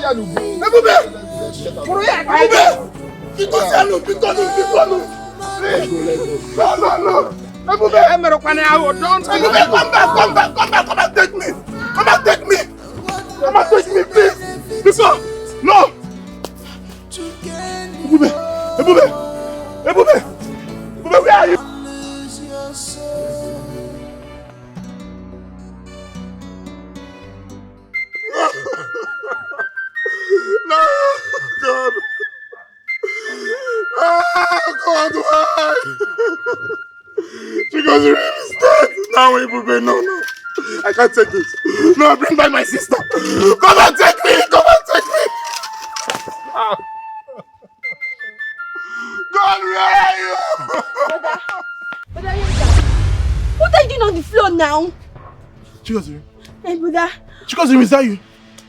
Come back, take me, please. Listen, no. Ebube, where are you? No, God. God, why? She goes, really dead. Now, Ebube, no. I can't take this. No, bring back my sister. Come and take me. God, where are you? Brother, what are you doing on the floor now? Chigoziri. Hey, brother. Chigoziri, is that you?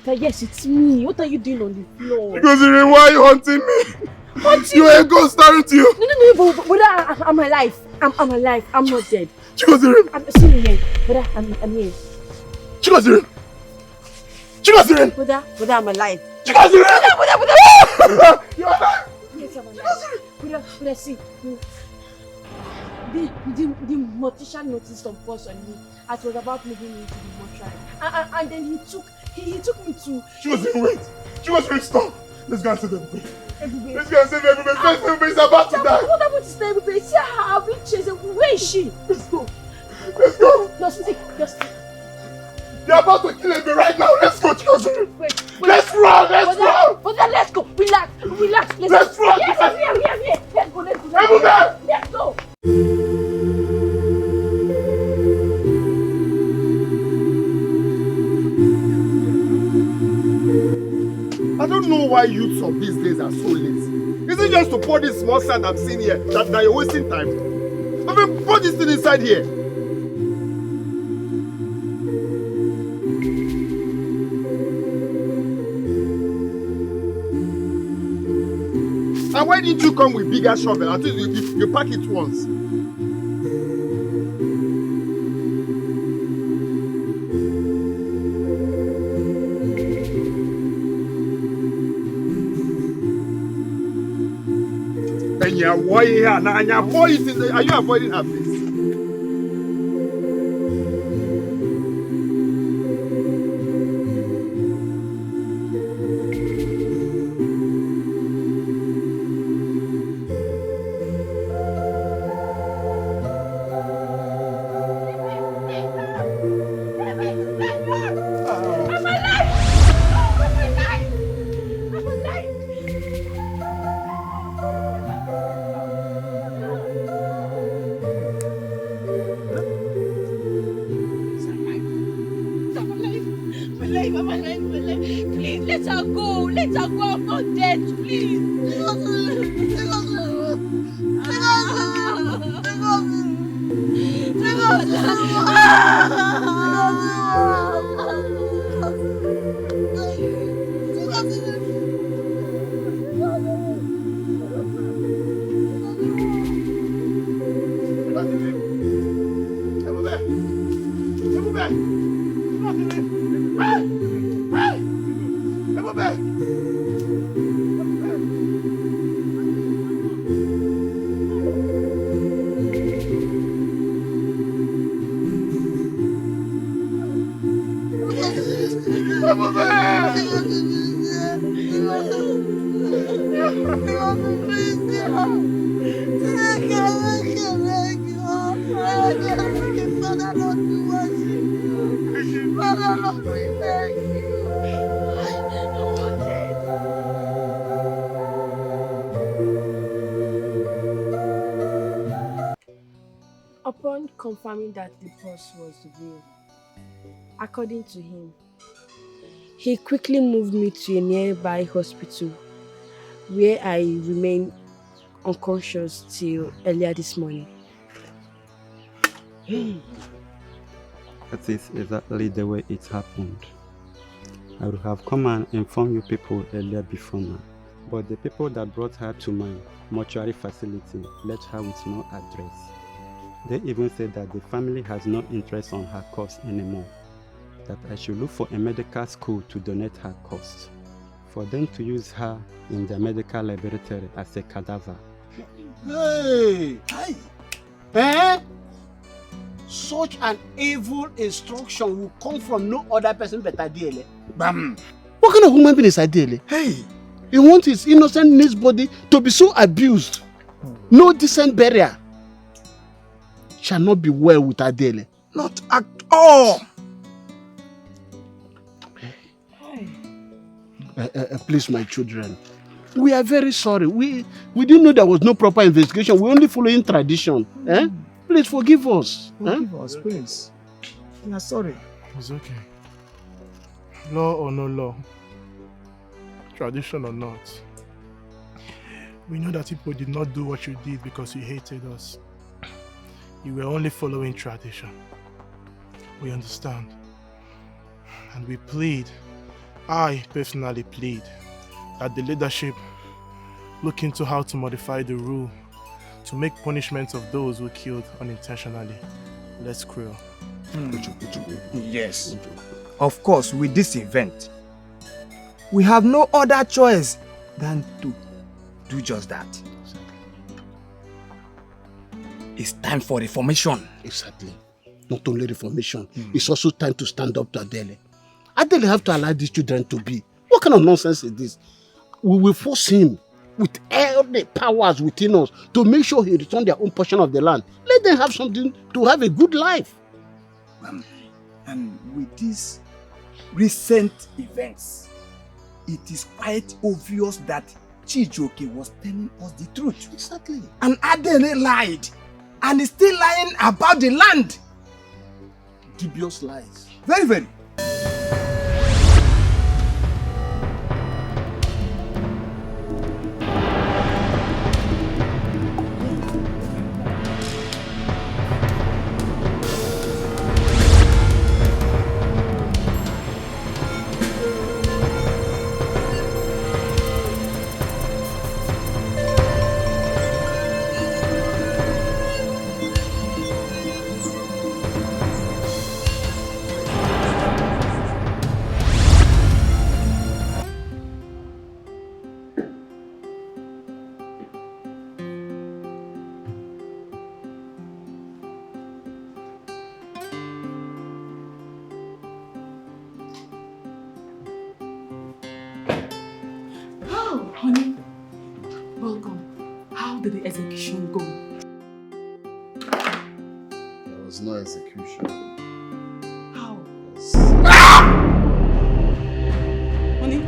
Yes, it's me. What are you doing on the floor? Chigoziri, why are you hunting me? You are a ghost, aren't you? No, brother, I'm alive. I'm alive. I'm not dead. Chigoziri. See me here. Brother, I'm here. Chigoziri. Brother, I'm alive. Chigoziri. Brother. You're alive. Yes, I'm alive. Brother, see. The mortician noticed some pus on me as I was about moving into the mortuary. And then he took me to... Chigoziri, stop. Let's go and save everybody. Everybody. Let's go and save everybody. Everybody's about to die. What happened to everybody? See how I've been chasing. Where is she? Let's go. Just stick. They're about to kill me right now. Let's go, children. Wait. Let's run. Let's run. But then let's go. Relax. Let's run. Yes, I'm here. Let's go. Everywhere. Let's go. I don't know why youths of these days are so lazy. Is it just to pour this small sand I'm seeing here that you're wasting time? I mean, pour this thing inside here. And why didn't you come with bigger shovel? At least you pack it once. And you're avoiding her now, and you're avoiding. Are you avoiding her face? Please, let her go. Let her go. I'm not dead. Please. Upon confirming that the boss was real, according to him, he quickly moved me to a nearby hospital where I remained unconscious till earlier this morning. That is exactly the way it happened. I would have come and informed you people earlier before now, but the people that brought her to my mortuary facility left her with no address. They even said that the family has no interest on her cause anymore, that I should look for a medical school to donate her cost, for them to use her in the medical laboratory as a cadaver. Hey! Eh? Such an evil instruction will come from no other person but Adele. Bam! What kind of human being is Adele? Hey! He wants his innocent niece's body to be so abused. No decent burial shall not be well with Adele. Not at all! Please, my children, we are very sorry. We didn't know there was no proper investigation. We only following tradition. Eh? Please forgive us. Forgive us, please. We are sorry. It's okay. Law or no law, tradition or not, we know that people did not do what you did because you hated us. You were only following tradition. We understand. And we plead, I personally plead, that the leadership look into how to modify the rule to make punishments of those who killed unintentionally less cruel. Yes. Of course, with this event, we have no other choice than to do just that. It's time for reformation. Exactly. Not only reformation, it's also time to stand up to Adele. Adele have to allow these children to be. What kind of nonsense is this? We will force him with all the powers within us to make sure he return their own portion of the land. Let them have something to have a good life. And with these recent events, it is quite obvious that Chijioke was telling us the truth. Exactly. And Adele lied. And is still lying about the land. Dubious lies. Very, very. Honey, welcome. How did the execution go? There was no execution. How? Honey?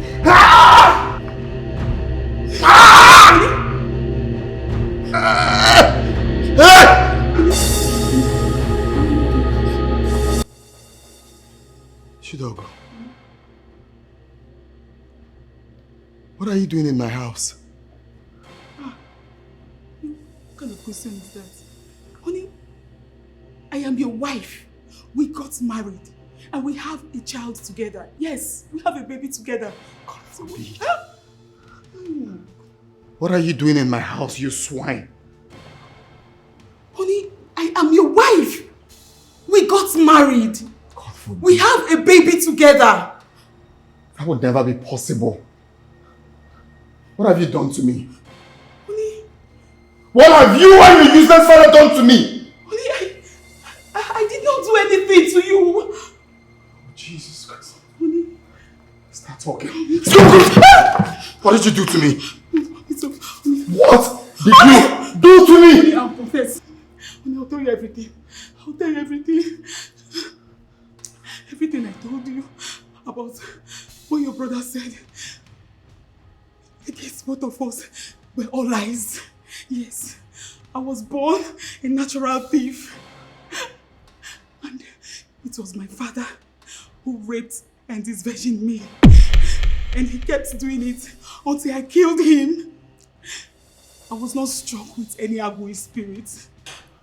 Chidogo, what are you doing in my house? What kind of question is that? Honey, I am your wife. We got married and we have a child together. Yes, we have a baby together. God forbid. What are you doing in my house, you swine? Honey, I am your wife. We got married. God forbid. We have a baby together. That would never be possible. What have you done to me? Honey. What have you and your useless father done to me? Honey, I did not do anything to you. Oh, Jesus Christ. Honey. Start talking. What did you do to me? It's okay. What did you do to me? Honey, I'll confess. Honey, I'll tell you everything. I'll tell you everything. Everything I told you about what your brother said against both of us were all lies. Yes, I was born a natural thief. And it was my father who raped and disvirgined me. And he kept doing it until I killed him. I was not struck with any Agui spirit.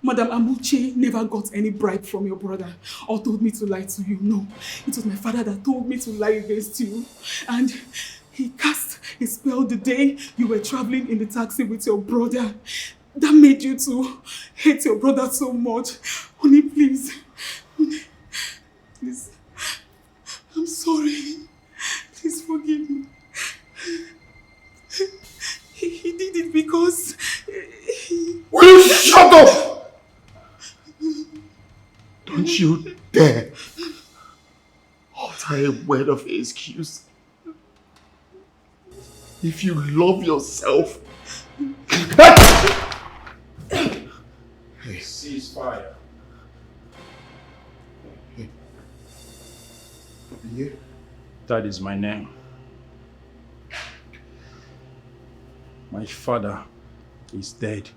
Madam Amuche never got any bribe from your brother or told me to lie to you. No, it was my father that told me to lie against you. And he cast a spell the day you were traveling in the taxi with your brother. That made you to hate your brother so much. Honey, please. Honey, please. I'm sorry. Please forgive me. He did it because Will you shut up? Don't you dare utter a word of excuse. If you love yourself. Ceasefire. Yeah. That is my name. My father is dead.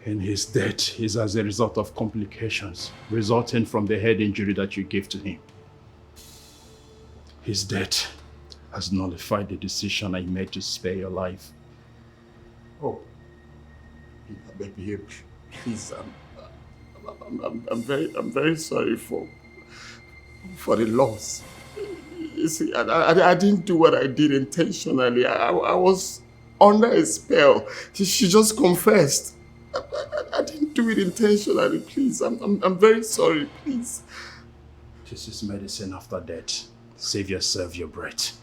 And his death is as a result of complications resulting from the head injury that you gave to him. His death has nullified the decision I made to spare your life. Oh, baby, please, I'm very sorry for the loss. You see, I didn't do what I did intentionally. I was under a spell. She just confessed. I didn't do it intentionally. Please, I'm very sorry. Please. This is medicine after death. Save yourself your breath.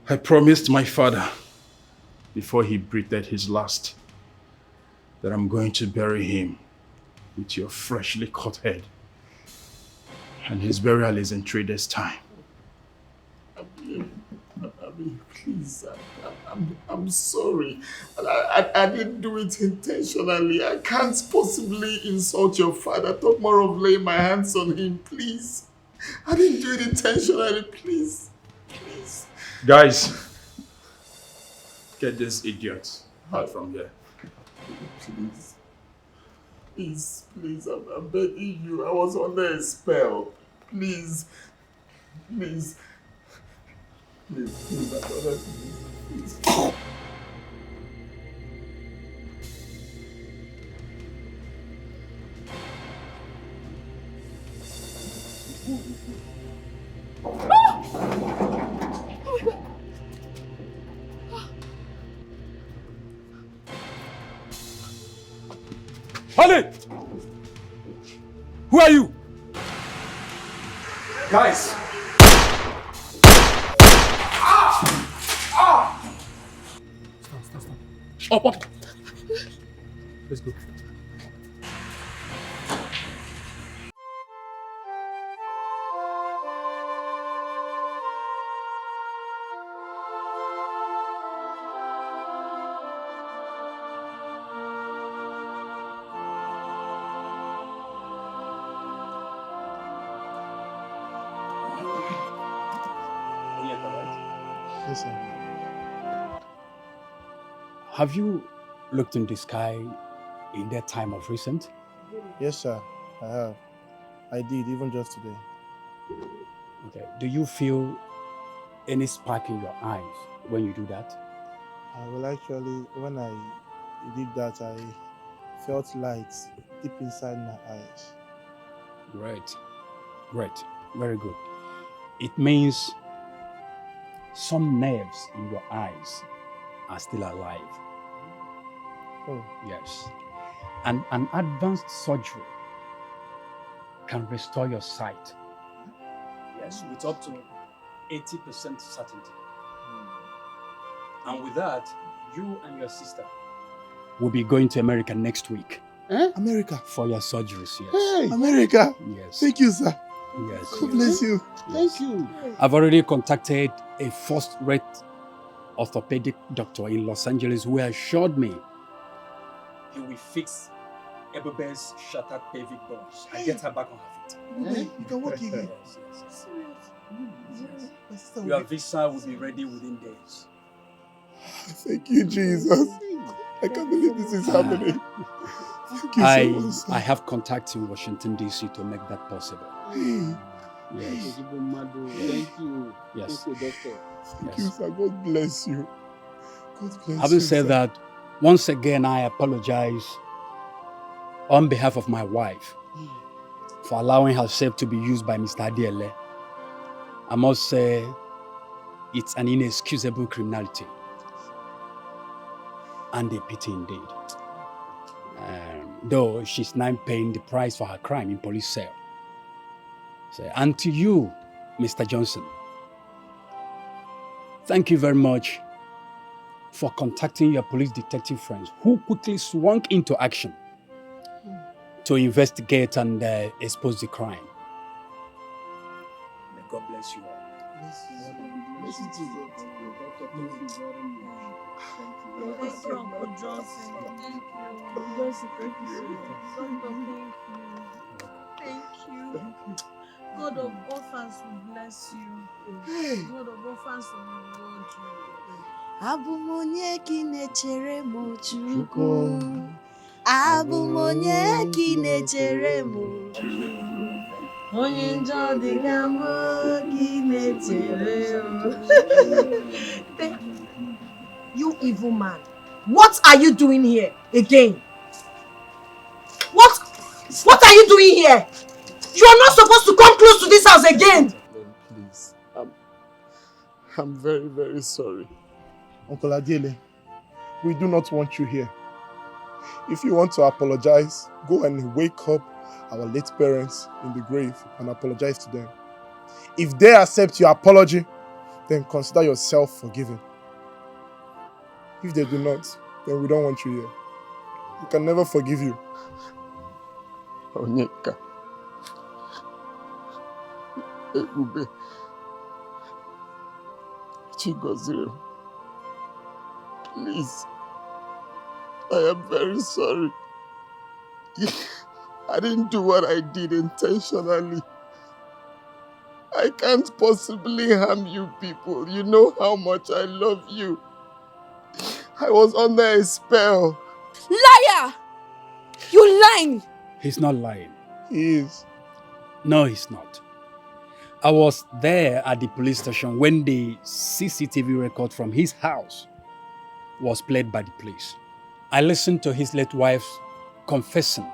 I promised my father before he breathed his last that I'm going to bury him with your freshly cut head. And his burial is in 3 days' time. I mean, please, I'm sorry. I didn't do it intentionally. I can't possibly insult your father. Talk more of laying my hands on him, please. I didn't do it intentionally, please. Please. Guys, get this idiot out from here. Please. Please, I'm begging you. I was under a spell. Please. Please, my brother, please. Holly! Who are you? Guys! Stop. Up. Let's go. Yes, sir. Have you looked in the sky in that time of recent? Yes, sir. I have. I did, even just today. Okay. Do you feel any spark in your eyes when you do that? Well, actually, when I did that, I felt light deep inside my eyes. Great. Very good. It means some nerves in your eyes are still alive. Oh. Yes. And an advanced surgery can restore your sight. Yes, with up to 80% certainty. And with that, you and your sister will be going to America next week. America? For your surgeries, yes. Hey! America? Yes. Thank you, sir. Yes. God bless you. Yes. Thank you. I've already contacted a first-rate orthopedic doctor in Los Angeles who assured me he will fix Ebebe's shattered pelvic bones and get her back on her feet. You can walk again. Yes. My sister Your visa will be ready within days. Thank you, Jesus. I can't believe this is happening. Thank you so much, sir. I have contacts in Washington, D.C. to make that possible. Yes. Thank you. Yes. Thank you, doctor. Thank you, sir. God bless you. God bless you. Having said sir. that, once again, I apologize on behalf of my wife for allowing herself to be used by Mr. Adiele. I must say, it's an inexcusable criminality and a pity indeed. Though she's now paying the price for her crime in police cell. So, and to you, Mr. Johnson, thank you very much for contacting your police detective friends who quickly swung into action to investigate and expose the crime. May God bless you all. Bless you too, doctor. Thank you, Uncle Johnson. Thank you. Johnson, thank you so much. Thank you. God of orphans will bless you. God of orphans will reward you. Abụmonye gị na-echere m Chukwu. Abụmonye gị na-echere m Chukwu. Onye njọ dị ka mbụ gị na-echere m. You evil man. What are you doing here again? What are you doing here? You are not supposed to come close to this house again. Please. I'm very, very sorry. Uncle Adiele, we do not want you here. If you want to apologize, go and wake up our late parents in the grave and apologize to them. If they accept your apology, then consider yourself forgiven. If they do not, then we don't want you here. We can never forgive you. Onyeka. Ebube. Chigozire. Please. I am very sorry. I didn't do what I did intentionally. I can't possibly harm you people. You know how much I love you. I was under a spell. Liar! You lying! He's not lying. He is. No, he's not. I was there at the police station when the CCTV record from his house was played by the police. I listened to his late wife confessing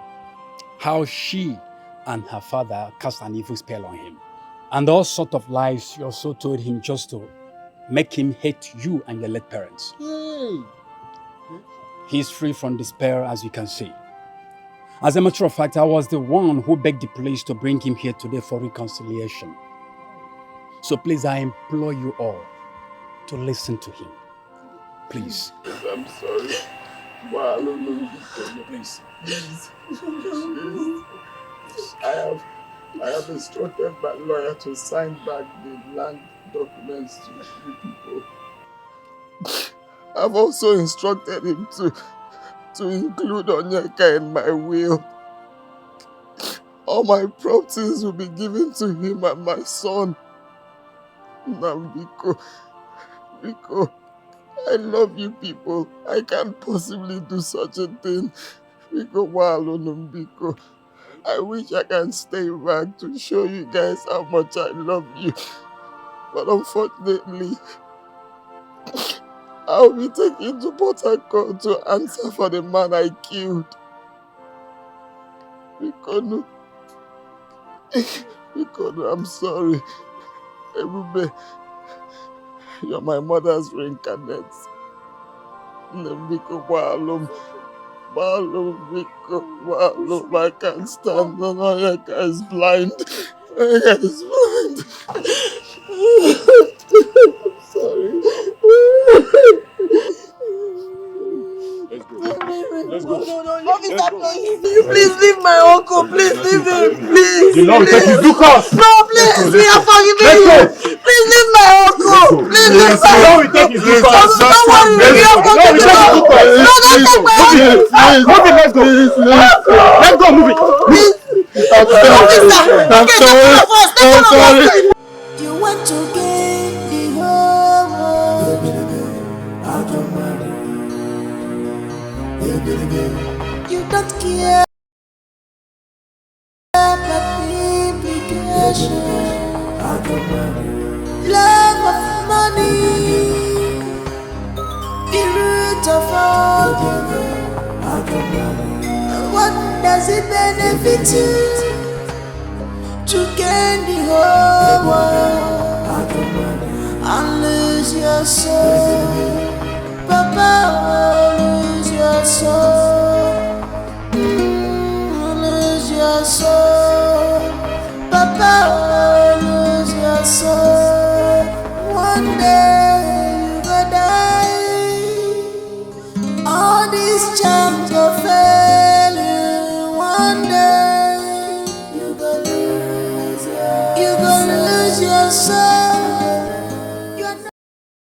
how she and her father cast an evil spell on him. And all sort of lies she also told him just to make him hate you and your late parents. Hey. He's free from despair, as you can see. As a matter of fact, I was the one who begged the police to bring him here today for reconciliation. So please, I implore you all to listen to him. Please. I'm sorry. Please. I have instructed my lawyer to sign back the land documents to you people. I've also instructed him to include Onyeka in my will. All my properties will be given to him and my son. Now, Biko, I love you people. I can't possibly do such a thing. Biko, I wish I can stay back to show you guys how much I love you. But unfortunately, I'll be taken to Port Harcourt to answer for the man I killed. Biko, I'm sorry. Ebube, you're my mother's reincarnate. Biko, Biko, I can't stand. Onyeka is blind. Onyeka is blind. I'm sorry. Let's go. No, please leave my uncle. Please leave him. Please. You know, take his Lucas. No, please. We are forgiving you. Please leave my uncle. Please leave my uncle. No, we take his Lucas. Don't worry. We are forgiving you. No, don't take my uncle. Move it, let's go. Let's go, move it. Please. I'm sorry. I'm sorry. You want to gain the whole world. You don't care about the implication. Love of money, the root of all. What does it benefit you to gain the whole world and lose your soul, Papa?